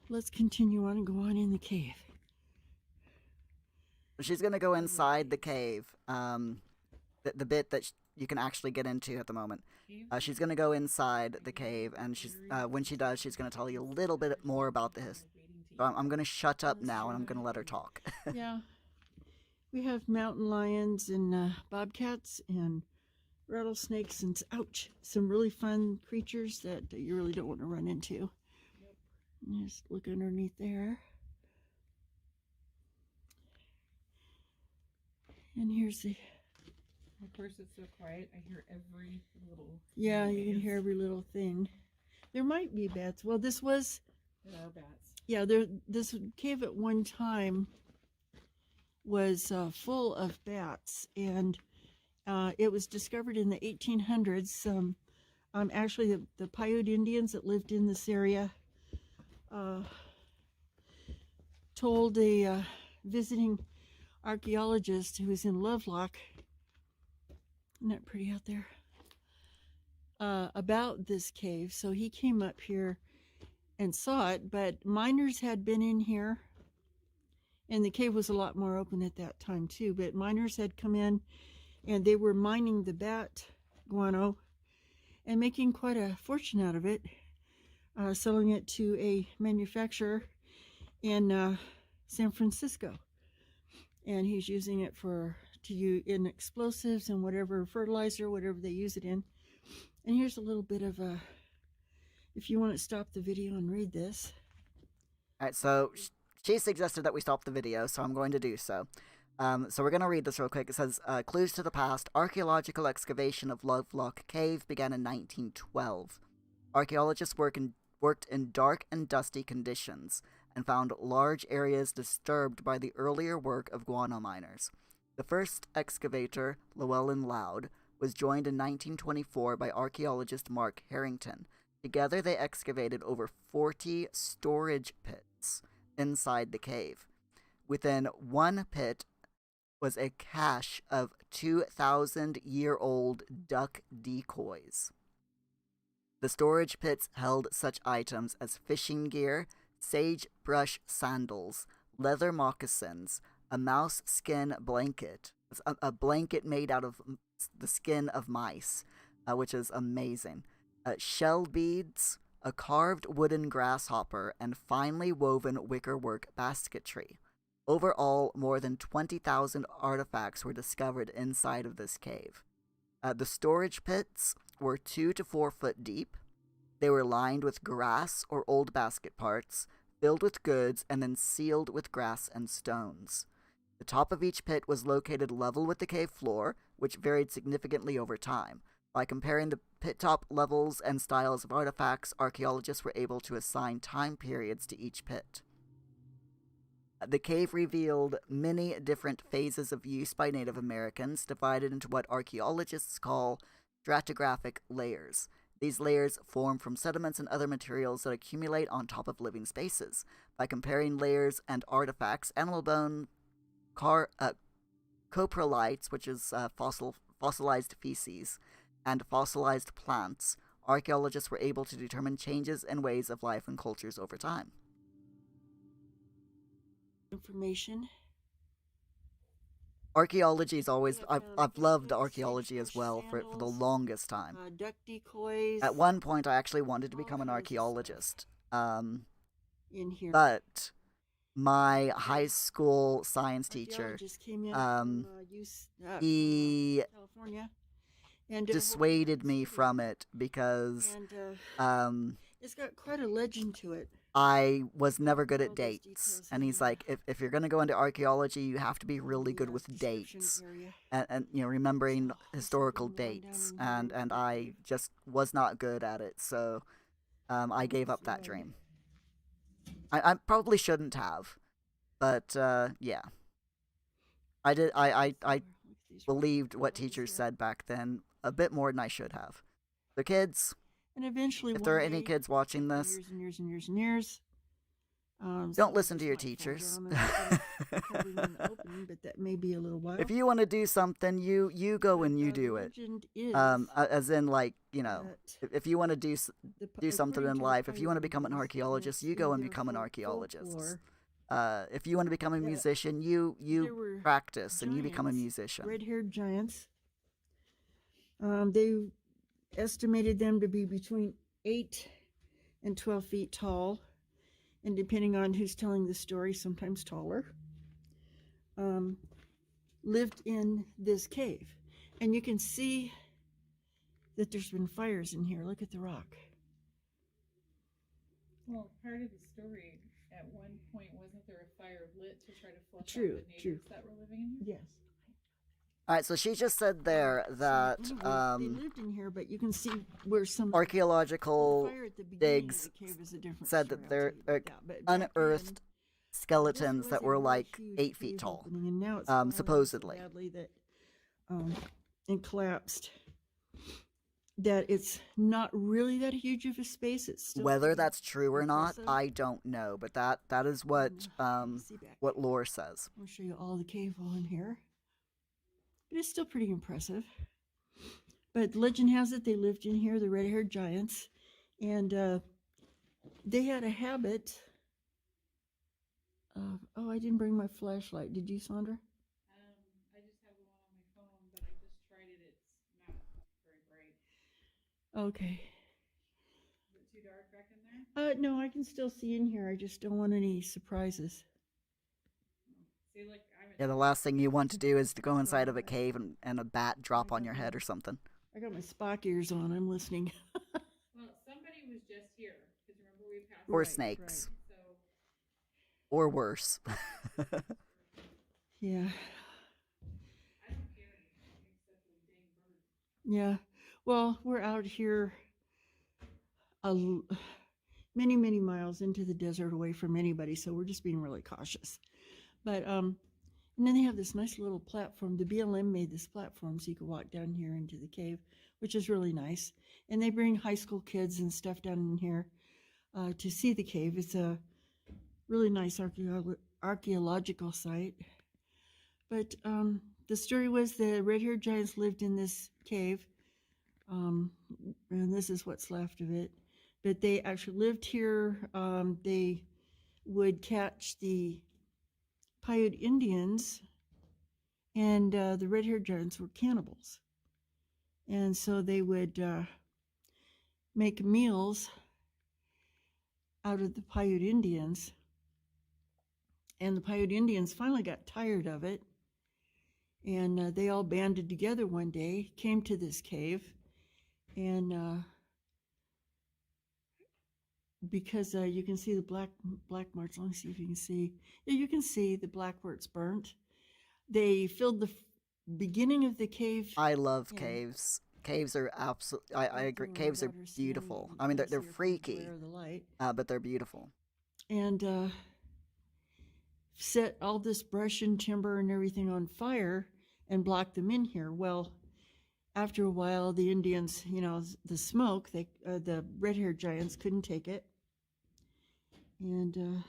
E: let's continue on and go on in the cave.
C: She's gonna go inside the cave, the bit that you can actually get into at the moment. She's gonna go inside the cave, and she's when she does, she's gonna tell you a little bit more about this. So I'm gonna shut up now, and I'm gonna let her talk.
E: Yeah. We have mountain lions and bobcats and rattlesnakes and ouch, some really fun creatures that you really don't want to run into. Just look underneath there. And here's the
F: Of course, it's so quiet. I hear every little.
E: yeah, you can
F: noise.
E: hear every little thing. There might be bats. Well, this was
F: There are bats.
E: yeah, this cave at one time was full of bats, and it was discovered in the 1800s. Actually, the Paiute Indians that lived in this area told a visiting archaeologist who was in Lovelock, isn't that pretty out there, about this cave. So he came up here and saw it, but miners had been in here, and the cave was a lot more open at that time too, but miners had come in and they were mining the bat guano and making quite a fortune out of it, selling it to a manufacturer in San Francisco, and he's using it in explosives and whatever fertilizer, whatever they use it in. And here's a little bit of a, if you want to stop the video and read this.
C: Alright, so she suggested that we stop the video, so I'm going to do so. So we're going to read this real quick. It says, clues to the past. Archaeological excavation of Lovelock Cave began in 1912. Archaeologists worked in dark and dusty conditions and found large areas disturbed by the earlier work of guano miners. The first excavator, Llewellyn Loud, was joined in 1924 by archaeologist Mark Harrington. Together they excavated over 40 storage pits inside the cave. Within one pit was a cache of 2,000-year-old duck decoys. The storage pits held such items as fishing gear, sagebrush sandals, leather moccasins, a mouse skin blanket, a blanket made out of the skin of mice, which is amazing, shell beads, a carved wooden grasshopper, and finely woven wickerwork basketry. Overall, more than 20,000 artifacts were discovered inside of this cave. The storage pits were 2 to 4 foot deep. They were lined with grass or old basket parts, filled with goods, and then sealed with grass and stones. The top of each pit was located level with the cave floor, which varied significantly over time. By comparing the pit top levels and styles of artifacts, archaeologists were able to assign time periods to each pit. The cave revealed many different phases of use by Native Americans, divided into what archaeologists call stratigraphic layers. These layers form from sediments and other materials that accumulate on top of living spaces. By comparing layers and artifacts, animal bone, coprolites, which is fossilized feces, and fossilized plants, archaeologists were able to determine changes in ways of life and cultures over time.
E: Information.
C: Archaeology is always,
E: Yeah,
C: I've loved
E: biscuits,
C: archaeology as well for the
E: sandals,
C: longest time.
E: Duck decoys.
C: At one point, I actually wanted to
E: all
C: become an
E: kinds of stuff
C: archaeologist.
E: in here.
C: But my high school science teacher,
E: Archaeologist came in
C: he
E: California, and did a whole
C: dissuaded me
E: study.
C: from it because
E: And it's got quite a legend to it.
C: I was never good
E: All
C: at
E: those
C: dates.
E: details
C: And
E: in
C: he's
E: there.
C: like, if you're going to go into archaeology, you have to be really
E: The,
C: good with
E: description
C: dates
E: area.
C: and remembering
E: So, there's
C: historical
E: something going down
C: dates.
E: in
C: And
E: here.
C: I just was not good at it. So I gave up that
E: Slide.
C: dream. I probably shouldn't have. But yeah. I did. I
E: Look at these
C: believed what
E: rows
C: teachers
E: here.
C: said back then a bit more than I should have. The kids,
E: And eventually,
C: if there are
E: one
C: any
E: day,
C: kids watching
E: after
C: this,
E: years and years and years and years,
C: don't
E: something
C: listen to
E: just
C: your
E: might fall
C: teachers.
E: down and instead of covering an opening, but that may be a little while.
C: If you want to do something, you go and you do it.
E: Legend is
C: As in, like,
E: that
C: if you want to do
E: the
C: something
E: according
C: in
E: to the
C: life, if you want to
E: Paiute
C: become an
E: Indians,
C: archaeologist,
E: that
C: you go
E: in
C: and
E: their
C: become an archaeologist.
E: folklore,
C: If you want to become a
E: that
C: musician,
E: there
C: you
E: were
C: practice and you become a
E: giants,
C: musician.
E: red-haired giants. They estimated them to be between 8 and 12 feet tall, and depending on who's telling the story, sometimes taller. Lived in this cave, and you can see that there's been fires in here. Look at the rock.
F: Well, part of the story, at one point, wasn't there a fire lit to try to flush
E: True,
F: out the
E: true.
F: neighbors that were living in here?
E: Yes.
C: All right, so she just said there that
E: Anyway, they lived in here, but you can see where some
C: archaeological
E: the fire at the beginning
C: digs
E: of the cave is a different
C: said
E: story,
C: that
E: I'll
C: there
E: tell you about that. But back
C: unearthed
E: then,
C: skeletons
E: this
C: that
E: was a
C: were
E: really
C: like
E: huge
C: 8 feet
E: cave
C: tall,
E: opening, and now it's fallen down so
C: supposedly.
E: badly that and collapsed. That it's not really that huge of a space. It's still
C: Whether
E: pretty
C: that's true or not,
E: impressive.
C: I don't know, but that is what
E: See back
C: what lore says.
E: I'll show you all the cave wall in here. But it's still pretty impressive. But legend has it they lived in here, the red-haired giants, and they had a habit of, oh, I didn't bring my flashlight. Did you, Sandra?
F: I just have the one on my phone, but I just tried it. It's not very bright.
E: Okay.
F: Is it too dark back in there?
E: No, I can still see in here. I just don't want any surprises.
F: See, like, I'm
C: Yeah, the last thing you want to do is to go inside of a cave and a bat drop on your head or something.
E: I got my Spock ears on. I'm listening.
F: well, somebody was just here. Because remember we passed
C: Or
E: Right,
C: snakes.
F: So,
C: Or worse.
E: Yeah. Yeah. Well, we're out here a many, many miles into the desert away from anybody, so we're just being really cautious. But and then they have this nice little platform. The BLM made this platform so you could walk down here into the cave, which is really nice. And they bring high school kids and stuff down in here to see the cave. It's a really nice archaeological site. But the story was the red-haired giants lived in this cave, and this is what's left of it. But they actually lived here. They would catch the Paiute Indians, and the red-haired giants were cannibals. And so they would make meals out of the Paiute Indians. And the Paiute Indians finally got tired of it. And they all banded together one day, came to this cave, and because you can see the black marks. Let me see if you can see. Yeah, you can see the black where it's burnt. They filled the beginning of the cave.
C: I love
E: Yeah.
C: caves. Caves are absolutely. I agree. Caves are beautiful. I mean, they're freaky, but they're beautiful.
E: And set all this brush and timber and everything on fire and block them in here. Well, after a while, the Indians, the smoke, the red-haired giants couldn't take it. And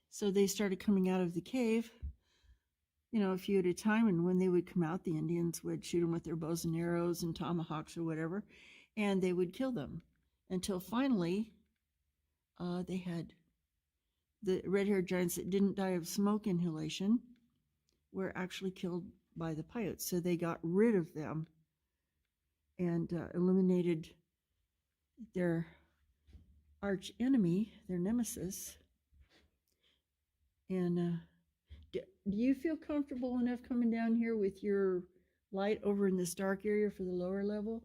E: so they started coming out of the cave, a few at a time. And when they would come out, the Indians would shoot them with their bows and arrows and tomahawks or whatever, and they would kill them until finally they had the red-haired giants that didn't die of smoke inhalation were actually killed by the Paiutes. So they got rid of them and eliminated their arch enemy, their nemesis. And do you feel comfortable enough coming down here with your light over in this dark area for the lower level?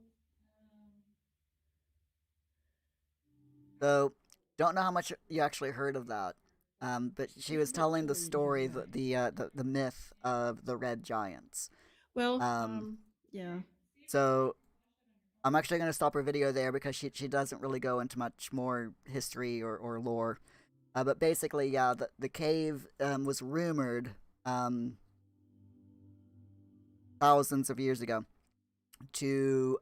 C: So, don't know how much you actually heard of that. But she was telling the story, the myth of the red giants.
E: Well,
C: yeah. So, I'm actually going to stop her video there because she doesn't really go into much more history or lore. But basically, yeah, the cave was rumored thousands of years ago to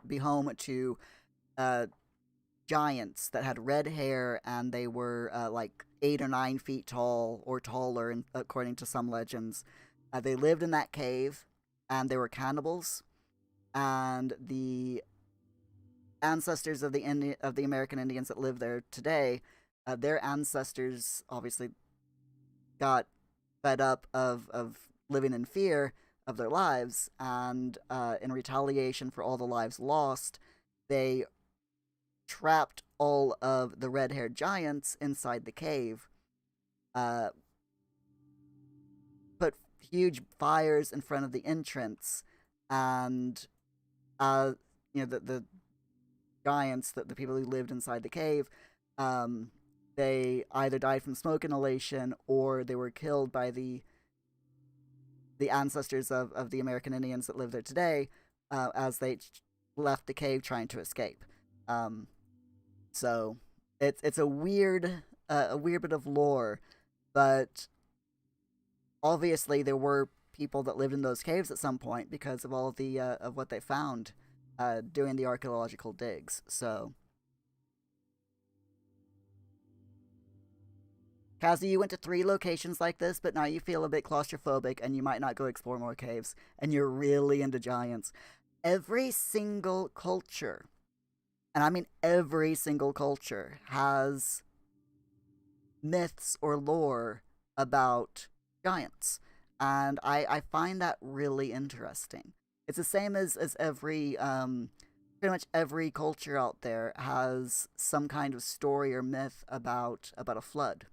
C: be home to giants that had red hair, and they were like 8 or 9 feet tall or taller, and according to some legends. They lived in that cave, and they were cannibals. And the ancestors of the American Indians that live there today, their ancestors obviously got fed up of living in fear of their lives, and in retaliation for all the lives lost, they trapped all of the red-haired giants inside the cave, put huge fires in front of the entrance, and the giants, the people who lived inside the cave, they either died from smoke inhalation or they were killed by the ancestors of the American Indians that live there today, as they left the cave trying to escape. So it's a weird bit of lore, but obviously there were people that lived in those caves at some point because of all of the of what they found doing the archaeological digs. So, Kazi, you went to 3 locations like this, but now you feel a bit claustrophobic and you might not go explore more caves, and you're really into giants. Every single culture, and I mean every single culture, has myths or lore about giants. And I find that really interesting. It's the same as every, pretty much every culture out there has some kind of story or myth about a flood.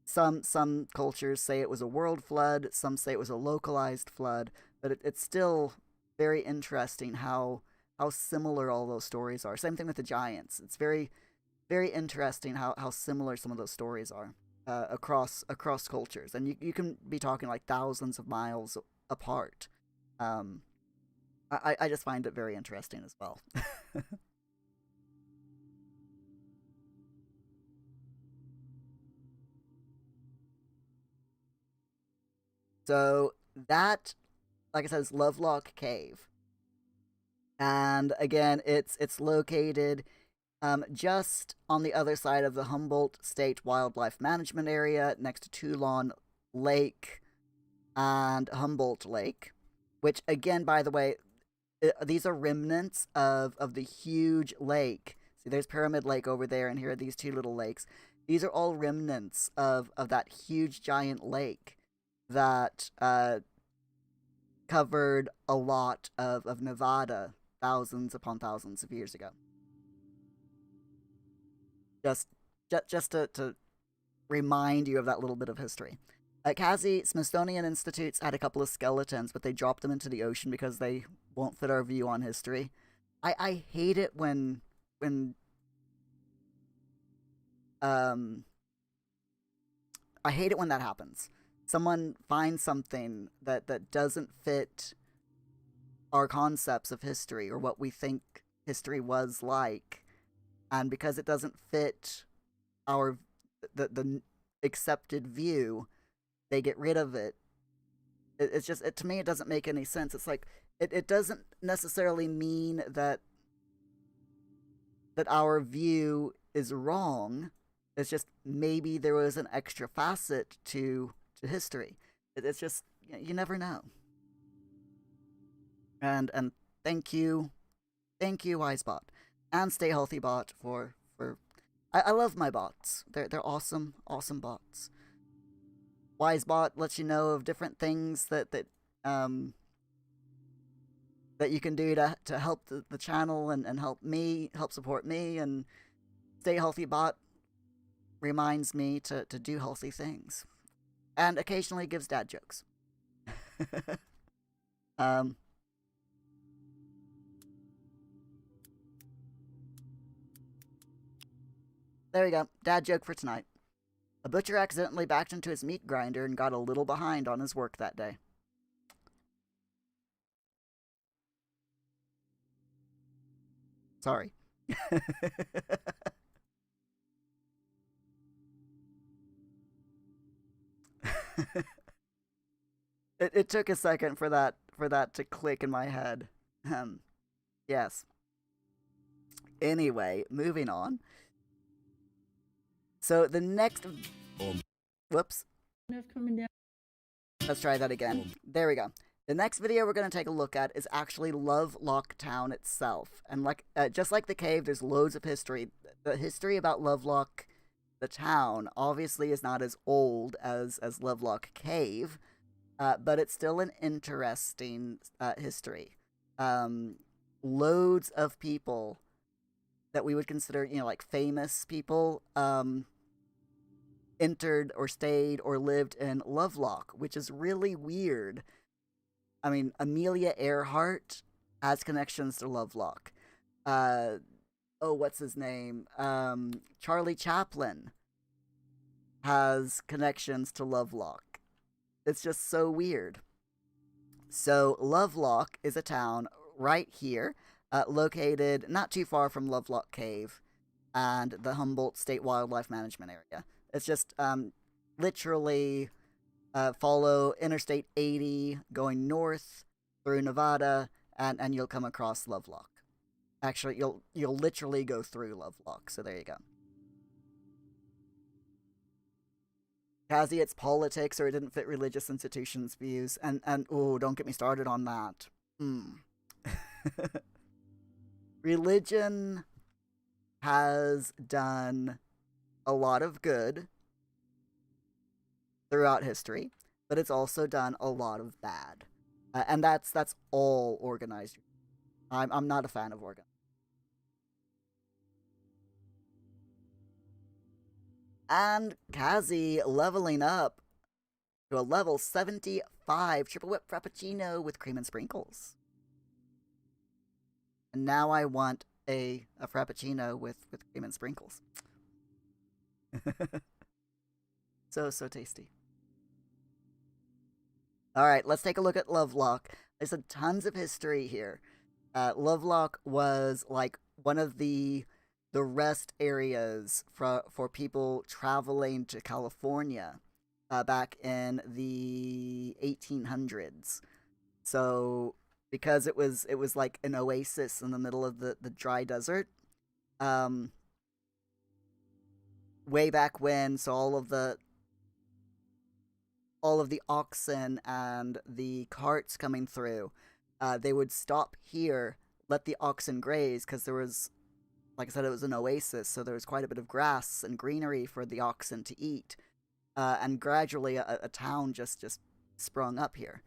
C: Some cultures say it was a world flood, some say it was a localized flood, but it's still very interesting how similar all those stories are. Same thing with the giants. It's very, very interesting how similar some of those stories are across cultures. And you can be talking like thousands of miles apart. I just find it very interesting as well. So that, like I said, is Lovelock Cave. And again, it's located just on the other side of the Humboldt State Wildlife Management Area, next to Toulon Lake and Humboldt Lake, which again, by the way, these are remnants of the huge lake. See, there's Pyramid Lake over there, and here are these two little lakes. These are all remnants of that huge giant lake that covered a lot of Nevada thousands upon thousands of years ago. Just to remind you of that little bit of history. At Kazi, Smithsonian Institutes had a couple of skeletons, but they dropped them into the ocean because they won't fit our view on history. I hate it when I hate it when that happens. Someone finds something that doesn't fit our concepts of history or what we think history was like, and because it doesn't fit the accepted view, they get rid of it. It's just, to me, it doesn't make any sense. It's like, it doesn't necessarily mean that our view is wrong. It's just maybe there was an extra facet to history. It's just, you never know. And thank you, WiseBot and Stay Healthy Bot for I love my bots. They're awesome bots. WiseBot lets you know of different things that you can do to help the channel and help support me, and Stay Healthy Bot reminds me to do healthy things. And occasionally gives dad jokes. There we go. Dad joke for tonight. A butcher accidentally backed into his meat grinder and got a little behind on his work that day. Sorry. It took a second for that to click in my head. Yes. Anyway, moving on. So the next... Whoops.
E: Coming down.
C: Let's try that again. There we go. The next video we're going to take a look at is actually Lovelock Town itself. And just like the cave, there's loads of history. The history about Lovelock, the town, obviously is not as old as Lovelock Cave, but it's still an interesting history. Loads of people that we would consider, like famous people, entered or stayed or lived in Lovelock, which is really weird. I mean, Amelia Earhart has connections to Lovelock. What's his name? Charlie Chaplin has connections to Lovelock. It's just so weird. So Lovelock is a town right here, located not too far from Lovelock Cave and the Humboldt State Wildlife Management Area. It's just literally follow Interstate 80 going north through Nevada, and you'll come across Lovelock. Actually, you'll literally go through Lovelock, so there you go. Kazi, it's politics, or it didn't fit religious institutions' views, and don't get me started on that. Religion has done a lot of good throughout history, but it's also done a lot of bad, and that's all organized. I'm not a fan of organized. And Kazi leveling up to a level 75 triple whip frappuccino with cream and sprinkles. And now I want a frappuccino with cream and sprinkles. So tasty. Alright, let's take a look at Lovelock. There's tons of history here. Lovelock was like one of the rest areas for people traveling to California back in the 1800s. So because it was like an oasis in the middle of the dry desert, way back when, so all of the oxen and the carts coming through, they would stop here, let the oxen graze, because there was, like I said, it was an oasis, so there was quite a bit of grass and greenery for the oxen to eat. And gradually a town just sprung up here.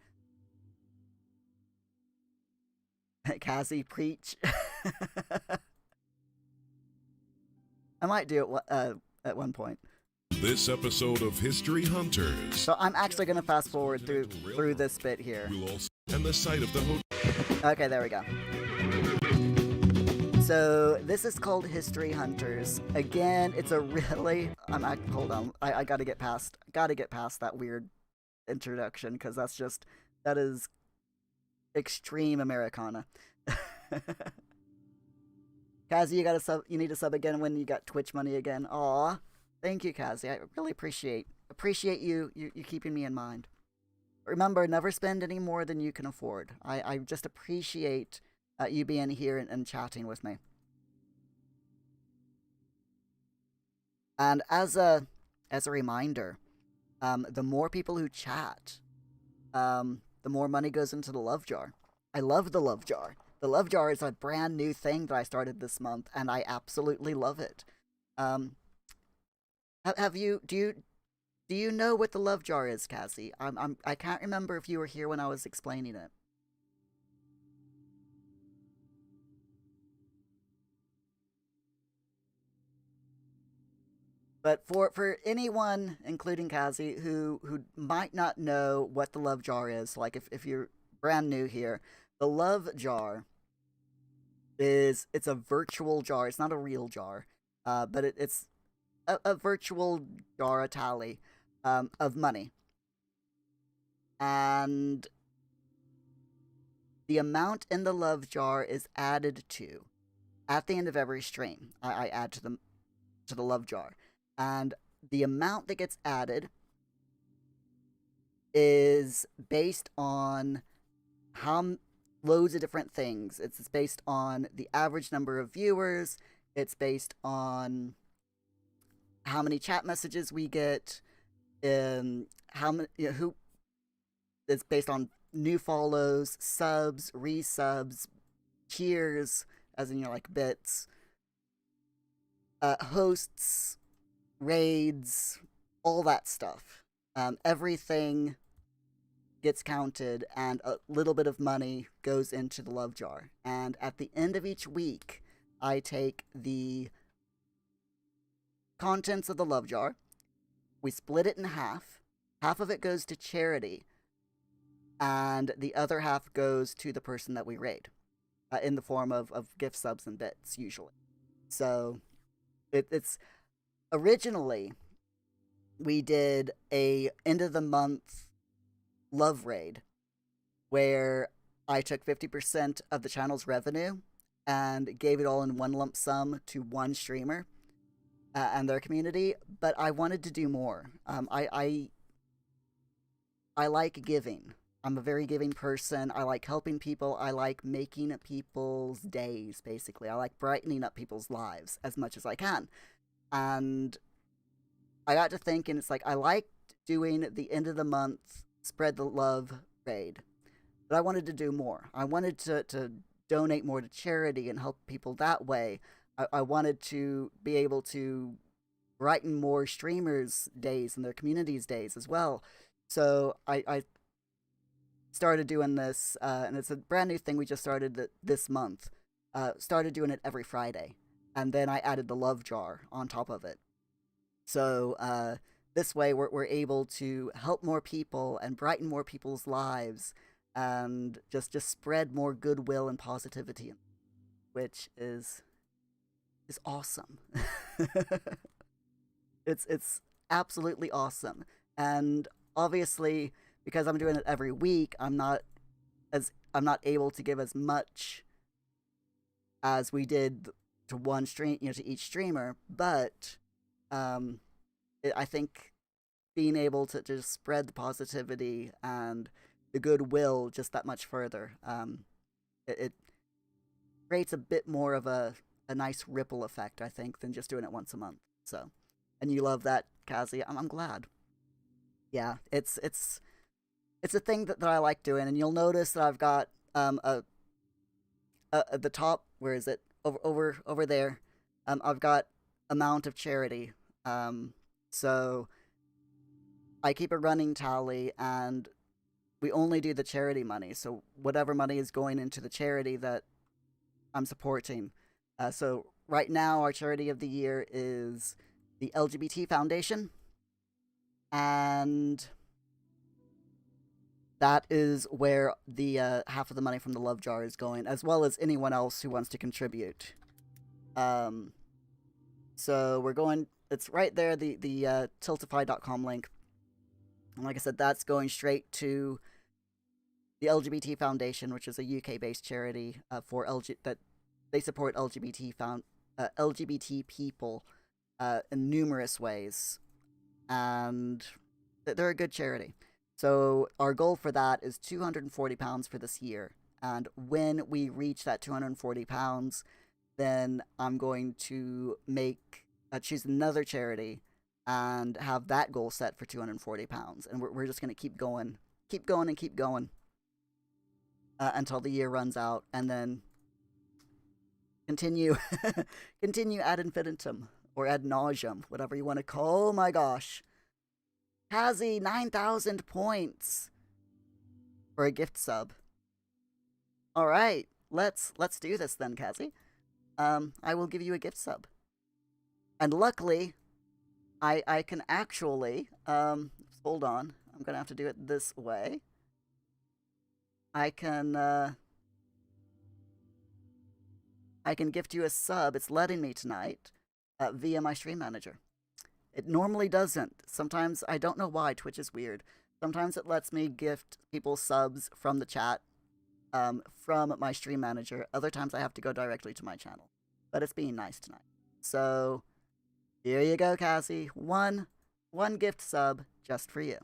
C: Cassie, preach. I might do it at one point.
G: This episode of History Hunters.
C: So I'm actually going to fast forward through this bit here.
G: And the site of the hotel.
C: Okay, there we go. So this is called History Hunters. Again, it's a really... hold on. I gotta get past that weird introduction, because that is extreme Americana. Kazi, you need to sub again when you got Twitch money again. Aw. Thank you, Kazi. I really appreciate you keeping me in mind. Remember, never spend any more than you can afford. I just appreciate you being here and chatting with me. And as a reminder, the more people who chat, the more money goes into the love jar. I love the love jar. The love jar is a brand new thing that I started this month, and I absolutely love it. Do you know what the love jar is, Cassie? I can't remember if you were here when I was explaining it. But for anyone, including Cassie, who might not know what the love jar is, like if you're brand new here, the love jar it's a virtual jar. It's not a real jar, but it's a virtual jar, a tally of money. And the amount in the love jar is added to at the end of every stream. I add to the love jar. And the amount that gets added is based on loads of different things. It's based on the average number of viewers. It's based on how many chat messages we get. How many who. It's based on new follows, subs, resubs, cheers, as in like bits, hosts, raids, all that stuff. Everything gets counted, and a little bit of money goes into the love jar. And at the end of each week, I take the contents of the love jar, we split it in half. Half of it goes to charity, and the other half goes to the person that we raid, in the form of gift subs and bits, usually. So, it's... Originally, we did a end-of-the-month love raid, where I took 50% of the channel's revenue and gave it all in one lump sum to one streamer and their community, but I wanted to do more. I like giving. I'm a very giving person. I like helping people. I like making people's days, basically. I like brightening up people's lives as much as I can. And I got to thinking, it's like, I liked doing the end of the month spread the love raid, but I wanted to do more. I wanted to donate more to charity and help people that way. I wanted to be able to brighten more streamers' days and their communities' days as well. So I started doing this, and it's a brand new thing we just started this month. Started doing it every Friday. And then I added the love jar on top of it. So this way we're able to help more people and brighten more people's lives and just spread more goodwill and positivity, which is awesome. It's absolutely awesome. And obviously, because I'm doing it every week, I'm not as I'm not able to give as much as we did to one stream, to each streamer, but I think being able to just spread the positivity and the goodwill just that much further, it creates a bit more of a nice ripple effect, I think, than just doing it once a month. So, and you love that, Kazi. I'm glad. Yeah, it's a thing that I like doing, and you'll notice that I've got at the top, where is it? Over there. I've got amount of charity. So I keep a running tally, and we only do the charity money. So whatever money is going into the charity that I'm supporting. So right now, our charity of the year is the LGBT Foundation, and that is where the half of the money from the Love Jar is going, as well as anyone else who wants to contribute. So we're going, it's right there, the tiltify.com link. And like I said, that's going straight to the LGBT Foundation, which is a UK-based charity that they support LGBT people in numerous ways, and they're a good charity. So our goal for that is £240 for this year, and when we reach that £240, then I'm going to choose another charity and have that goal set for £240, and we're just going to keep going until the year runs out, and then continue ad infinitum, or ad nauseum, whatever you want to call. Oh my gosh, Kazi, 9,000 points for a gift sub. All right, let's do this then, Kazi. I will give you a gift sub, and luckily, I can actually hold on. I'm gonna have to do it this way. I can gift you a sub. It's letting me tonight via my stream manager. It normally doesn't. Sometimes, I don't know why, Twitch is weird. Sometimes it lets me gift people subs from the chat, from my stream manager. Other times I have to go directly to my channel. But it's being nice tonight. So, here you go, Cassie. One gift sub just for you.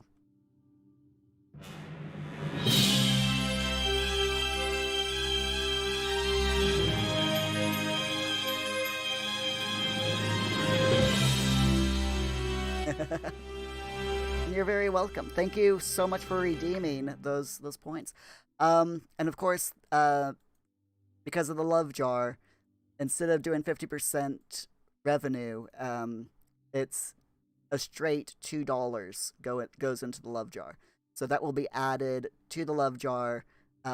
C: You're very welcome. Thank you so much for redeeming those points. And of course, because of the Love Jar, instead of doing 50% revenue, it's a straight $2 goes into the Love Jar. So that will be added to the Love Jar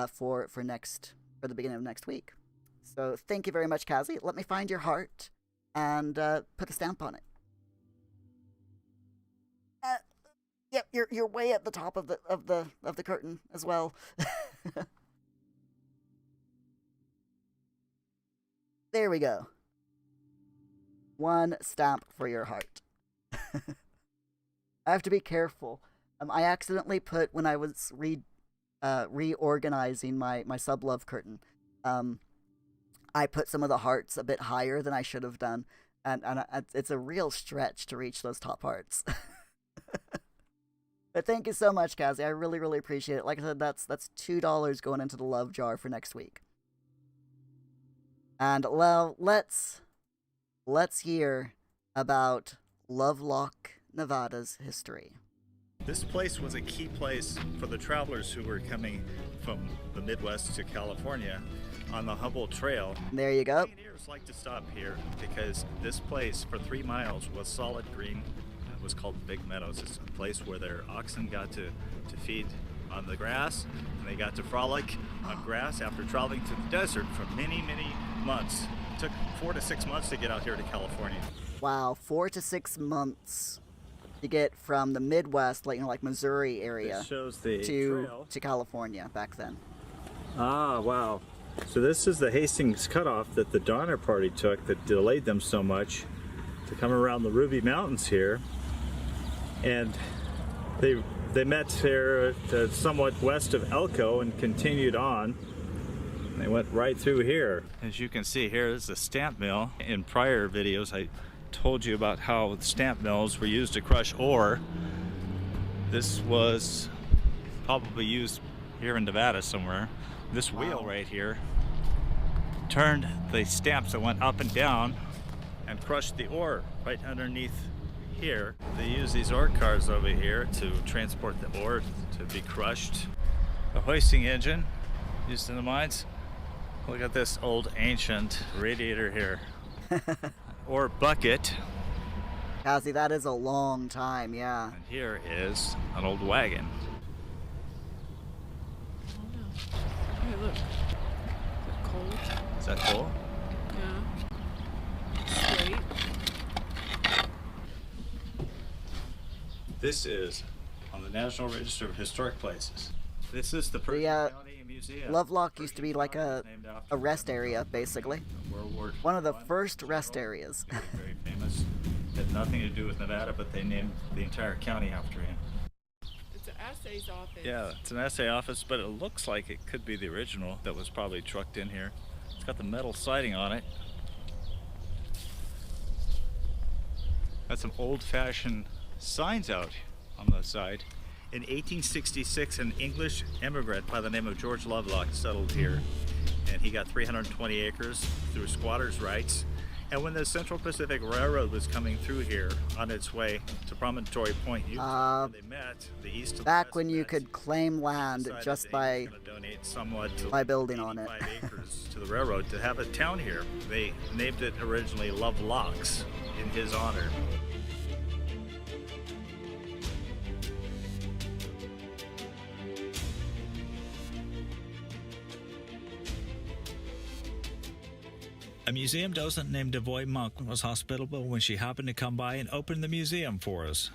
C: for the beginning of next week. So thank you very much, Kazi. Let me find your heart and put a stamp on it. Yep, you're way at the top of the curtain as well. There we go. One stamp for your heart. I have to be careful. I accidentally put, when I was reorganizing my sub love curtain, I put some of the hearts a bit higher than I should have done, and it's a real stretch to reach those top hearts. But thank you so much, Kazi. I really, really appreciate it. Like I said, that's $2 going into the Love Jar for next week. And well, let's hear about Lovelock, Nevada's history.
H: This place was a key place for the travelers who were coming from the Midwest to California on the Humboldt Trail.
C: There you go.
H: Pioneers like to stop here because this place for 3 miles was solid green. It was called Big Meadows. It's a place where their oxen got to feed on the grass, and they got to frolic on grass after traveling to the desert for many, many months. It took 4 to 6 months to get out here to California.
C: Wow, 4 to 6 months to get from the Midwest, like Missouri area,
H: shows the
C: to California back then.
H: Ah, wow. So this is the Hastings cutoff that the Donner Party took that delayed them so much to come around the Ruby Mountains here. And they They met here somewhat west of Elko and continued on. They went right through here. As you can see, here is the stamp mill. In prior videos, I told you about how stamp mills were used to crush ore. This was probably used here in Nevada somewhere. This wheel right here turned the stamps that went up and down and crushed the ore right underneath here. They use these ore cars over here to transport the ore to be crushed. A hoisting engine used in the mines. Look at this old ancient radiator here. Or bucket.
C: Cassie, that is a long time, yeah.
H: And here is an old wagon.
F: Oh no. Hey, look. Is it cold?
H: Is that cool?
F: Yeah. Straight.
H: This is on the National Register of Historic Places. This is the Pershing County Museum.
C: Lovelock used to be like a rest area, basically. One of the first rest areas.
H: Very famous. Had nothing to do with Nevada, but they named the entire county after him.
F: It's an assay's office.
H: Yeah, it's an assay office, but it looks like it could be the original that was probably trucked in here. It's got the metal siding on it. Got some old-fashioned signs out on the side. In 1866, an English immigrant by the name of George Lovelock settled here, and he got 320 acres through squatters' rights. And when the Central Pacific Railroad was coming through here on its way to Promontory Point, Utah, where they met, the east of
C: back when you could claim land just by building on it.
H: 85 acres to the railroad to have a town here. They named it originally Lovelocks in his honor. A museum docent named Devoy Monk was hospitable when she happened to come by and open the museum for us.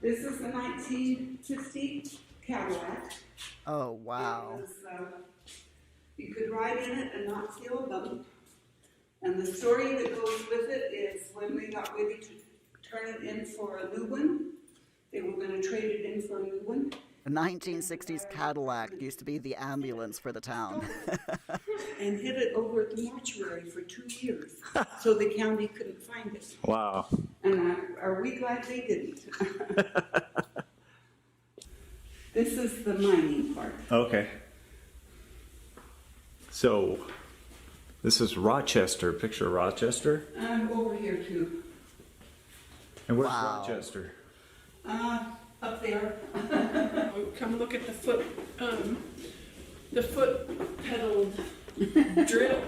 I: This is the 1960 Cadillac.
C: Oh, wow.
I: You could ride in it and not feel a bump. And the story that goes with it is when we got ready to turn it in for a new one, they were going to trade it in for a new one.
C: The 1960s Cadillac used to be the ambulance for the town.
I: And hid it over at the mortuary for 2 years, so the county couldn't find it.
H: Wow.
I: And are we glad they didn't? This is the mining part.
H: Okay. So, this is Rochester. Picture Rochester.
I: I'm over here too.
H: And where's
C: Wow.
H: Rochester?
I: Up there.
F: Come look at the foot pedal drill.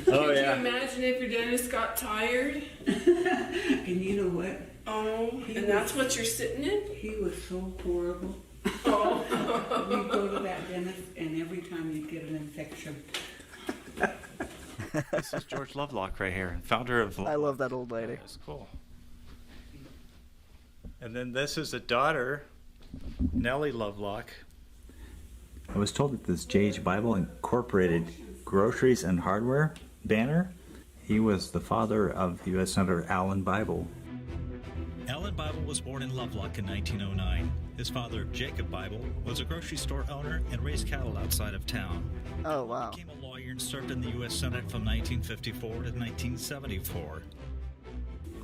H: Oh,
F: Could
H: yeah.
F: you imagine if your dentist got tired?
I: And you know what?
F: Oh, and that's what you're sitting in?
I: He was so horrible.
F: Oh.
I: You go to that dentist, and every time you get an infection.
H: This is George Lovelock right here, founder of
C: I love that old lady.
H: That's cool. And then this is a daughter, Nellie Lovelock. I was told that this J.H. Bible incorporated groceries and hardware banner. He was the father of U.S. Senator Alan Bible. Alan Bible was born in Lovelock in 1909. His father, Jacob Bible, was a grocery store owner and raised cattle outside of town.
C: Oh, wow.
H: He became a lawyer and served in the U.S. Senate from 1954 to 1974.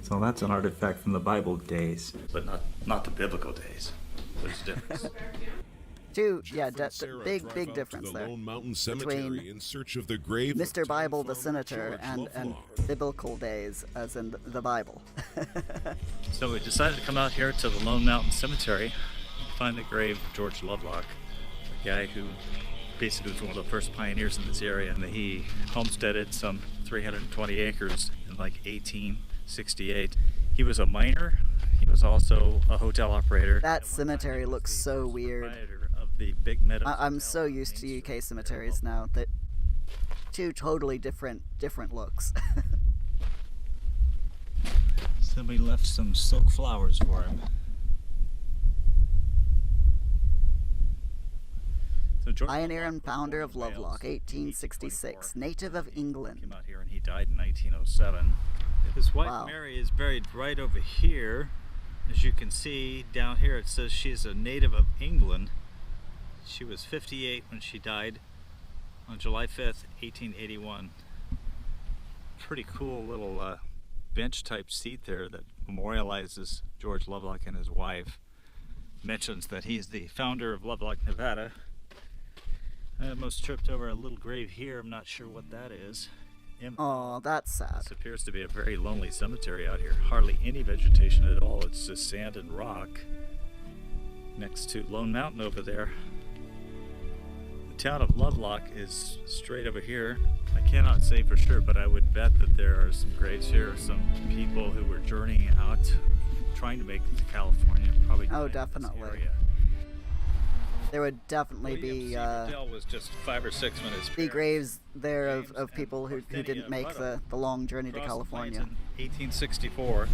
H: So that's an artifact from the Bible days. But not the biblical days. There's a difference.
C: Big difference
G: to the
C: there
G: Lone Mountain Cemetery
C: between
G: in search of the grave of
C: Mr. Bible, the
G: Tom
C: senator,
G: George
C: and
G: Lovelock.
C: biblical days, as in the Bible.
H: So we decided to come out here to the Lone Mountain Cemetery and find the grave of George Lovelock, a guy who basically was one of the first pioneers in this area, and he homesteaded some 320 acres in like 1868. He was a miner. He was also a hotel operator.
C: That cemetery looks so weird.
H: Of the Big Meadows
C: I'm
H: Hotel
C: so
H: on
C: used to
H: Main
C: UK
H: Street.
C: cemeteries now that two totally different looks.
H: Somebody left some silk flowers for him. So George
C: Pioneer
H: Lovelock
C: and
H: was
C: founder
H: born
C: of
H: in Wales
C: Lovelock,
H: in
C: 1866,
H: 1824.
C: native of
H: He
C: England.
H: came out here and he died in 1907. His wife
C: Wow.
H: Mary is buried right over here. As you can see down here, it says she's a native of England. She was 58 when she died on July 5th, 1881. Pretty cool little bench type seat there that memorializes George Lovelock and his wife. Mentions that he's the founder of Lovelock, Nevada. I almost tripped over a little grave here. I'm not sure what that is.
C: Oh, that's sad.
H: This appears to be a very lonely cemetery out here. Hardly any vegetation at all. It's just sand and rock next to Lone Mountain over there. The town of Lovelock is straight over here. I cannot say for sure, but I would bet that there are some graves here, some people who were journeying out, trying to make it to California. Probably.
C: Oh, definitely. There would definitely be
H: was just 5 or 6 when his
C: graves there of people who didn't make the long journey to California.
H: In 1864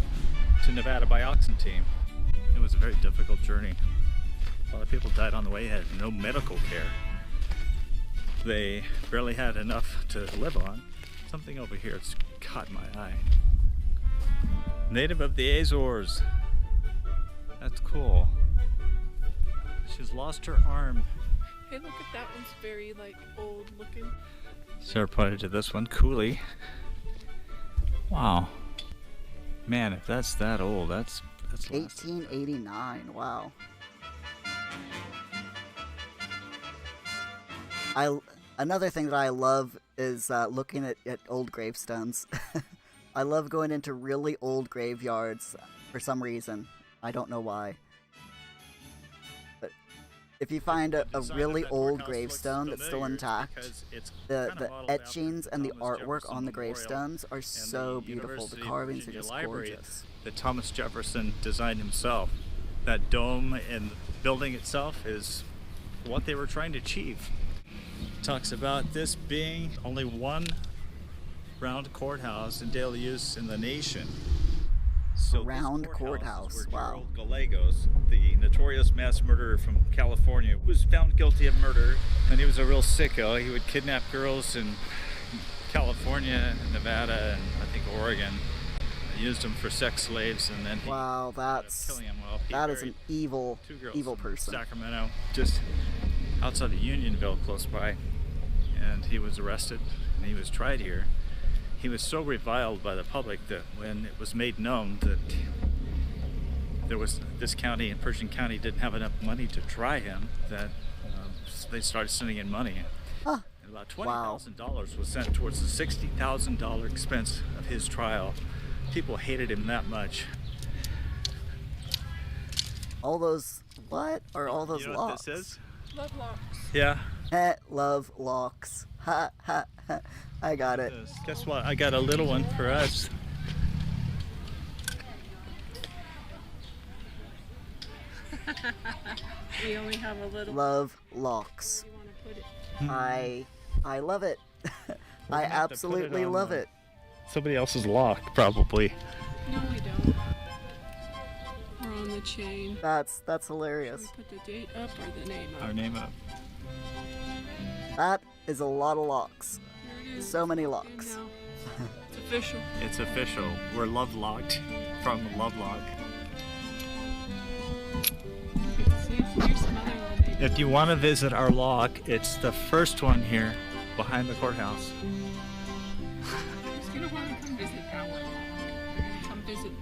H: to Nevada by oxen team. It was a very difficult journey. A lot of people died on the way, had no medical care. They barely had enough to live on. Something over here has caught my eye. Native of the Azores. That's cool. She's lost her arm.
F: Hey, look at that one's very like old looking.
H: Sarah pointed to this one, Cooley. Wow. Man, if that's that old, that's
C: 1889. Wow. Another thing that I love is looking at old gravestones. I love going into really old graveyards for some reason. I don't know why. But if you find a really old gravestone that's still intact, the etchings and the artwork on the gravestones are so beautiful. The carvings are just gorgeous.
H: That Thomas Jefferson designed himself. That dome and building itself is what they were trying to achieve. Talks about this being only one round courthouse in daily use in the nation. So
C: round courthouse, wow.
H: Gerald Gallegos, the notorious mass murderer from California, was found guilty of murder, and he was a real sicko. He would kidnap girls in California, Nevada, and I think Oregon. He used them for sex slaves, and then he
C: that's
H: killing them.
C: that is an evil person.
H: Sacramento, just outside of Unionville, close by, and he was arrested and he was tried here. He was so reviled by the public that when it was made known that this county and Pershing County didn't have enough money to try him, that they started sending in money.
C: Huh.
H: And about $20,000 was sent towards the $60,000 expense of his trial. People hated him that much.
C: All those, what are all those
H: You know
C: locks?
H: What this is?
F: Love locks.
H: Yeah.
C: Love locks. Ha ha ha. I got it.
H: Guess what? I got a little one for us.
F: We only have a little.
C: Love locks.
F: Where do you want to put it?
C: I love it. I absolutely love it.
H: Somebody else's lock, probably.
F: No, we don't. We're on the chain.
C: That's hilarious.
F: Should we put the date up or the name up?
H: Our name up.
C: That is a lot of locks.
F: There it is.
C: So many
F: Good
C: locks.
F: now. It's official.
H: It's official. We're love locked from Lovelock.
F: See, here's some other little baby.
H: If you want to visit our lock, it's the first one here behind the courthouse.
F: Who's gonna want to come visit our lock? They're gonna come visit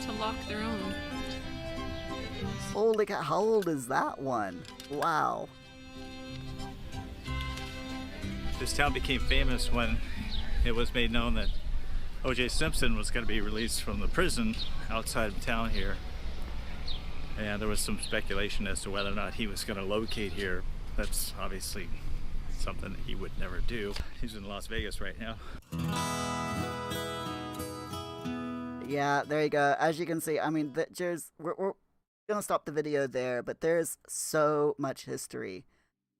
F: to lock their own.
C: Holy cow, how old is that one? Wow.
H: This town became famous when it was made known that O.J. Simpson was going to be released from the prison outside of town here. And there was some speculation as to whether or not he was going to locate here. That's obviously something that he would never do. He's in Las Vegas right now.
C: Yeah, there you go. As you can see, I mean, we're gonna stop the video there, but there's so much history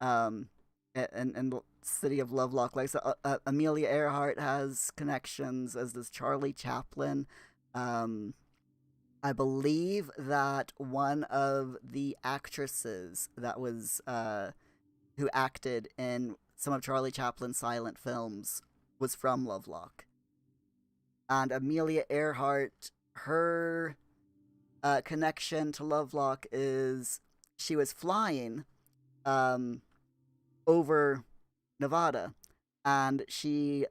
C: in the city of Lovelock. Like, so, Amelia Earhart has connections, as does Charlie Chaplin. I believe that one of the actresses that was who acted in some of Charlie Chaplin's silent films was from Lovelock. And Amelia Earhart, her connection to Lovelock is she was flying over Nevada, and the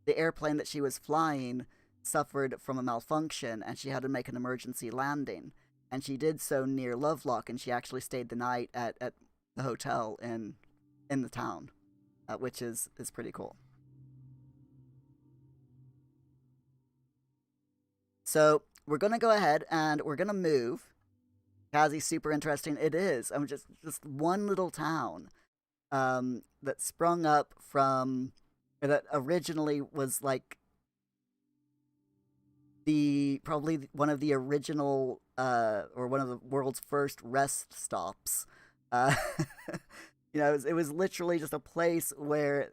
C: airplane that she was flying suffered from a malfunction, and she had to make an emergency landing. And she did so near Lovelock, and she actually stayed the night at the hotel in the town, which is pretty cool. So we're gonna go ahead and we're gonna move. Kazi's super interesting. It is. I'm just one little town that sprung up from, that originally was like probably one of the original or one of the world's first rest stops. You know, it was literally just a place where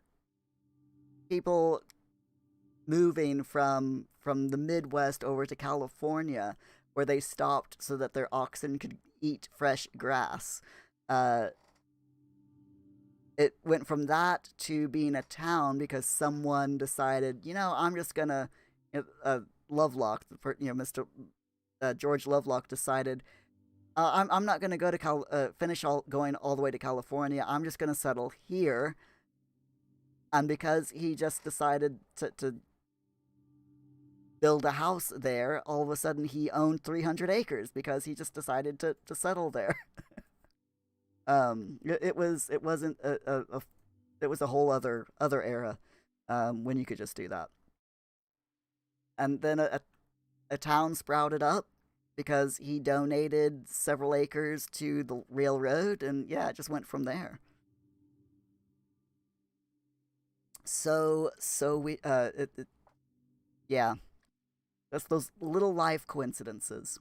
C: people moving from the Midwest over to California, where they stopped so that their oxen could eat fresh grass. It went from that to being a town because someone decided, you know, I'm just gonna, Lovelock, Mr. George Lovelock decided, I'm not gonna go to going all the way to California. I'm just gonna settle here. And because he just decided to build a house there, all of a sudden he owned 300 acres because he just decided to settle there. It was a whole other era when you could just do that. And then a town sprouted up because he donated several acres to the railroad, and yeah, it just went from there. So we yeah, that's those little life coincidences,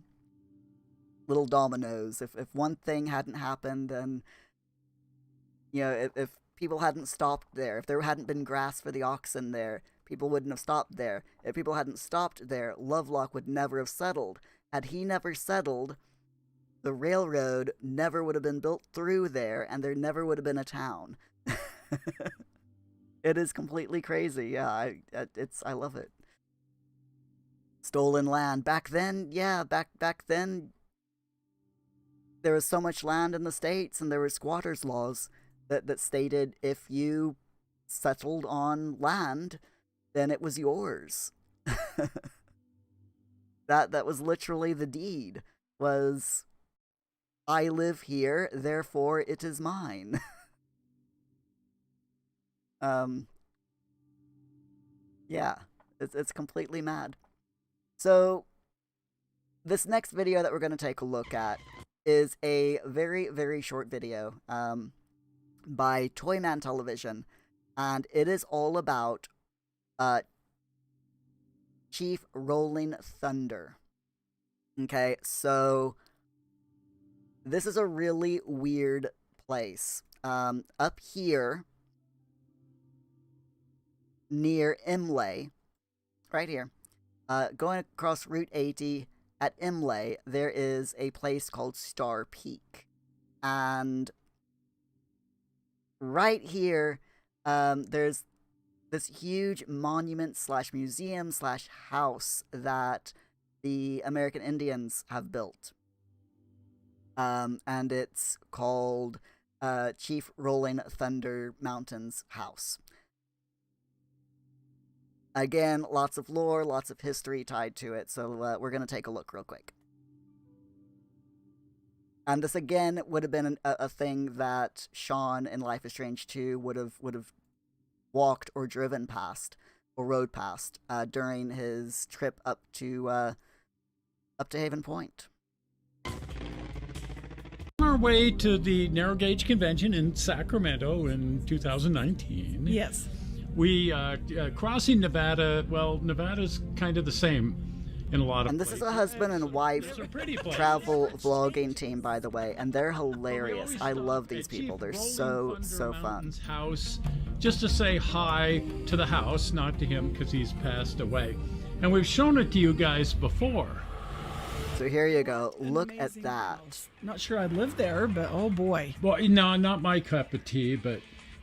C: little dominoes. If one thing hadn't happened, then, you know, if people hadn't stopped there, if there hadn't been grass for the oxen there, people wouldn't have stopped there. If people hadn't stopped there, Lovelock would never have settled. Had he never settled, the railroad never would have been built through there, and there never would have been a town. It is completely crazy. Yeah, I love it. Stolen land. Back then, yeah, back then, there was so much land in the States, and there were squatters' laws that stated if you settled on land, then it was yours. That was literally the deed. Was, I live here, therefore it is mine. Yeah, it's completely mad. So, this next video that we're going to take a look at is a very, very short video by Toyman Television, and it is all about Chief Rolling Thunder. Okay, so this is a really weird place. Up here, near Imlay, right here, going across Route 80 at Imlay, there is a place called Star Peak. And right here, there's this huge monument / museum / house that the American Indians have built. And it's called Chief Rolling Thunder Mountains House. Again, lots of lore, lots of history tied to it, so we're going to take a look real quick. And this, again, would have been a thing that Sean in Life is Strange 2 would have walked or driven past, or rode past, during his trip up to Haven Point.
J: On our way to the Narrow Gauge Convention in Sacramento in 2019.
E: Yes.
J: We, crossing Nevada, well, Nevada's kind of the same in a lot of
C: places. And this is a husband and wife travel vlogging team, by the way, and they're hilarious. I love these people. They're so fun.
J: House, just to say hi to the house, not to him because he's passed away. And we've shown it to you guys before.
C: So here you go. Look at that.
E: House. Not sure I'd live there, but oh boy.
J: Well, no, not my cup of tea, but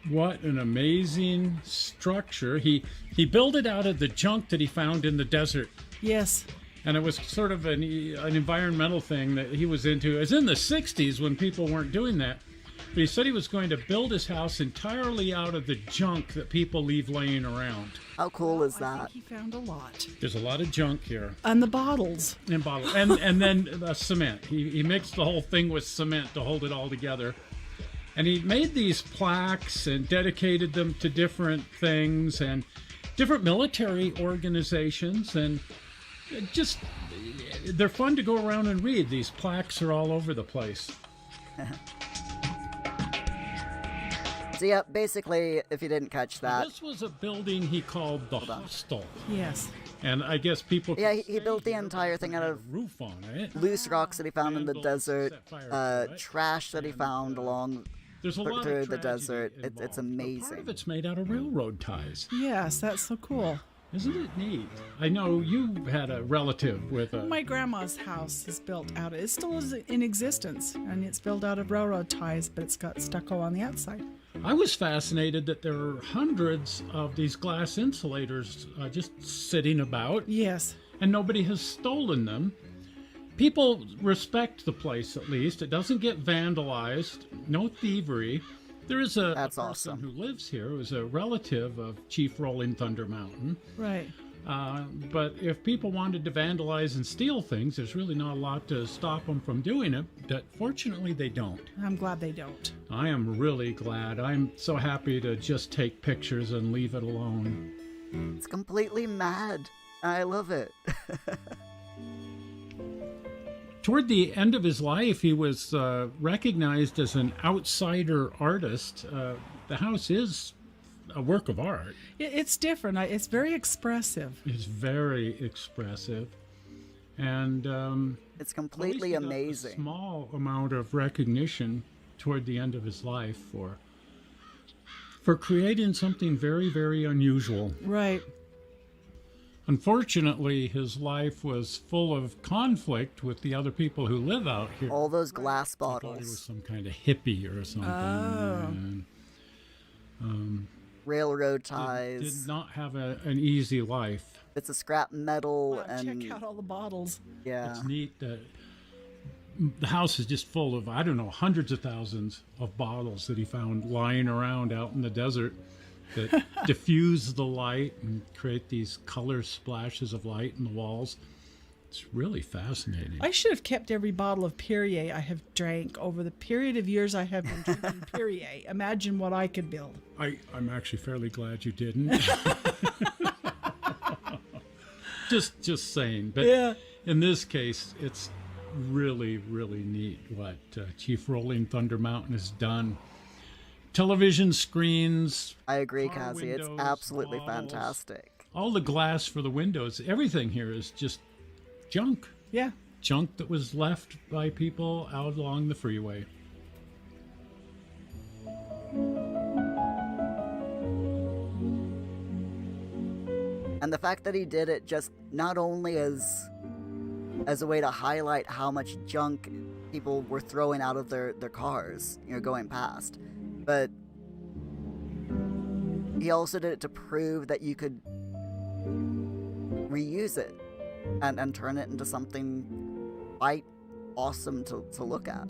J: what an amazing structure. He built it out of the junk that he found in the desert.
E: Yes.
J: And it was sort of an environmental thing that he was into. It was in the 60s when people weren't doing that. But he said he was going to build his house entirely out of the junk that people leave laying around.
C: How cool is
F: I
C: that?
F: think he found a lot.
J: There's a lot of junk here.
F: And the bottles.
J: And bottle. And then cement. He mixed the whole thing with cement to hold it all together. And he made these plaques and dedicated them to different things and different military organizations. And just, they're fun to go around and read. These plaques are all over the place.
C: So yeah, basically, if you didn't catch that,
J: This was a building he called the Hostel.
F: Yes.
J: And I guess people...
C: yeah, he built the entire thing out of
J: roof on it.
C: loose rocks that he found in the
J: Vandals
C: desert,
J: set fire to it.
C: trash that he found along
J: There's a lot
C: through
J: of
C: the
J: tragedy
C: desert. It's
J: involved, but Part
C: amazing.
J: of it's made out of railroad ties.
F: Yes, that's so cool.
J: Isn't it neat? I know you had a relative with a...
F: My grandma's house is built out. It still is in existence, and it's built out of railroad ties, but it's got stucco on the outside.
J: I was fascinated that there are hundreds of these glass insulators just sitting about,
F: Yes.
J: and nobody has stolen them. People respect the place, at least. It doesn't get vandalized. No thievery. There is a
C: That's
J: person
C: awesome.
J: who lives here who's a relative of Chief Rolling Thunder Mountain.
F: Right.
J: But if people wanted to vandalize and steal things, there's really not a lot to stop them from doing it. But fortunately, they don't.
F: I'm glad they don't.
J: I am really glad. I'm so happy to just take pictures and leave it alone.
C: It's completely mad. I love it.
J: Toward the end of his life, he was recognized as an outsider artist. The house is a work of art.
F: It's different. It's very expressive.
J: It's very expressive. And
C: It's
J: at least
C: completely
J: he got a
C: amazing.
J: small amount of recognition toward the end of his life for creating something very, very unusual.
F: Right.
J: Unfortunately, his life was full of conflict with the other people who live out here.
C: All those glass
J: I thought he was
C: bottles,
J: some kind of hippie or something.
F: Oh.
J: And,
C: railroad
J: did
C: ties.
J: not have an easy life.
C: It's a scrap metal
F: Wow,
C: and
F: check out all the bottles.
C: yeah.
J: It's neat that the house is just full of, I don't know, hundreds of thousands of bottles that he found lying around out in the desert that diffuse the light and create these color splashes of light in the walls. It's really fascinating.
F: I should have kept every bottle of Perrier I have drank over the period of years I have been drinking Perrier. Imagine what I could build.
J: I'm actually fairly glad you didn't. just saying. But
F: Yeah.
J: in this case, it's really, really neat what Chief Rolling Thunder Mountain has done. Television screens,
C: I agree,
J: car
C: Cassie. It's
J: windows,
C: absolutely
J: bottles.
C: fantastic.
J: all the glass for the windows, everything here is just junk.
F: Yeah.
J: Junk that was left by people out along the freeway.
C: And the fact that he did it just not only as a way to highlight how much junk people were throwing out of their cars, going past, but he also did it to prove that you could reuse it and turn it into something quite awesome to look at.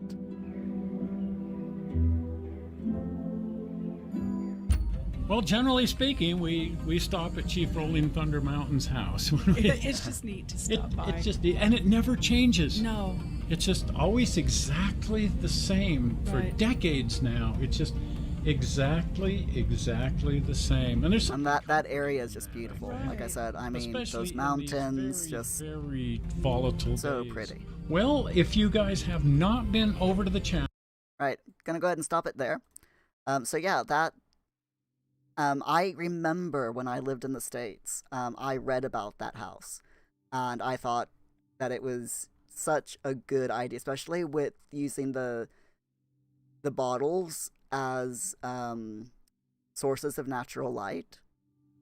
J: Well, generally speaking, we stop at Chief Rolling Thunder Mountain's house.
F: It's just neat to stop by.
J: It's just neat, and it never changes.
F: No.
J: It's just always exactly the same for
F: Right.
J: decades now. It's just exactly the same. And there's
C: And that area is just beautiful. Like I
F: Right.
C: said, I mean,
J: especially
C: those
J: in
C: mountains,
J: these
C: just
J: very volatile
C: so
J: days.
C: pretty.
J: Well, if you guys have not been over to the channel,
C: Right, gonna go ahead and stop it there. So yeah, that. I remember when I lived in the States, I read about that house, and I thought that it was such a good idea, especially with using the bottles as sources of natural light.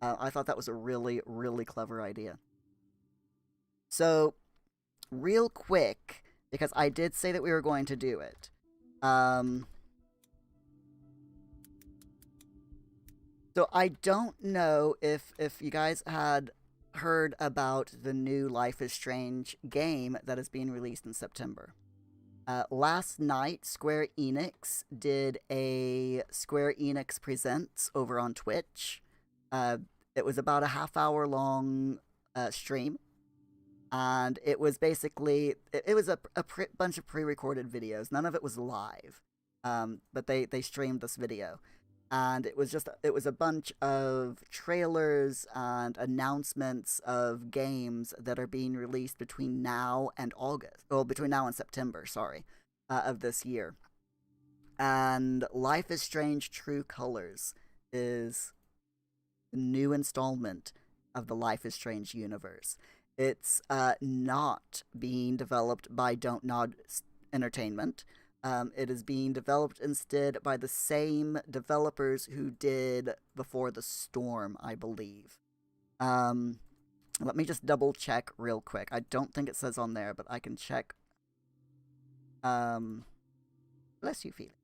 C: I thought that was a really, really clever idea. So, real quick, because I did say that we were going to do it. So I don't know if you guys had heard about the new Life is Strange game that is being released in September. Last night, Square Enix did a Square Enix Presents over on Twitch. It was about a half-hour long stream. And it was basically, it was a bunch of pre-recorded videos. None of it was live. But they streamed this video. And it was a bunch of trailers and announcements of games that are being released between now and between now and September, of this year. And Life is Strange True Colors is the new installment of the Life is Strange universe. It's not being developed by Don't Nod Entertainment. It is being developed instead by the same developers who did Before the Storm, I believe. Let me just double check real quick. I don't think it says on there, but I can check. Bless you, Felix.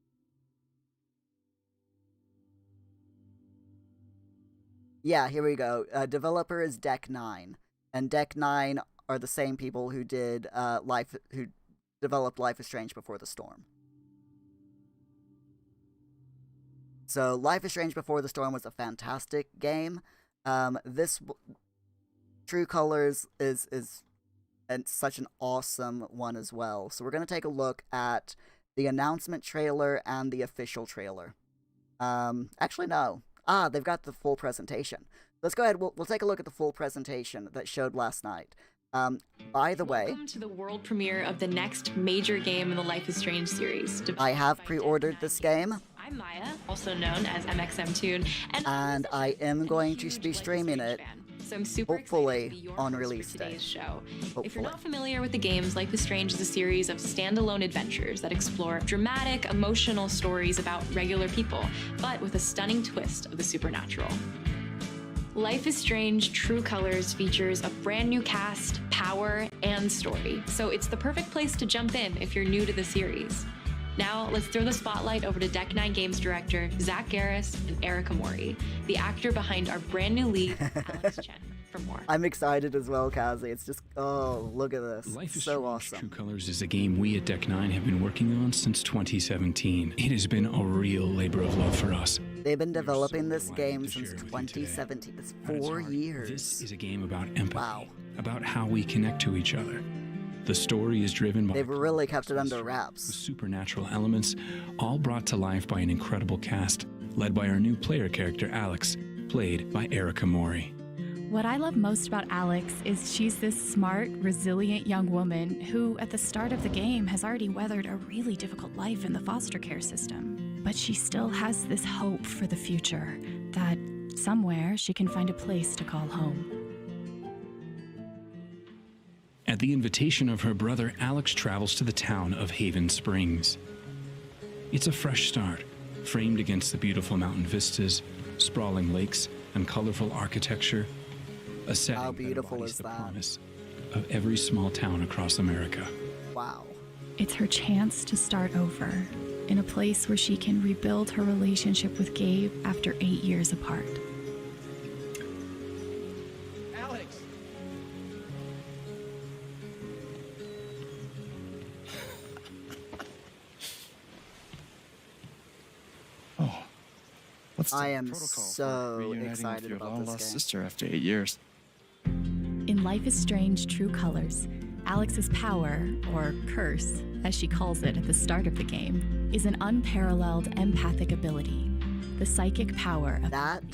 C: Yeah, here we go. Developer is Deck 9. And Deck 9 are the same people who did who developed Life is Strange Before the Storm. So Life is Strange Before the Storm was a fantastic game. This True Colors is such an awesome one as well. So we're going to take a look at the announcement trailer and the official trailer. Actually, no. They've got the full presentation. Let's go ahead. We'll take a look at the full presentation that showed last night. By the way,
K: welcome to the world premiere of the next major game in the Life is Strange series.
C: I have pre-ordered this game.
K: I'm Maya, also known as MXMTune,
C: and I am going to be streaming it,
K: so I'm super
C: hopefully, on release day.
K: Show. If you're not familiar with the games, Life is Strange is a series of standalone adventures that explore dramatic, emotional stories about regular people, but with a stunning twist of the supernatural. Life is Strange True Colors features a brand new cast, power, and story, so it's the perfect place to jump in if you're new to the series. Now, let's throw the spotlight over to Deck 9 Games director Zach Garris and Erica Mori, the actor behind our brand new lead, Alex Chen, for more.
C: I'm excited as well, Kazi. It's just, oh, look at this.
L: Life is
C: so
L: Strange
C: awesome.
L: True Colors is a game we at Deck 9 have been working on since 2017. It has been a real labor of love for us.
C: They've been developing this game since 2017. It's 4 years.
L: This is a game about empathy,
C: wow.
L: About how we connect to each other. The story is driven by...
C: They've really kept it under wraps.
L: With supernatural elements, all brought to life by an incredible cast, led by our new player character, Alex, played by Erica Mori.
M: What I love most about Alex is she's this smart, resilient young woman who, at the start of the game, has already weathered a really difficult life in the foster care system. But she still has this hope for the future, that somewhere she can find a place to call home.
L: At the invitation of her brother, Alex travels to the town of Haven Springs. It's a fresh start, framed against the beautiful mountain vistas, sprawling lakes, and colorful architecture. A setting
C: How beautiful
L: that
C: is
L: the
C: that?
L: promise of every small town across America.
C: Wow.
M: It's her chance to start over, in a place where she can rebuild her relationship with Gabe after 8 years apart.
A: Alex!
N: Oh, what's the
C: I am
N: protocol for
C: so
N: reuniting
C: excited
N: with your
C: about
N: long
C: this
N: lost
C: game.
N: sister after 8 years?
M: In Life is Strange True Colors, Alex's power, or curse, as she calls it at the start of the game, is an unparalleled empathic ability. The psychic power of
C: that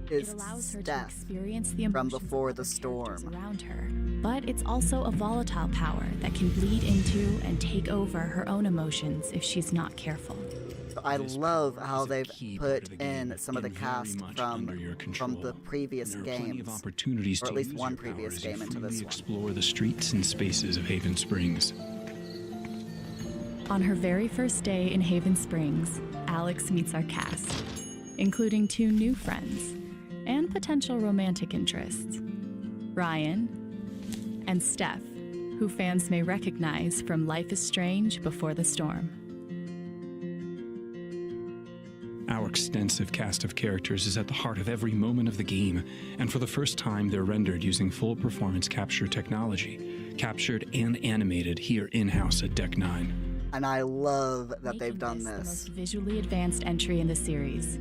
C: is
M: it allows her to
C: Steph
M: experience the
C: from
M: emotions
C: Before
M: of
C: the
M: other
C: Storm.
M: characters around her. But it's also a volatile power that can bleed into and take over her own emotions if she's not careful.
C: So I love how they've put in some of the cast from the previous games,
L: Opportunities
C: or at
L: to
C: least
L: use
C: one
L: your
C: previous
L: powers
C: game
L: and
C: into
L: freely
C: this one.
L: explore the streets and spaces of Haven Springs.
M: On her very first day in Haven Springs, Alex meets our cast, including 2 new friends and potential romantic interests, Ryan and Steph, who fans may recognize from Life is Strange Before the Storm.
L: Our extensive cast of characters is at the heart of every moment of the game, and for the first time they're rendered using full performance capture technology, captured and animated here in-house at Deck 9.
C: And I love that they've done
M: The
C: this.
M: most visually advanced entry in the series,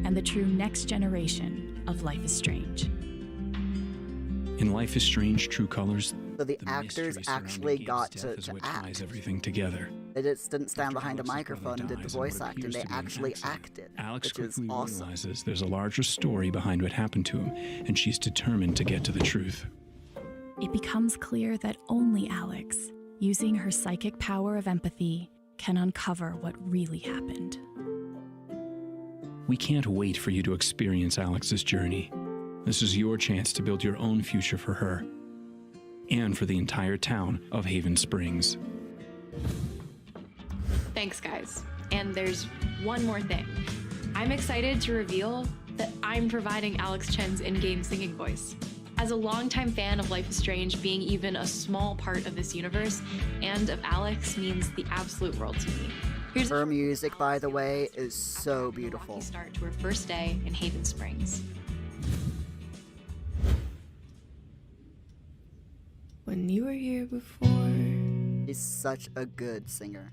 M: and the true next generation of Life is Strange.
L: In Life is Strange True Colors,
C: So the actors actually got to act.
L: ties everything together.
C: They just didn't stand behind a microphone and did the voice acting. They actually acted,
L: Alex
C: which is
L: quickly
C: awesome.
L: realizes there's a larger story behind what happened to him, and she's determined to get to the truth.
M: It becomes clear that only Alex, using her psychic power of empathy, can uncover what really happened.
L: We can't wait for you to experience Alex's journey. This is your chance to build your own future for her and for the entire town of Haven Springs.
K: Thanks, guys. And there's one more thing. I'm excited to reveal that I'm providing Alex Chen's in-game singing voice. As a longtime fan of Life is Strange, being even a small part of this universe and of Alex means the absolute world to me. Here's
C: Her music, by the way, is so beautiful.
K: start to her first day in Haven Springs.
O: When you were here before,
C: She's such a good singer.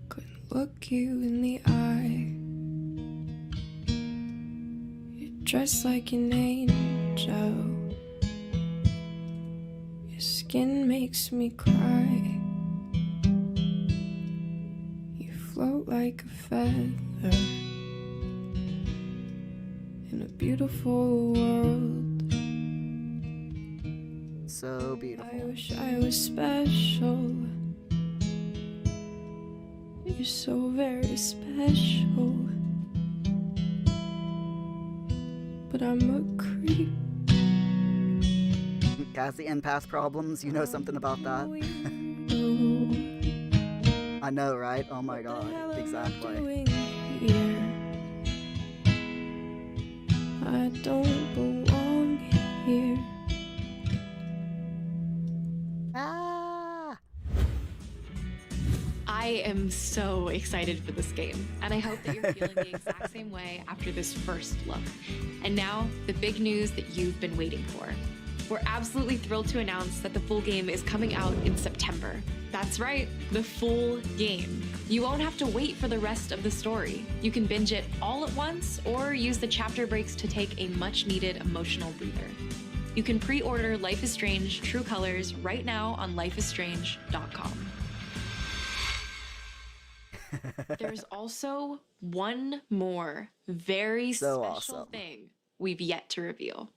O: couldn't look you in the eye. You're dressed like an angel. Your skin makes me cry. You float like a feather in a beautiful world.
C: So beautiful.
O: I wish I was special. You're so very special. But I'm a creep.
C: Has the empath problems? You know something about that? I know, right? Oh my god, exactly.
O: Here. I don't belong here.
K: I am so excited for this game, and I hope that you're feeling the exact same way after this first look. And now, the big news that you've been waiting for. We're absolutely thrilled to announce that the full game is coming out in September. That's right, the full game. You won't have to wait for the rest of the story. You can binge it all at once or use the chapter breaks to take a much-needed emotional breather. You can pre-order Life is Strange True Colors right now on lifeisstrange.com. There's also one more very special thing we've yet to reveal.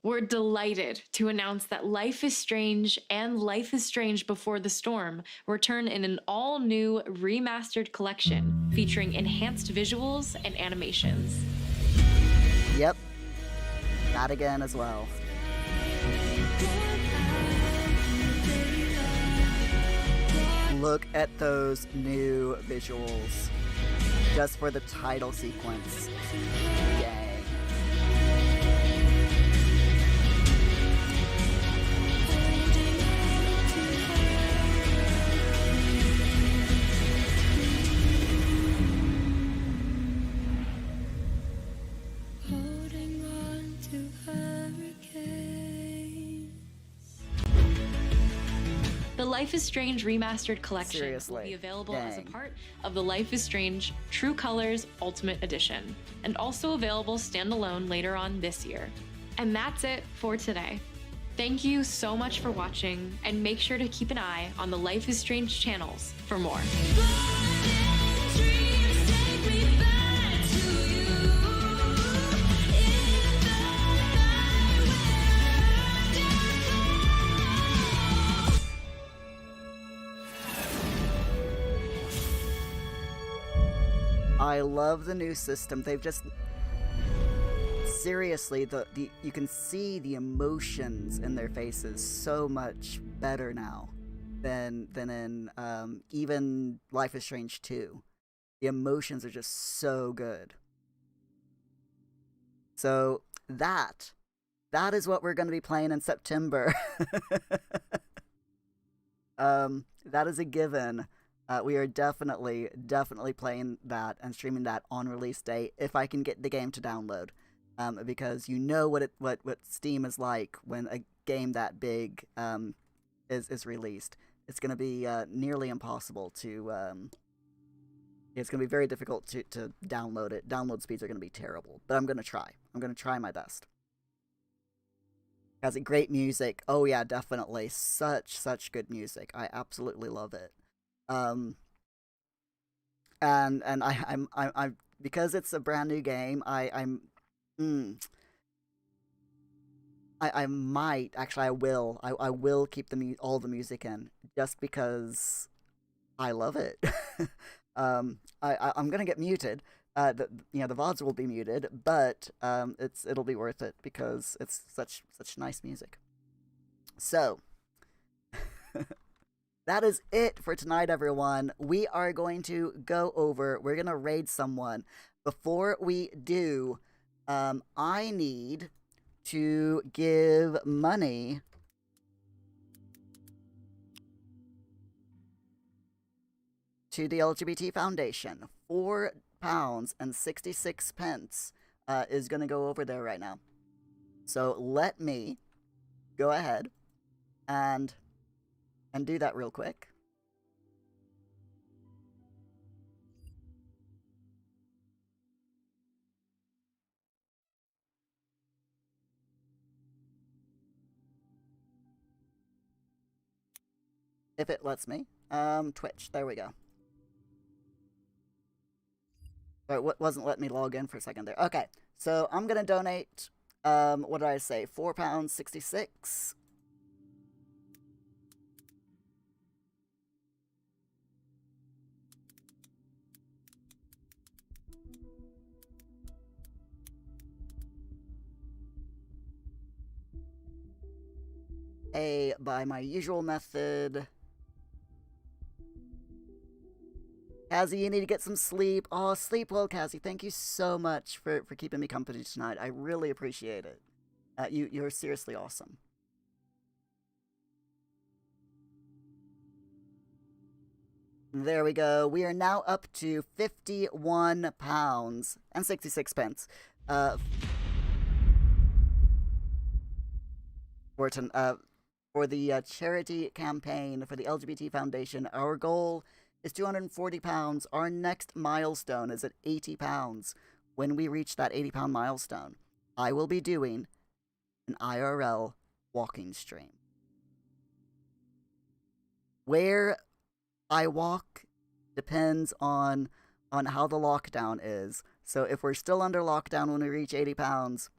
K: We're delighted to announce that Life is Strange and Life is Strange Before the Storm return in an all-new remastered collection featuring enhanced visuals and animations.
C: Yep. That again as well. Look at those new visuals. Just for the title sequence. Yay.
O: Holding on to hurricanes.
K: The Life is Strange Remastered Collection
C: Seriously.
K: will be available as a
C: Dang.
K: part of the Life is Strange True Colors Ultimate Edition, and also available standalone later on this year. And that's it for today. Thank you so much for watching, and make sure to keep an eye on the Life is Strange channels for more.
C: I love the new system. They've just seriously the you can see the emotions in their faces so much better now than in even Life is Strange 2. The emotions are just so good. So that is what we're going to be playing in September. That is a given. We are definitely playing that and streaming that on release day if I can get the game to download, because you know what Steam is like when a game that big is released. It's going to be nearly impossible to. It's going to be very difficult to download it. Download speeds are going to be terrible, but I'm going to try. I'm going to try my best. Has great music. Oh yeah, definitely. Such good music. I absolutely love it. And I'm because it's a brand new game. I might actually. I will keep all the music in just because I love it. I'm gonna get muted. The VODs will be muted, but it'll be worth it because it's such nice music. So that is it for tonight, everyone. We are going to go over. We're gonna raid someone. Before we do, I need to give money to the LGBT Foundation. £4.66 is going to go over there right now. So let me go ahead and do that real quick. If it lets me. Twitch. There we go. Sorry, what wasn't letting me log in for a second there. Okay, so I'm gonna donate. What did I say? £4.66. By my usual method. Cassie, you need to get some sleep. Oh, sleep well, Cassie. Thank you so much for keeping me company tonight. I really appreciate it. You're seriously awesome. There we go. We are now up to £51.66. For the charity campaign for the LGBT Foundation. Our goal is £240. Our next milestone is at £80. When we reach that £80 milestone, I will be doing an IRL walking stream. Where I walk depends on how the lockdown is. So if we're still under lockdown when we reach £80,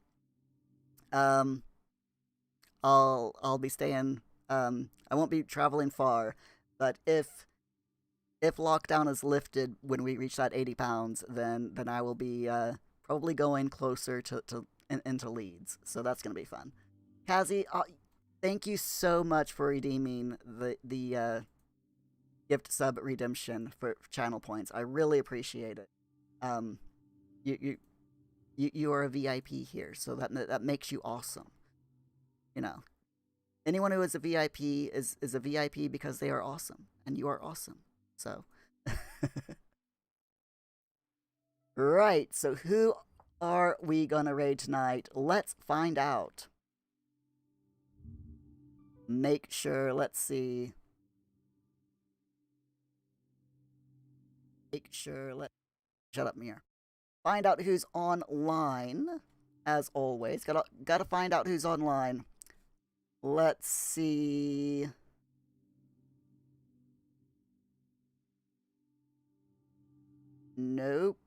C: I'll be staying. I won't be traveling far, but if lockdown is lifted when we reach that £80, then I will be probably going closer into Leeds. So that's gonna be fun. Kazi, thank you so much for redeeming the gift sub redemption for channel points. I really appreciate it. You are a VIP here, so that makes you awesome. You know, anyone who is a VIP is a VIP because they are awesome, and you are awesome. So, right. So who are we gonna raid tonight? Let's find out. Make sure. Let's see. Make sure. Shut up, Muir. Find out who's online. As always, gotta find out who's online. Let's see. Nope.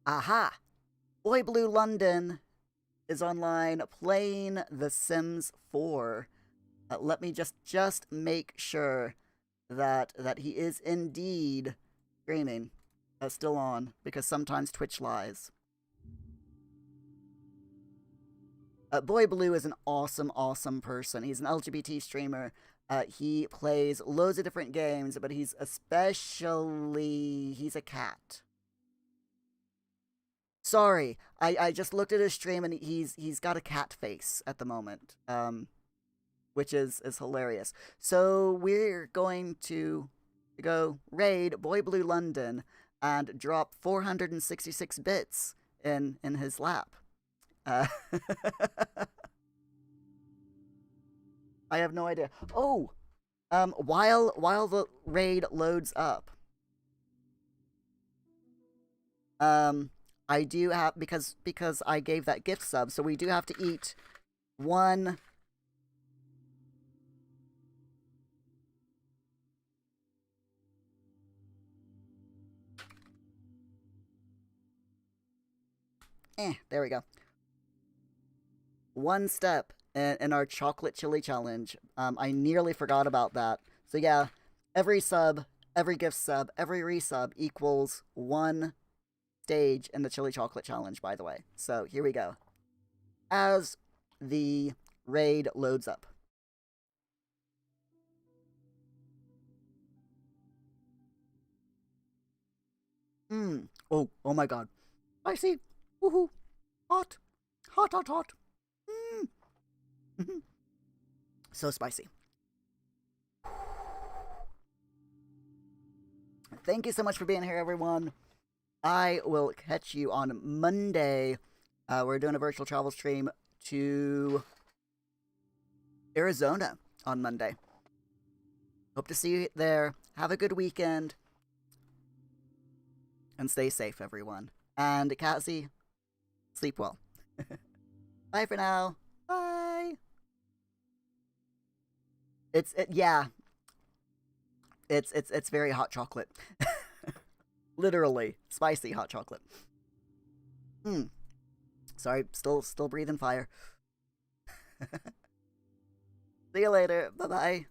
C: Aha! Boy Blue London is online playing The Sims 4. Let me just make sure that he is indeed streaming. Still on, because sometimes Twitch lies. Boy Blue is an awesome person. He's an LGBT streamer. He plays loads of different games, but he's a cat. Sorry, I just looked at his stream and he's got a cat face at the moment. which is hilarious. So we're going to go raid Boy Blue London and drop 466 bits in his lap. I have no idea. Oh, while the raid loads up, I do have, because I gave that gift sub, so we do have to eat one. There we go. One step in our chocolate chili challenge. I nearly forgot about that. So yeah, every sub, every gift sub, every resub equals one stage in the chili chocolate challenge, by the way. So here we go. As the raid loads up. Oh my god. Spicy. Woohoo. Hot. Hot, hot, hot. So spicy. Thank you so much for being here, everyone. I will catch you on Monday. We're doing a virtual travel stream to Arizona on Monday. Hope to see you there. Have a good weekend. And stay safe, everyone. And Cassie, sleep well. Bye for now. Bye. Yeah. It's very hot chocolate. Literally spicy hot chocolate. Sorry, still breathing fire. See you later. Bye-bye.